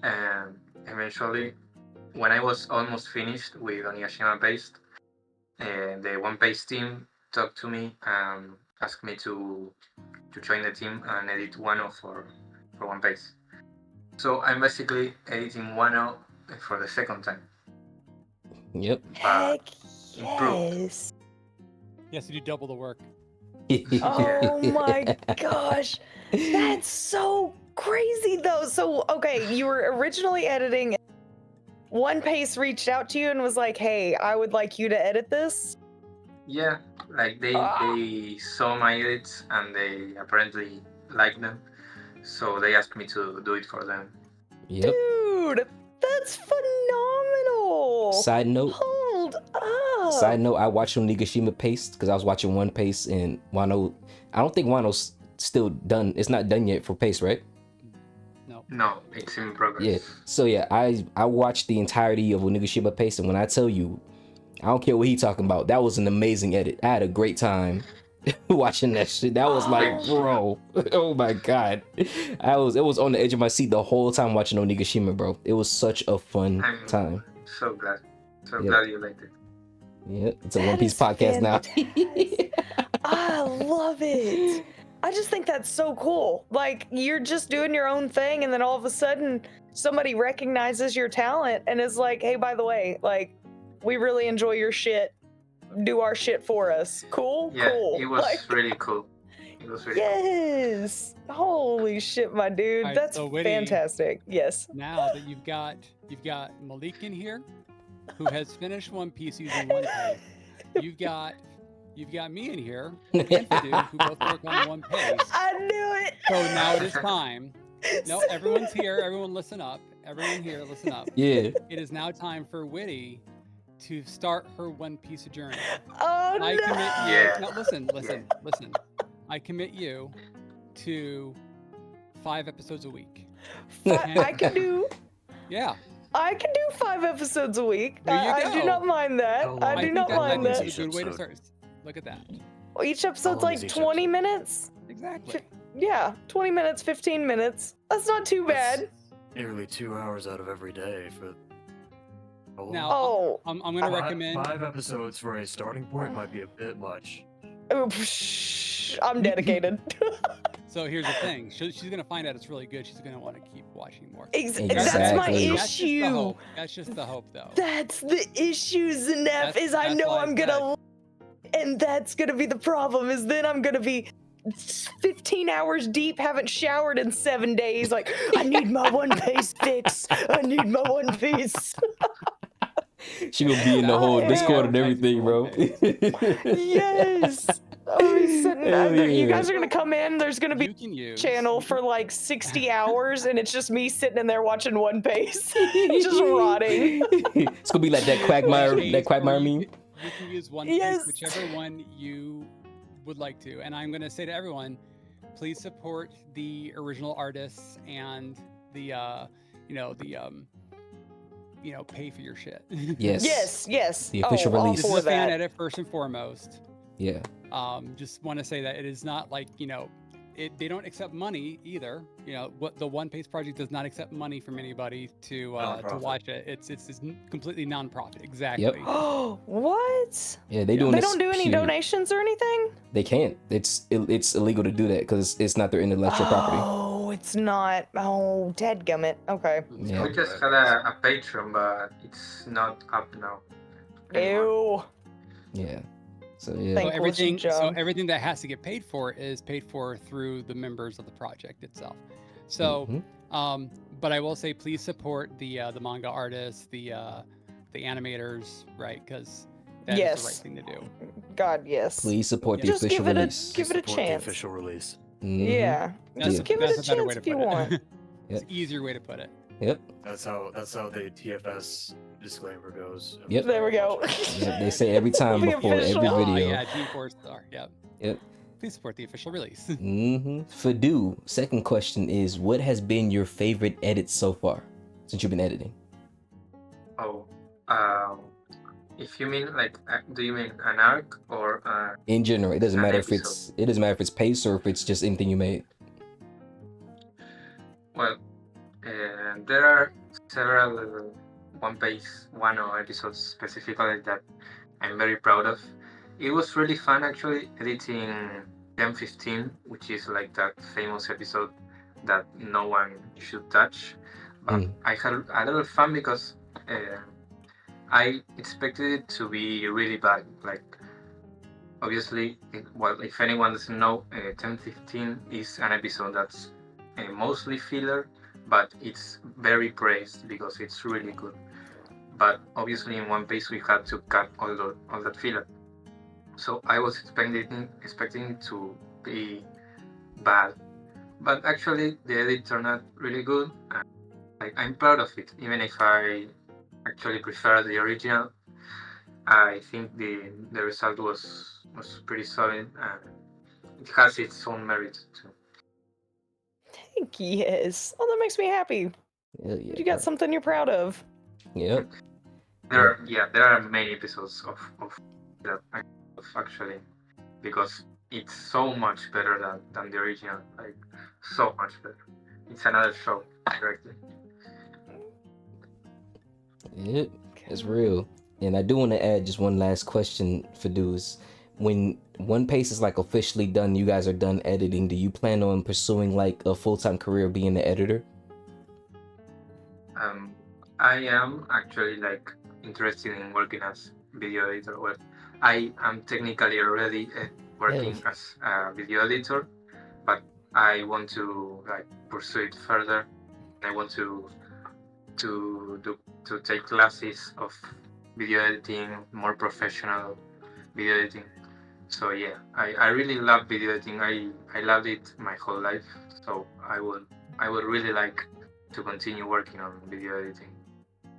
[SPEAKER 10] and eventually, when I was almost finished with Onigashima based, the One Piece team talked to me and asked me to join the team and edit Wano for One Piece. So I'm basically editing Wano for the second time.
[SPEAKER 1] Yep.
[SPEAKER 2] Heck
[SPEAKER 10] improved.
[SPEAKER 2] yes.
[SPEAKER 4] Yes, you do double the work.
[SPEAKER 2] Oh my gosh. That's so crazy though. So okay, you were originally editing. One Piece reached out to you and was like, "Hey, I would like you to edit this."
[SPEAKER 10] Yeah, like they saw my edits and they apparently liked them, so they asked me to do it for them.
[SPEAKER 1] Yep.
[SPEAKER 2] Dude, that's phenomenal.
[SPEAKER 1] Side note.
[SPEAKER 2] Hold up.
[SPEAKER 1] Side note, I watched Onigashima Paste because I was watching One Piece and Wano. I don't think Wano's still done. It's not done yet for Pace, right?
[SPEAKER 10] No, it's in progress.
[SPEAKER 1] Yeah. So yeah, I watched the entirety of Onigashima Pace, and when I tell you, I don't care what he talking about. That was an amazing edit. I had a great time watching that shit. That was like, bro, oh my god, it was on the edge of my seat the whole time watching Onigashima, bro. It was such a fun time.
[SPEAKER 10] So glad,
[SPEAKER 1] Yeah.
[SPEAKER 10] glad you liked it.
[SPEAKER 1] Yeah, it's a One Piece podcast now.
[SPEAKER 2] I love it. I just think that's so cool. Like, you're just doing your own thing, and then all of a sudden, somebody recognizes your talent and is like, "Hey, by the way, like, we really enjoy your shit. Do our shit for us." Cool?
[SPEAKER 10] Yeah,
[SPEAKER 2] Cool.
[SPEAKER 10] it was
[SPEAKER 2] Like,
[SPEAKER 10] really cool. It was really
[SPEAKER 2] yes. Holy shit, my dude.
[SPEAKER 4] Alright,
[SPEAKER 2] That's
[SPEAKER 4] so Witty,
[SPEAKER 2] fantastic. Yes.
[SPEAKER 4] Now that you've got Malik in here, who has finished One Piece using One Piece. You've got me in here and Fedew, who both work on One Piece.
[SPEAKER 2] I knew it.
[SPEAKER 4] So now it is time. No, everyone's here. Everyone listen up. Everyone here, listen up.
[SPEAKER 1] Yeah.
[SPEAKER 4] It is now time for Witty to start her One Piece journey.
[SPEAKER 2] Oh,
[SPEAKER 4] I
[SPEAKER 2] no.
[SPEAKER 4] commit you.
[SPEAKER 10] Yeah.
[SPEAKER 4] No, listen. I commit you to 5 episodes a week.
[SPEAKER 2] I can do.
[SPEAKER 4] Yeah.
[SPEAKER 2] I can do 5 episodes a week.
[SPEAKER 4] There you
[SPEAKER 2] I do
[SPEAKER 4] go.
[SPEAKER 2] not mind that.
[SPEAKER 9] How long
[SPEAKER 2] I
[SPEAKER 9] do
[SPEAKER 2] do
[SPEAKER 9] you
[SPEAKER 2] not
[SPEAKER 9] think
[SPEAKER 2] mind
[SPEAKER 9] that
[SPEAKER 2] that.
[SPEAKER 4] That's a good way to start. Look at that.
[SPEAKER 2] Each episode's
[SPEAKER 9] long is
[SPEAKER 2] like
[SPEAKER 9] each
[SPEAKER 2] 20
[SPEAKER 9] episode?
[SPEAKER 2] minutes.
[SPEAKER 4] Exactly.
[SPEAKER 2] Yeah, 20 minutes, 15 minutes. That's not too
[SPEAKER 9] That's
[SPEAKER 2] bad.
[SPEAKER 9] Nearly 2 hours out of every day for.
[SPEAKER 4] Now,
[SPEAKER 2] Oh,
[SPEAKER 4] I'm going to recommend.
[SPEAKER 9] 5 episodes for a starting point might be a bit much.
[SPEAKER 2] I'm dedicated.
[SPEAKER 4] So here's the thing. She's going to find out it's really good. She's going to want to keep watching more.
[SPEAKER 2] That's my
[SPEAKER 1] Exactly.
[SPEAKER 4] That's just the
[SPEAKER 2] issue.
[SPEAKER 4] hope. That's just the hope, though.
[SPEAKER 2] That's the issue, Zenef, is I
[SPEAKER 4] That's
[SPEAKER 2] know
[SPEAKER 4] why I
[SPEAKER 2] I'm gonna, and that's gonna be the problem, is then I'm gonna be 15 hours deep, haven't showered in 7 days, like, I need my One Piece fix. I need my One Piece.
[SPEAKER 1] She gonna be in the whole
[SPEAKER 2] I
[SPEAKER 1] Discord
[SPEAKER 2] am.
[SPEAKER 1] and everything, bro.
[SPEAKER 2] Yes. I'll be sitting
[SPEAKER 1] Hell
[SPEAKER 2] there. You
[SPEAKER 1] yeah.
[SPEAKER 2] guys are gonna come in, there's gonna be
[SPEAKER 4] You can use
[SPEAKER 2] channel for like 60 hours, and it's just me sitting in there watching One Piece, just rotting.
[SPEAKER 1] It's gonna be like that Quagmire
[SPEAKER 4] Or
[SPEAKER 1] meme.
[SPEAKER 4] You can use One Piece,
[SPEAKER 2] Yes.
[SPEAKER 4] whichever one you would like to. And I'm going to say to everyone, please support the original artists and the, pay for your shit.
[SPEAKER 1] Yes.
[SPEAKER 2] Yes.
[SPEAKER 1] The official
[SPEAKER 2] all
[SPEAKER 1] release.
[SPEAKER 4] This is
[SPEAKER 2] for
[SPEAKER 4] a fan
[SPEAKER 2] that.
[SPEAKER 4] edit first and foremost.
[SPEAKER 1] Yeah.
[SPEAKER 4] Just want to say that it is not like, they don't accept money either. What the One Piece project does not accept money from anybody to
[SPEAKER 9] Non-profit.
[SPEAKER 4] watch it. It's completely non-profit. Exactly.
[SPEAKER 2] Oh, what?
[SPEAKER 1] Yeah, they
[SPEAKER 4] Yeah.
[SPEAKER 1] doing
[SPEAKER 2] They
[SPEAKER 1] this
[SPEAKER 2] don't do any
[SPEAKER 1] pure-
[SPEAKER 2] donations or anything?
[SPEAKER 1] They can't. It's illegal to do that because it's not their intellectual property.
[SPEAKER 2] Oh, it's not. Oh, dadgummit. Okay.
[SPEAKER 1] Yeah.
[SPEAKER 10] We just had a Patreon, but it's not up now. anymore.
[SPEAKER 2] Ew.
[SPEAKER 1] Yeah. So yeah.
[SPEAKER 2] Thank- Thankless job.
[SPEAKER 4] Everything that has to get paid for is paid for through the members of the project itself. So,
[SPEAKER 1] Mhm.
[SPEAKER 4] but I will say, please support the manga artists, the animators, right? Because that is the right
[SPEAKER 2] Yes.
[SPEAKER 4] thing to do.
[SPEAKER 2] God, yes.
[SPEAKER 1] Please support the
[SPEAKER 2] Just
[SPEAKER 1] official
[SPEAKER 2] give it
[SPEAKER 1] release.
[SPEAKER 2] give it a
[SPEAKER 9] Support
[SPEAKER 2] chance.
[SPEAKER 9] The official release.
[SPEAKER 1] Mhm.
[SPEAKER 2] Yeah.
[SPEAKER 4] That's
[SPEAKER 2] Just give it a
[SPEAKER 4] that's better way
[SPEAKER 2] chance
[SPEAKER 4] to
[SPEAKER 2] if you
[SPEAKER 4] put it.
[SPEAKER 2] want.
[SPEAKER 4] It's an easier way to put it.
[SPEAKER 1] Yep.
[SPEAKER 9] That's how the TFS disclaimer goes.
[SPEAKER 1] Yep.
[SPEAKER 2] There we go.
[SPEAKER 1] Yep. They say every time
[SPEAKER 2] The
[SPEAKER 1] before every
[SPEAKER 2] official-
[SPEAKER 1] video.
[SPEAKER 4] Yeah, Team 4-star. Yep.
[SPEAKER 1] Yep.
[SPEAKER 4] Please support the official release.
[SPEAKER 1] Mm-hmm. Fedew, second question is, what has been your favorite edit so far since you've been editing?
[SPEAKER 10] Oh, if you mean like, do you mean an arc or
[SPEAKER 1] In general, it doesn't
[SPEAKER 10] An
[SPEAKER 1] matter if
[SPEAKER 10] episode.
[SPEAKER 1] it's pace or if it's just anything you made.
[SPEAKER 10] Well, there are several One episodes specifically that I'm very proud of. It was really fun actually editing 1015, which is like that famous episode that no one should touch. But I had a lot of fun because I expected it to be really bad. Like, obviously, if anyone doesn't know, 1015 is an episode that's mostly filler, but it's very praised because it's really good. But obviously, in One Piece, we had to cut all that filler. So I was expecting it to be bad, but actually the edit turned out really good. I'm proud of it, even if I actually prefer the original. I think the result was pretty solid, and it has its own merit too.
[SPEAKER 2] Heck yes. Oh, that makes me happy.
[SPEAKER 1] Hell yeah,
[SPEAKER 2] You got
[SPEAKER 1] bro.
[SPEAKER 2] something you're proud of.
[SPEAKER 1] Yep.
[SPEAKER 10] There are many episodes of that I love actually, because it's so much better than the original. Like, so much better. It's another show directly.
[SPEAKER 1] Yep, it's real. And I do want to add just one last question for dudes. When One Piece is like officially done, you guys are done editing, do you plan on pursuing like a full-time career being an editor?
[SPEAKER 10] I am actually like interested in working as video editor. Well, I am technically already working as a video editor, but I want to like pursue it further. I want to take classes of video editing, more professional video editing. So yeah, I really love video editing. I loved it my whole life. So I would really like to continue working on video editing.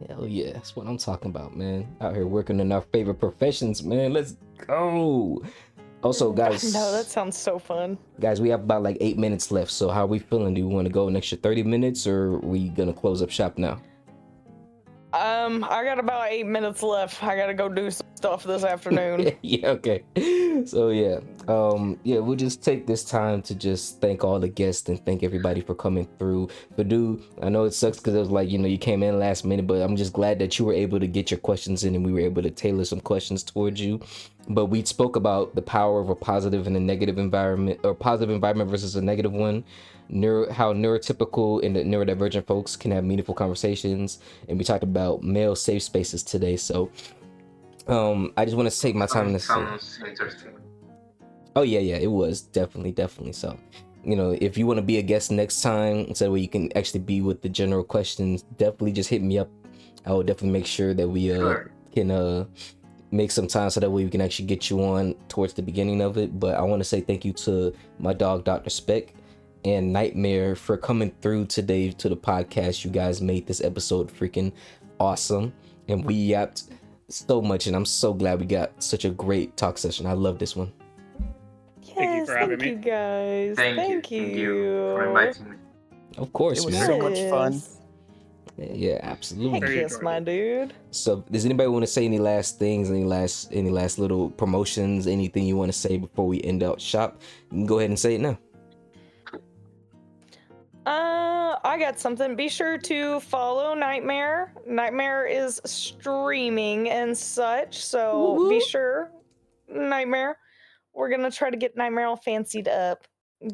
[SPEAKER 1] Hell yeah, that's what I'm talking about, man. Out here working in our favorite professions, man. Let's go. Also, guys.
[SPEAKER 2] No, that sounds so fun.
[SPEAKER 1] Guys, we have about like 8 minutes left. So how are we feeling? Do we want to go an extra 30 minutes or are we gonna close up shop now?
[SPEAKER 2] I got about 8 minutes left. I gotta go do some stuff this afternoon.
[SPEAKER 1] Yeah, okay. So yeah, we'll just take this time to just thank all the guests and thank everybody for coming through. Fedew, I know it sucks because it was like, you came in last minute, but I'm just glad that you were able to get your questions in and we were able to tailor some questions towards you. But we spoke about the power of a positive and a negative environment, or positive environment versus a negative one. How neurotypical and the neurodivergent folks can have meaningful conversations, and we talked about male safe spaces today. So I just want to take my time to say,
[SPEAKER 10] Sounds interesting.
[SPEAKER 1] oh yeah, it was definitely. So if you want to be a guest next time, so that way you can actually be with the general questions, definitely just hit me up. I will definitely make sure that we can make some time so that way we can actually get you on towards the beginning of it. But I want to say thank you to my dog Dr. Spec and Nightmare for coming through today to the podcast. You guys made this episode freaking awesome, and we yapped so much, and I'm so glad we got such a great talk session. I love this one.
[SPEAKER 2] Yes,
[SPEAKER 6] Thank you for having me.
[SPEAKER 2] you guys.
[SPEAKER 10] Thank you for inviting me.
[SPEAKER 1] Of course,
[SPEAKER 3] It was
[SPEAKER 1] man.
[SPEAKER 3] so much fun.
[SPEAKER 1] Yeah, absolutely.
[SPEAKER 2] Heck yes, my dude.
[SPEAKER 1] So does anybody want to say any last things, any last little promotions, anything you want to say before we end out shop? You can go ahead and say it now.
[SPEAKER 2] I got something. Be sure to follow Nightmare. Nightmare is streaming and such, so be sure, Nightmare. We're gonna try to get Nightmare all fancied up,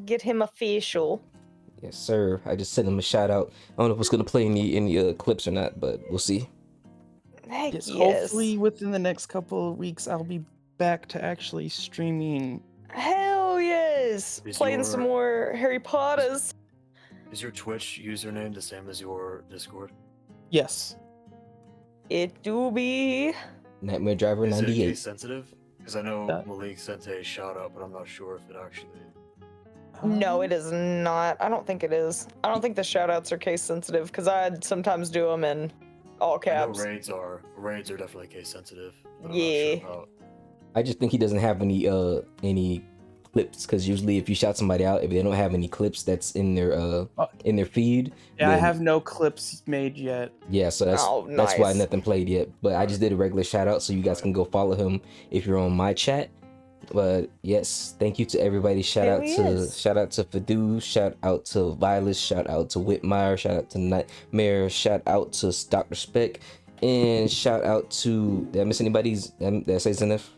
[SPEAKER 2] get him official.
[SPEAKER 1] Yes, sir. I just sent him a shout out. I don't know if it's gonna play any clips or not, but we'll see.
[SPEAKER 2] Heck
[SPEAKER 3] Yes,
[SPEAKER 2] yes.
[SPEAKER 3] hopefully within the next couple of weeks, I'll be back to actually streaming.
[SPEAKER 2] Hell yes. Playing some more Harry Potters.
[SPEAKER 9] Is your Twitch username the same as your Discord?
[SPEAKER 3] Yes.
[SPEAKER 2] It do be.
[SPEAKER 1] Nightmaredriver98.
[SPEAKER 9] Is it case sensitive? Because I know Malik sent a shout out, but I'm not sure if it actually.
[SPEAKER 2] No, it is not. I don't think it is. I don't think the shoutouts are case sensitive because I sometimes do them in all caps.
[SPEAKER 9] I know raids are definitely case sensitive. But I'm
[SPEAKER 2] Yeah.
[SPEAKER 9] not sure about.
[SPEAKER 1] I just think he doesn't have any clips, because usually if you shout somebody out, if they don't have any clips that's in their feed,
[SPEAKER 3] Yeah, I
[SPEAKER 1] then,
[SPEAKER 3] have no clips made yet.
[SPEAKER 1] yeah, so that's why nothing played yet. But I just did a regular shout out, so you guys can go follow him if you're on my chat. But yes, thank you to everybody. Shout
[SPEAKER 2] Hell
[SPEAKER 1] out
[SPEAKER 2] yes.
[SPEAKER 1] to Fedew, shout out to Violet, shout out to Whitmire, shout out to Nightmare, shout out to Dr. Spec, and shout out to, did I miss anybody's? Did I say Zenef?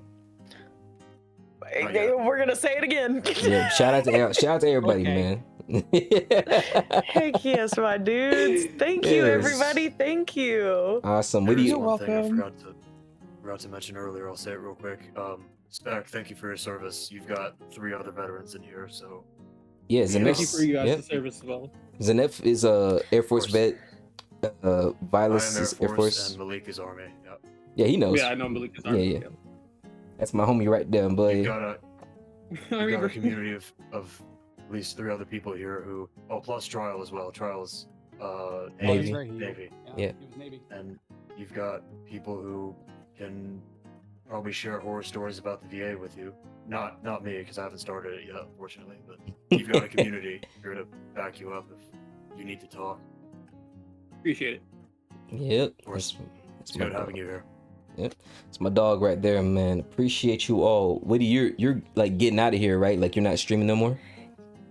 [SPEAKER 2] We're gonna say it again.
[SPEAKER 1] Yeah, shout out to everybody,
[SPEAKER 4] Okay.
[SPEAKER 1] man.
[SPEAKER 2] Heck yes, my dudes. Thank you,
[SPEAKER 1] Yes.
[SPEAKER 2] everybody. Thank you.
[SPEAKER 1] Awesome. What do
[SPEAKER 9] There's
[SPEAKER 1] you?
[SPEAKER 9] one thing I
[SPEAKER 3] welcome.
[SPEAKER 9] forgot to mention earlier. I'll say it real quick. Spec, thank you for your service. You've got 3 other veterans in here, so
[SPEAKER 1] Yeah,
[SPEAKER 9] Thank
[SPEAKER 6] Thank you
[SPEAKER 1] Zenef.
[SPEAKER 6] for you guys'
[SPEAKER 1] Yeah,
[SPEAKER 6] service as well.
[SPEAKER 1] Zenef is a Air Force
[SPEAKER 9] Of
[SPEAKER 1] vet.
[SPEAKER 9] I
[SPEAKER 1] Violet
[SPEAKER 9] am
[SPEAKER 1] is Air Force.
[SPEAKER 9] and Malik is Army. Yeah.
[SPEAKER 1] Yeah, he knows.
[SPEAKER 6] Yeah, I know Malik is
[SPEAKER 1] Yeah, yeah. That's my homie right there,
[SPEAKER 9] You've
[SPEAKER 1] buddy.
[SPEAKER 9] got a community of at least 3 other people here who, plus Trial as well. Trial's
[SPEAKER 1] Navy.
[SPEAKER 9] Navy.
[SPEAKER 1] Yeah.
[SPEAKER 4] He was Navy.
[SPEAKER 9] And you've got people who can probably share horror stories about the VA with you. Not me, because I haven't started it yet, unfortunately. But you've got a community here to back you up if you need to talk.
[SPEAKER 6] Appreciate it.
[SPEAKER 1] Yep.
[SPEAKER 9] Of course.
[SPEAKER 1] That's
[SPEAKER 9] It's
[SPEAKER 1] my
[SPEAKER 9] good having
[SPEAKER 1] dog.
[SPEAKER 9] you here.
[SPEAKER 1] Yep. It's my dog right there, man. Appreciate you all. Witty, you're like getting out of here, right? Like you're not streaming no more?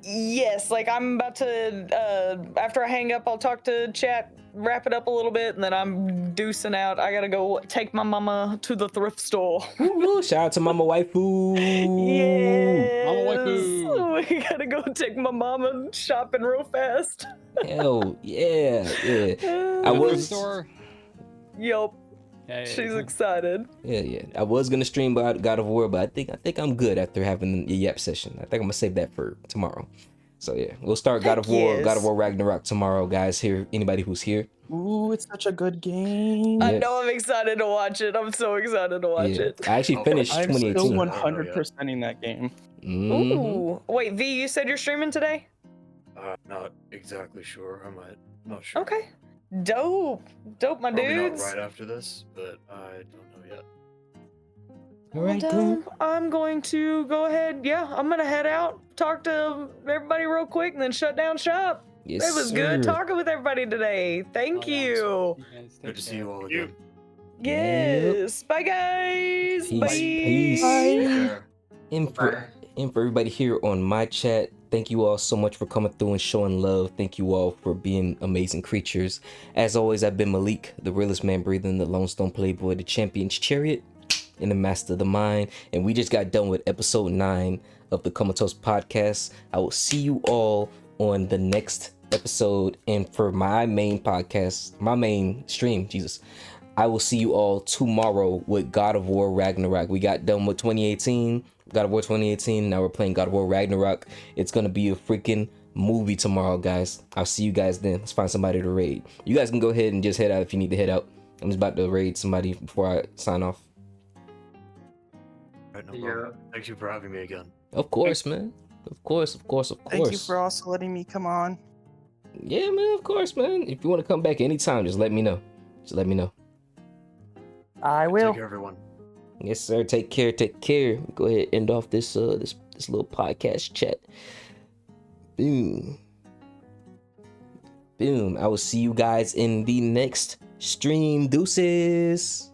[SPEAKER 2] Yes, like I'm about to, after I hang up, I'll talk to chat, wrap it up a little bit, and then I'm deucing out. I gotta go take my mama to the thrift store.
[SPEAKER 1] Woo, shout out to Mama Waifu.
[SPEAKER 2] Yes.
[SPEAKER 4] Mama waifu.
[SPEAKER 2] We gotta go take my mama shopping real fast.
[SPEAKER 1] Hell yeah, yeah. I
[SPEAKER 4] The thrift
[SPEAKER 1] was
[SPEAKER 4] store.
[SPEAKER 2] Yup.
[SPEAKER 4] Hey.
[SPEAKER 2] She's excited.
[SPEAKER 1] Yeah. I was gonna stream about God of War, but I think I'm good after having the Yap session. I think I'm gonna save that for tomorrow. So yeah, we'll start God of War,
[SPEAKER 2] yes.
[SPEAKER 1] God of War Ragnarok tomorrow, guys. Here, anybody who's here.
[SPEAKER 3] Ooh, it's such a good game.
[SPEAKER 2] I
[SPEAKER 1] Yeah.
[SPEAKER 2] know I'm excited to watch it. I'm so excited to watch
[SPEAKER 1] Yeah,
[SPEAKER 2] it.
[SPEAKER 1] I actually finished
[SPEAKER 3] I'm still
[SPEAKER 1] 2018.
[SPEAKER 3] 100%ing that game.
[SPEAKER 1] Mhm.
[SPEAKER 2] Ooh. Wait, V, you said you're streaming today?
[SPEAKER 9] Not exactly sure. I might. Not sure.
[SPEAKER 2] Okay. Dope, my
[SPEAKER 9] Probably
[SPEAKER 2] dudes.
[SPEAKER 9] not right after this, but I don't know yet.
[SPEAKER 1] All right, then.
[SPEAKER 2] I'm going to go ahead. Yeah, I'm gonna head out, talk to everybody real quick, and then shut down shop.
[SPEAKER 1] Yes,
[SPEAKER 2] It was good
[SPEAKER 1] sir.
[SPEAKER 2] talking with everybody today. Thank you.
[SPEAKER 9] Good to see you all again.
[SPEAKER 2] Yes. Bye, guys.
[SPEAKER 1] Peace.
[SPEAKER 2] Bye.
[SPEAKER 1] Peace.
[SPEAKER 9] Take care.
[SPEAKER 1] And for everybody here on my chat, thank you all so much for coming through and showing love. Thank you all for being amazing creatures. As always, I've been Malik, the realest man breathing, the Lone Stone Playboy, the Champion's Chariot, and the Master of the Mind. And we just got done with episode 9 of the Comatose podcast. I will see you all on the next episode. And for my main podcast, my main stream, Jesus, I will see you all tomorrow with God of War Ragnarok. We got done with 2018, God of War 2018. Now we're playing God of War Ragnarok. It's gonna be a freaking movie tomorrow, guys. I'll see you guys then. Let's find somebody to raid. You guys can go ahead and just head out if you need to head out. I'm just about to raid somebody before I sign off.
[SPEAKER 9] Right, no problem. Thank you for having me again.
[SPEAKER 1] Of course, man. Of course.
[SPEAKER 3] Thank you for also letting me come on.
[SPEAKER 1] Yeah, man. Of course, man. If you want to come back anytime, just let me know. Just let me know.
[SPEAKER 3] I will.
[SPEAKER 9] Take care, everyone.
[SPEAKER 1] Yes, sir. Take care. Take care. Go ahead and end off this this little podcast chat. Boom. Boom. I will see you guys in the next stream. Deuces.